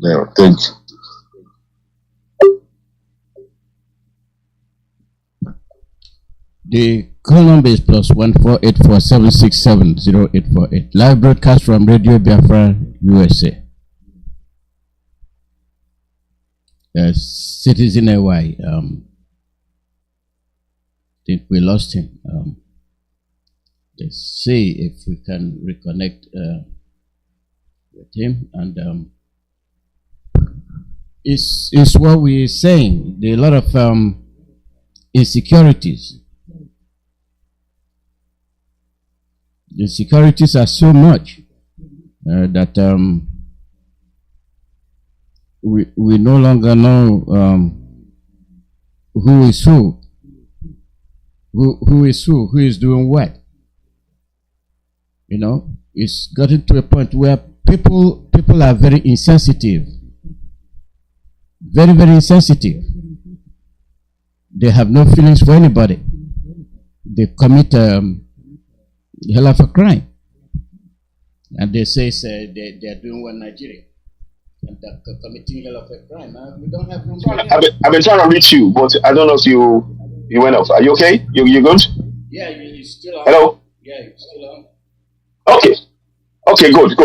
Yeah. Thank you. The call number is +14847670848. Live broadcast from Radio Biafra, USA. Citizen AY. Think we lost him. Let's see if we can reconnect with him. And it's what we're saying. There are a lot of insecurities The securities are so much that we no longer know who is who is doing what. You know, it's gotten to a point where people are very insensitive, very insensitive. They have no feelings for anybody. They commit a hell of a crime, and they say they are doing one Nigeria, and they're committing hell of a crime. We don't have room. I've been trying to reach you, but I don't know if you went off. Are you okay? You good? Yeah, you're still on. Hello? Yeah, you're still on. Okay. Okay, good.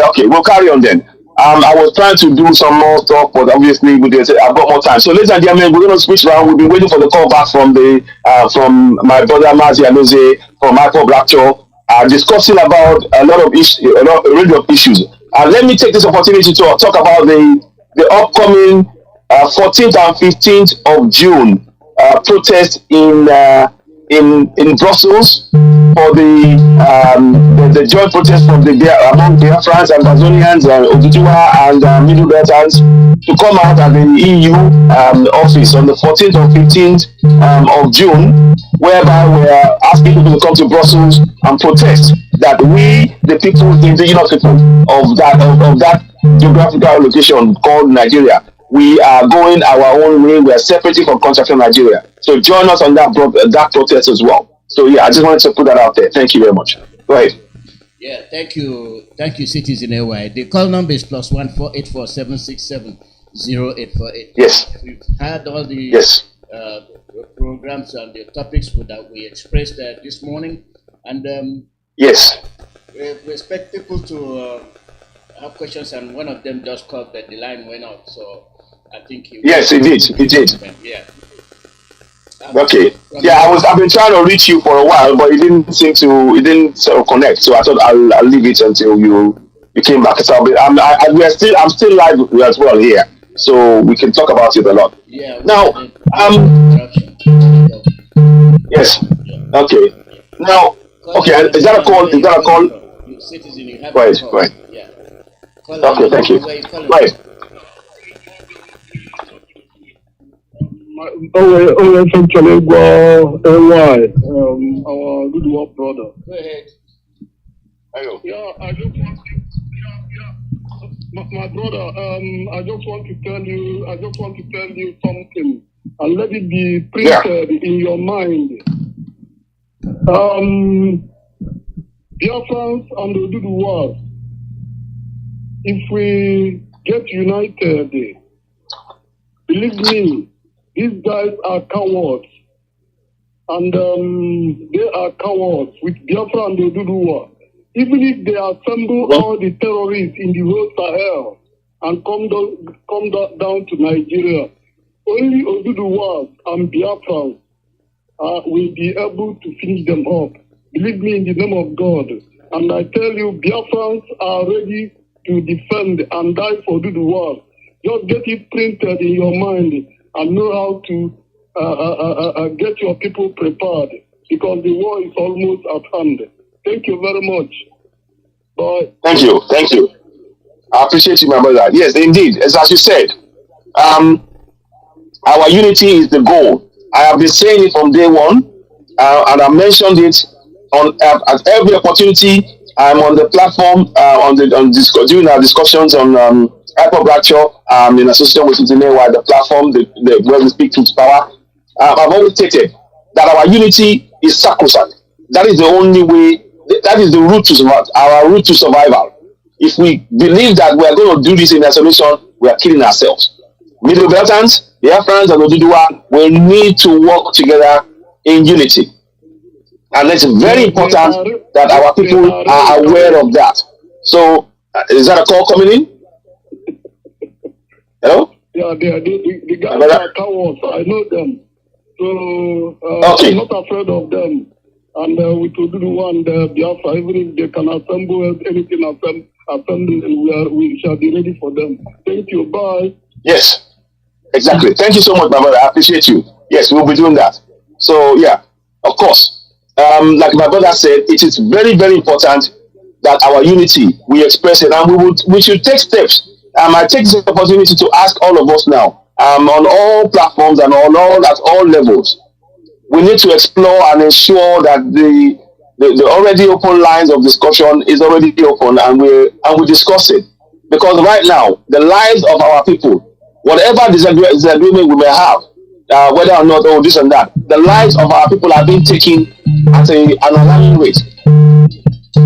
Okay, we'll carry on then. I was trying to do some more stuff, but obviously I've got more time. So ladies and gentlemen, we're going to switch around. We've been waiting for the call back from from my brother Mazi ALOZIE from Ipob discussing about a lot of issues, a range of issues. And let me take this opportunity to talk about the upcoming 14th and 15th of June protest in Brussels for the joint protest from among Biafrans and Tanzanians and Oduduwa and Middle Belters to come out at the EU office on the 14th or 15th of June, whereby we're asking people to come to Brussels and protest that we, the people, the indigenous people of that geographical location called Nigeria, we are going our own way. We are separating from construction Nigeria. So join us on that protest as well. So yeah, I just wanted to put that out there. Thank you very much. Go ahead. Yeah, thank you, Citizen AY. The call number is +1 484 767 0848. Yes. We've had all the programs and the topics that we expressed this morning, and yes, we expect people to have questions, and one of them just called, but the line went out. So I think yes, it did. Yeah. Okay. Yeah, I've been trying to reach you for a while, but it didn't sort of connect. So I thought I'll leave it until you came back. So I'm still live as well here, so we can talk about it a lot. Yeah. Now, yes. Okay. Now, okay. Is that a call? Citizen, you have go ahead. Yeah. Okay. Thank you. Right. from Chalegua, NY, our good work brother. Go ahead. Hello. Yeah, I just want to, my brother, I just want to tell you something, and let it be printed in your mind. Biafrans and the Oduduwas, if we get united, believe me, these guys are cowards, and they are cowards with Biafra and the Oduduwa. Even if they assemble all the terrorists in the whole Sahel and come down to Nigeria, only Oduduwas and Biafrans will be able to finish them up. Believe me, in the name of God. And I tell you, Biafrans are ready to defend and die for Oduduwas. Just get it printed in your mind and know how to get your people prepared, because the war is almost at hand. Thank you very much. Bye. Thank you. I appreciate you, my brother. Yes, indeed. As you said, our unity is the goal. I have been saying it from day one, and I mentioned it at every opportunity. I'm on the platform during our discussions on Ipob in association with Zinewa, the platform where we speak truth power. I've always stated that our unity is sacrosanct. That is the only way. That is the route to our route to survival. If we believe that we are going to do this in isolation, we are killing ourselves. Middle Beltans, Biafrans, and Oduduwa will need to work together in unity. And it's very important that our people are aware of that. So, is that a call coming in? Hello? Yeah, the guys are cowards. I know them. So, okay. I'm not afraid of them. And we could do one Biafra, even if they can assemble anything, we shall be ready for them. Thank you. Bye. Yes, exactly. Thank you so much, my brother. I appreciate you. Yes, we'll be doing that. So, yeah, of course. like my brother said, it is very, very important that our unity we express it, and we should take steps. I take this opportunity to ask all of us now, on all platforms and on all at all levels, we need to explore and ensure that the already open lines of discussion is already open, and we discuss it, because right now the lives of our people, whatever disagreement we may have, whether or not, oh, this and that, the lives of our people are being taken at an alarming rate.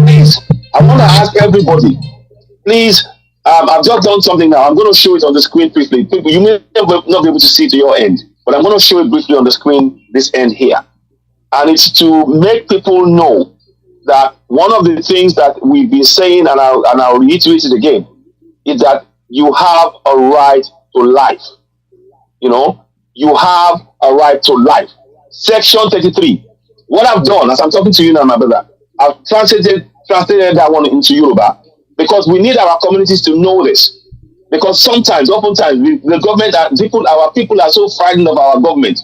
Please, I want to ask everybody, please. I've just done something now. I'm going to show it on the screen briefly. People, you may not be able to see to your end, but I'm going to show it briefly on the screen, this end here. And it's to make people know that one of the things that we've been saying, and I'll reiterate it again, is that you have a right to life. You know, you have a right to life. Section 33. What I've done, as I'm talking to you now, my brother, I've translated that one into Yoruba, because we need our communities to know this. Because oftentimes, the government, our people are so frightened of our government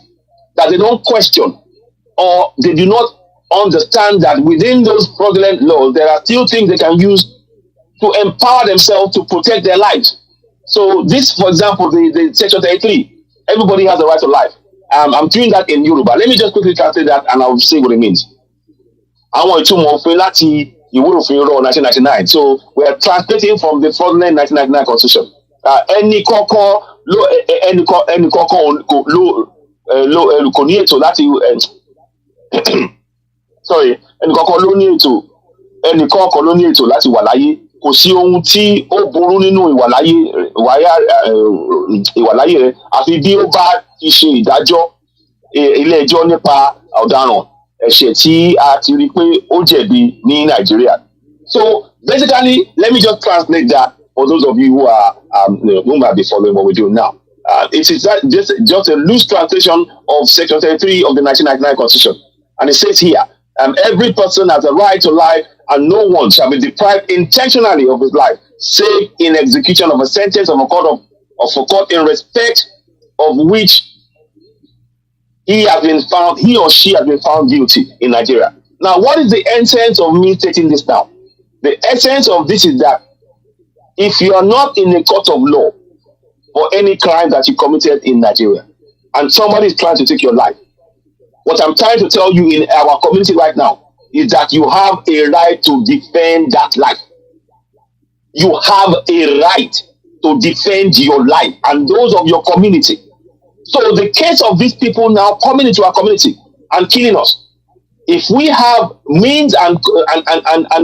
that they don't question, or they do not understand that within those fraudulent laws, there are still things they can use to empower themselves to protect their lives. So this, for example, the Section 33, everybody has a right to life. I'm doing that in Yoruba. Let me just quickly translate that, and I'll say what it means. I want to move láti ìwé òfin rọ 1999. So we are translating from the fraudulent 1999 constitution. Ẹnì kọ̀ọ̀kan kò ní ètò láti sorry, ẹnì kọ̀ọ̀kan ló ní ètò láti wà láyé. Kò sí ohun tí ó burú nínú ìwàláyé rẹ̀, àfi bí ó bá ti ṣe ìdájọ́ ilé ẹjọ́ nípa ọ̀daràn ẹ̀ṣẹ̀ tí a ti rí pé ó jẹ̀bi ní Nàìjíríà. So basically, let me just translate that for those of you who might be following what we do now. It is just a loose translation of Section 33 of the 1999 Constitution. And it says here, every person has a right to life, and no one shall be deprived intentionally of his life, save in execution of a sentence of a court in respect of which he or she has been found guilty in Nigeria. Now, what is the essence of me stating this now? The essence of this is that if you are not in a court of law for any crime that you committed in Nigeria, and somebody is trying to take your life, what I'm trying to tell you in our community right now is that you have a right to defend that life. You have a right to defend your life and those of your community. So the case of these people now coming into our community and killing us, if we have means and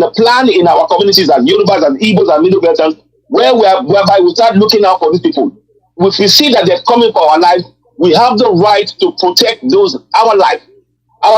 a plan in our communities as Yorubas, as Igbos, and Middle Belters, whereby we start looking out for these people, if we see that they're coming for our lives, we have the right to protect our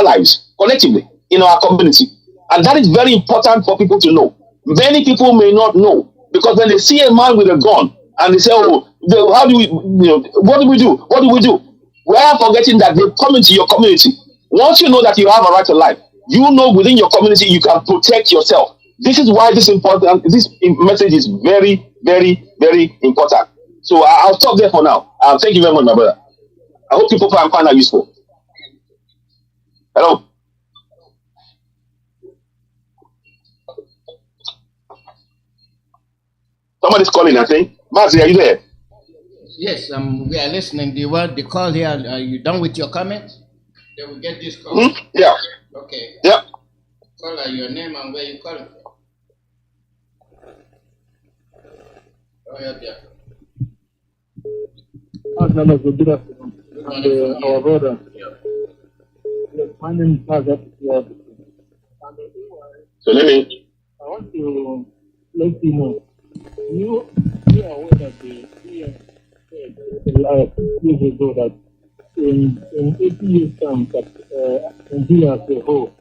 lives collectively in our community. And that is very important for people to know. Many people may not know, because when they see a man with a gun and they say, oh, what do we do? What do we do? We are forgetting that they come into your community. Once you know that you have a right to life, you know within your community you can protect yourself. This is why this message is very, very, very important. So I'll stop there for now. Thank you very much, my brother. I hope people find that useful. Hello. Somebody's calling, I think. Mazi, are you there? Yes, we are listening. The call here, are you done with your comments? Then we get this call. Yeah. Okay. Yeah. Call your name and where you calling from. Go ahead, yeah. Good afternoon. Our brother. Yes, my name is Mazi. So I want to let you know, you are aware that the years ago that in 80 years time that Nigeria as a whole,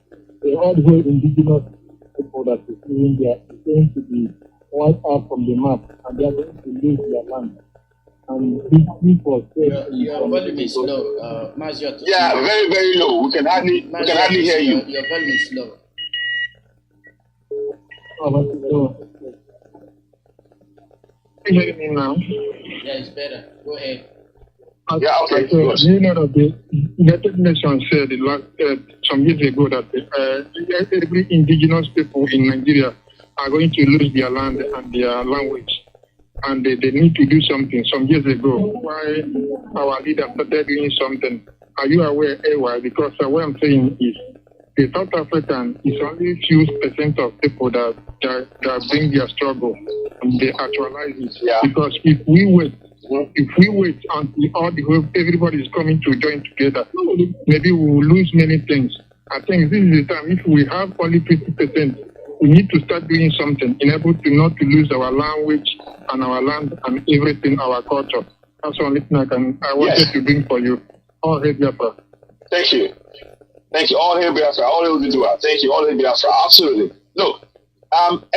the ordinary indigenous people that is in India is going to be wiped out from the map, and they are going to lose their land. And this was your volume is low, Mazi. Yeah, very, very low. We can hardly hear you. Your volume is low. Can you hear me now? Yeah, it's better. Go ahead. Yeah, okay, good. You know that the United Nations said some years ago that every indigenous people in Nigeria are going to lose their land and their language. And they need to do something some years ago. Why our leaders started doing something? Are you aware, why? Because what I'm saying is the South African is only few percent of people that bring their struggle and they actualize it. Yeah. Because if we wait until everybody is coming to join together, maybe we will lose many things. I think this is the time. If we have only 50%, we need to start doing something in order to not to lose our language and our land and everything, our culture. That's the only thing I wanted to bring for you. All hail Biafra. Thank you. Thank you. All hail Biafra. All hail Biafra. Thank you. All hail Biafra. Absolutely. Look,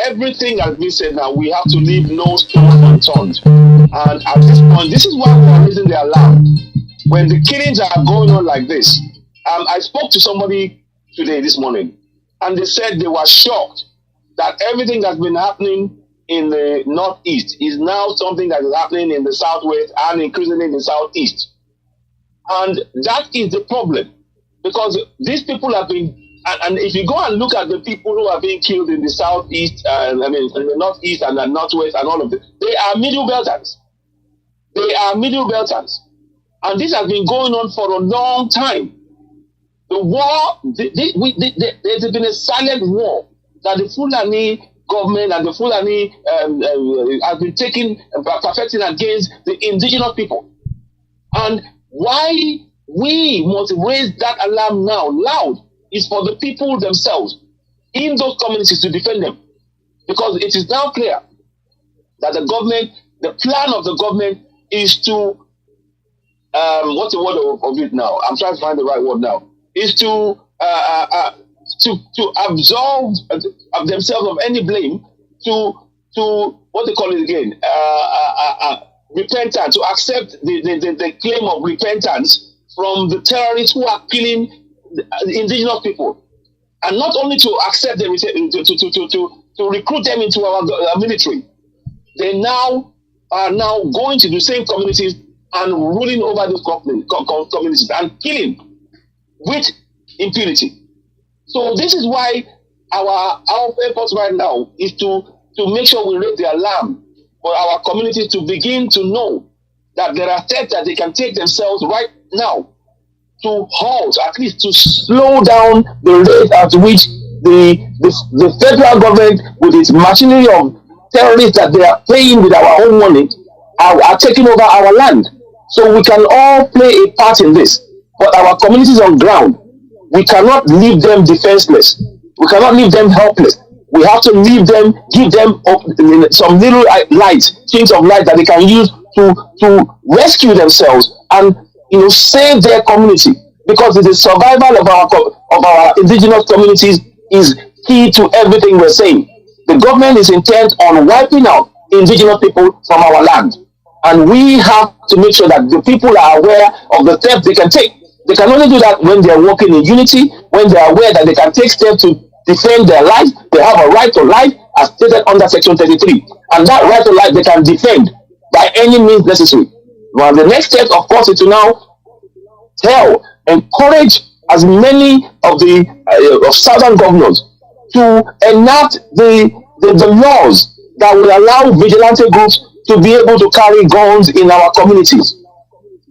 everything has been said now. We have to leave no stone unturned. And at this point, this is why we are raising the alarm. When the killings are going on like this, I spoke to somebody today, this morning, and they said they were shocked that everything that's been happening in the northeast is now something that is happening in the southwest and increasingly in the southeast. And that is the problem, because these people have been, and if you go and look at the people who are being killed in the southeast, in the northeast and the northwest and all of them, they are middle belters. They are middle belters. And this has been going on for a long time. The war, there's been a silent war that the Fulani government and the Fulani have been perfecting against the indigenous people. And why we must raise that alarm now loud is for the people themselves in those communities to defend them. Because it is now clear that the plan of the government is to, what's the word of it now? I'm trying to find the right word now. Is to absolve themselves of any blame, to what they call it again, repentance, to accept the claim of repentance from the terrorists who are killing the indigenous people, and not only to accept them, to recruit them into our military. They now are going to the same communities and ruling over those communities and killing with impunity. So this is why our efforts right now is to make sure we raise the alarm for our communities to begin to know that there are steps that they can take themselves right now to halt, at least to slow down the rate at which the federal government, with its machinery of terrorists that they are paying with our own money, are taking over our land. So we can all play a part in this. But our communities on ground, we cannot leave them defenseless. We cannot leave them helpless. We have to leave them, give them some little light, things of light that they can use to rescue themselves and save their community. Because the survival of our indigenous communities is key to everything we're saying. The government is intent on wiping out indigenous people from our land. And we have to make sure that the people are aware of the steps they can take. They can only do that when they are working in unity, when they are aware that they can take steps to defend their life. They have a right to life as stated under Section 33. And that right to life they can defend by any means necessary. Well, the next step, of course, is to now encourage as many of the southern governors to enact the laws that will allow vigilante groups to be able to carry guns in our communities.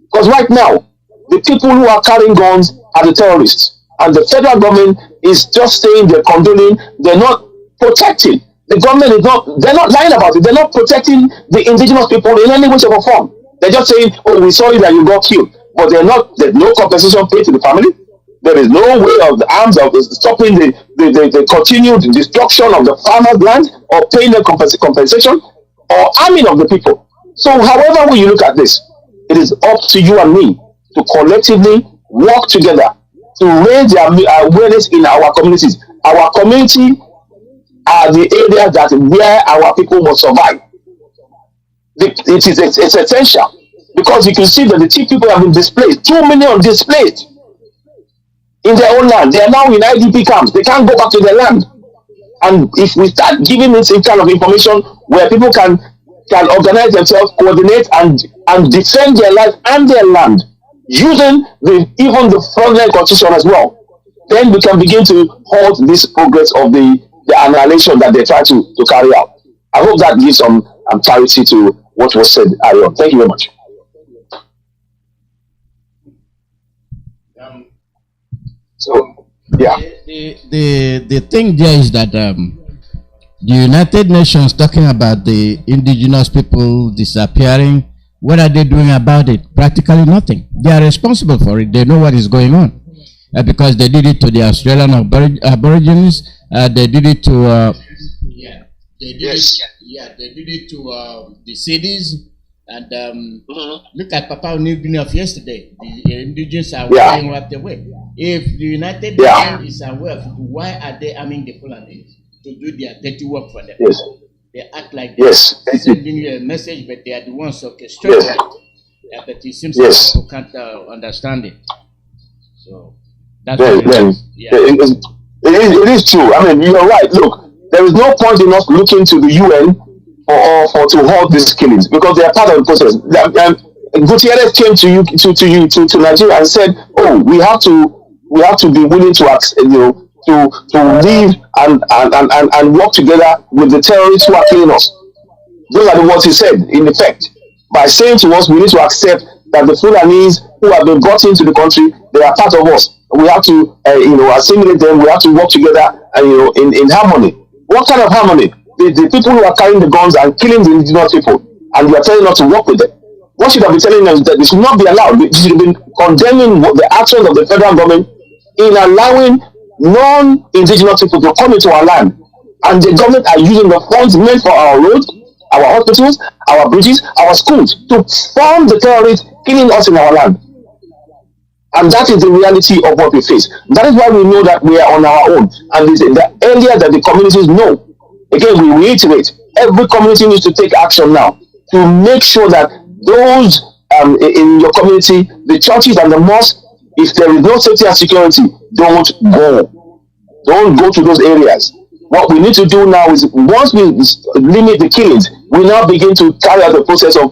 Because right now, the people who are carrying guns are the terrorists. And the federal government is just saying they're condoning, they're not protecting. The government they're not lying about it. They're not protecting the indigenous people in any way, shape, or form. They're just saying, oh, we saw you that you got killed. But there's no compensation paid to the family. There is no way of the arms of stopping the continued destruction of the farmers' land or paying them compensation or arming of the people. So however way you look at this, it is up to you and me to collectively work together to raise the awareness in our communities. Our community are the areas that where our people must survive. It's essential, because you can see that the chief people have been displaced. 2 million displaced in their own land. They are now in IDP camps. They can't go back to their land. And if we start giving this kind of information where people can can organize themselves, coordinate, and defend their life and their land using even the frontline constitution as well, then we can begin to halt this progress of the annihilation that they try to carry out. I hope that gives some clarity to what was said earlier. Thank you very much. So, yeah. The thing there is that the United Nations talking about the indigenous people disappearing. What are they doing about it? Practically nothing. They are responsible for it. They know what is going on because they did it to the Australian Aborigines. They did it to they did it to the cities. And look at Papua New Guinea of yesterday. The indigenous are being wiped away. If the United Nations is aware of it, why are they arming the Fulanis to do their dirty work for them? Yes. They act like they're sending you a message, but they are the ones orchestrating it. But it seems like people can't understand it. So that's it is true. I mean, you're right. Look, there is no point in us looking to the UN for to halt these killings because they are part of the process. Gutierrez came to Nigeria and said, "Oh, we have to be willing to live and work together with the terrorists who are killing us." Those are the words he said, in effect, by saying to us, we need to accept that the Fulanis who have been brought into the country, they are part of us. We have to, assimilate them. We have to work together, in harmony. What kind of harmony? The people who are carrying the guns and killing the indigenous people, and you are telling us to work with them. What should have been telling us that this should not be allowed? We should have been condemning the actions of the federal government in allowing non-indigenous people to come into our land, and the government are using the funds meant for our roads, our hospitals, our bridges, our schools to fund the terrorists killing us in our land. And that is the reality of what we face. That is why we know that we are on our own. And the earlier that the communities know, again, we reiterate, every community needs to take action now to make sure that those in your community, the churches and the mosques, if there is no safety and security, don't go. Don't go to those areas. What we need to do now is, once we limit the killings, we now begin to carry out the process of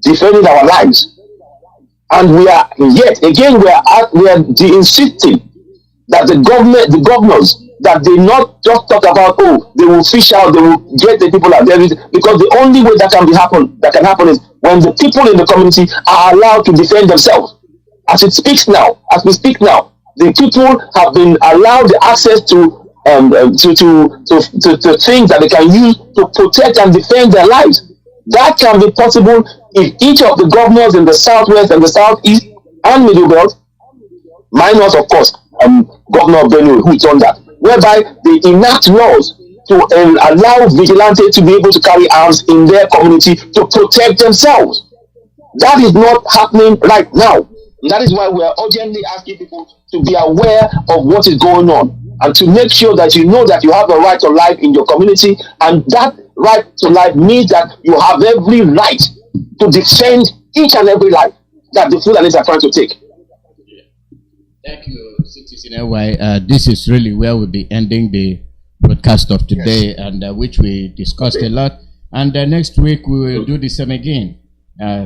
defending our lives. And we are insisting that the governors, that they not just talk about, oh, they will fish out, they will get the people out there, because the only way that can happen is when the people in the community are allowed to defend themselves. As we speak now, the people have been allowed the access to things that they can use to protect and defend their lives. That can be possible if each of the governors in the southwest and the southeast and middle belt, minus of course Governor Benue, who is on that, whereby they enact laws to allow vigilantes to be able to carry arms in their community to protect themselves. That is not happening right now. That is why we are urgently asking people to be aware of what is going on and to make sure that you know that you have a right to life in your community, and that right to life means that you have every right to defend each and every life that the Fulanis are trying to take. Thank you, Citizen LY. This is really where we'll be ending the broadcast of today, and which we discussed a lot. And next week we will do the same again.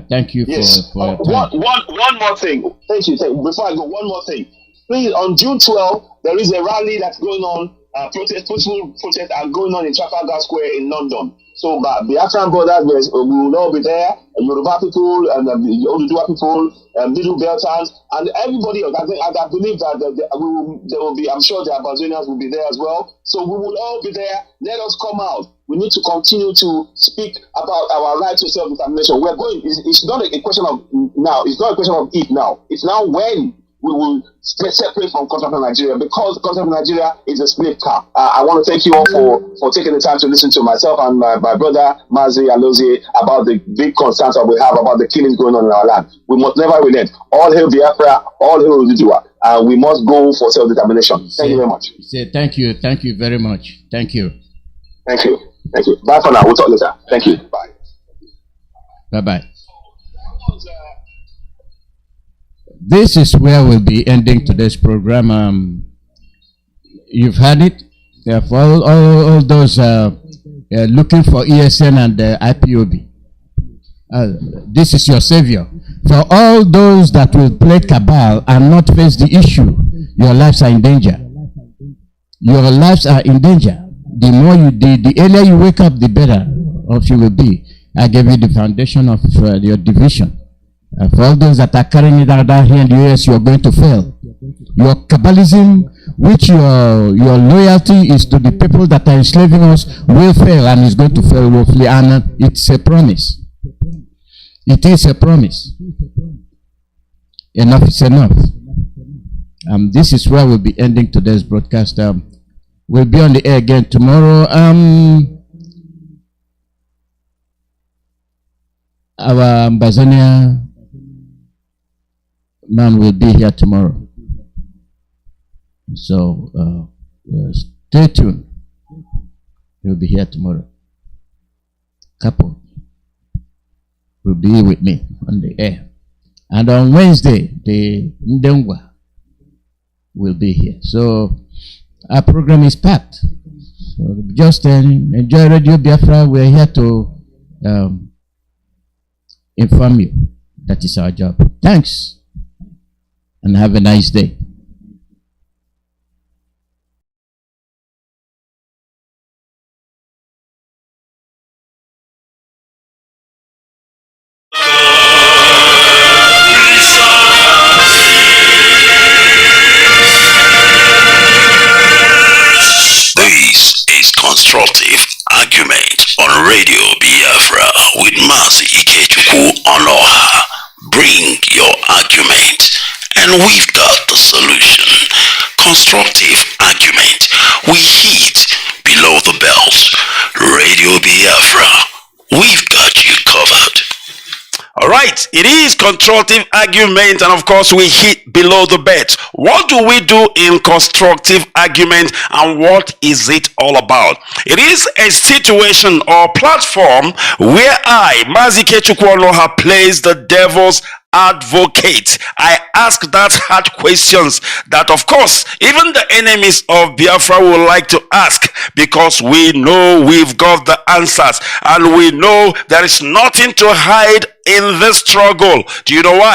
Thank you for your time. One more thing. Thank you. Before I go, one more thing. Please, on June 12th, there is a rally that's going on. Peaceful protests are going on in Trafalgar Square in London. So, Biafran brothers, we will all be there. Yoruba people, and the Oduduwa people, Middle Beltans, and everybody else. I believe that there will be. I'm sure the Amazonians will be there as well. So we will all be there. Let us come out. We need to continue to speak about our right to self-determination. We're going. It's not a question of now. It's not a question of if now. It's now when we will separate from continental Nigeria, because continental Nigeria is a slave car. I want to thank you all for taking the time to listen to myself and my brother Mazi ALOZIE about the big concerns that we have about the killings going on in our land. We must never relent. All hail Biafra, all hail Oduduwa. We must go for self-determination. Thank you very much. Thank you very much. Thank you. Bye for now. We'll talk later. Thank you. Bye. Bye-bye. This is where we'll be ending today's program. You've had it. For all those looking for ESN and IPOB, this is your savior. For all those that will play cabal and not face the issue, your lives are in danger. Your lives are in danger. The more you, the earlier you wake up, the better off you will be. I gave you the foundation of your division. For all those that are carrying it out here in the US, you are going to fail. Your cabalism, which your loyalty is to the people that are enslaving us, will fail, and is going to fail woefully. And it's a promise. It is a promise. Enough is enough. This is where we'll be ending today's broadcast. We'll be on the air again tomorrow. Our Ambazonia man will be here tomorrow. So stay tuned. He'll be here tomorrow. Couple will be with me on the air. And on Wednesday, the Ndengwa will be here. So our program is packed. So just enjoy Radio Biafra. We're here to inform you. That is our job. Thanks. And have a nice day. This is Constructive Argument on Radio Biafra with Mazi Onoha. Bring your argument and we've got the solution. Constructive Argument. We hit below the belt. Radio Biafra. We've got you covered. Alright, it is constructive argument, and of course we hit below the belt. What do we do in constructive argument, and what is it all about? It is a situation or platform where I, Mazi Onoha, plays the devil's advocate. I ask that hard questions that of course even the enemies of Biafra would like to ask, because we know we've got the answers and we know there is nothing to hide in this struggle. Do you know why?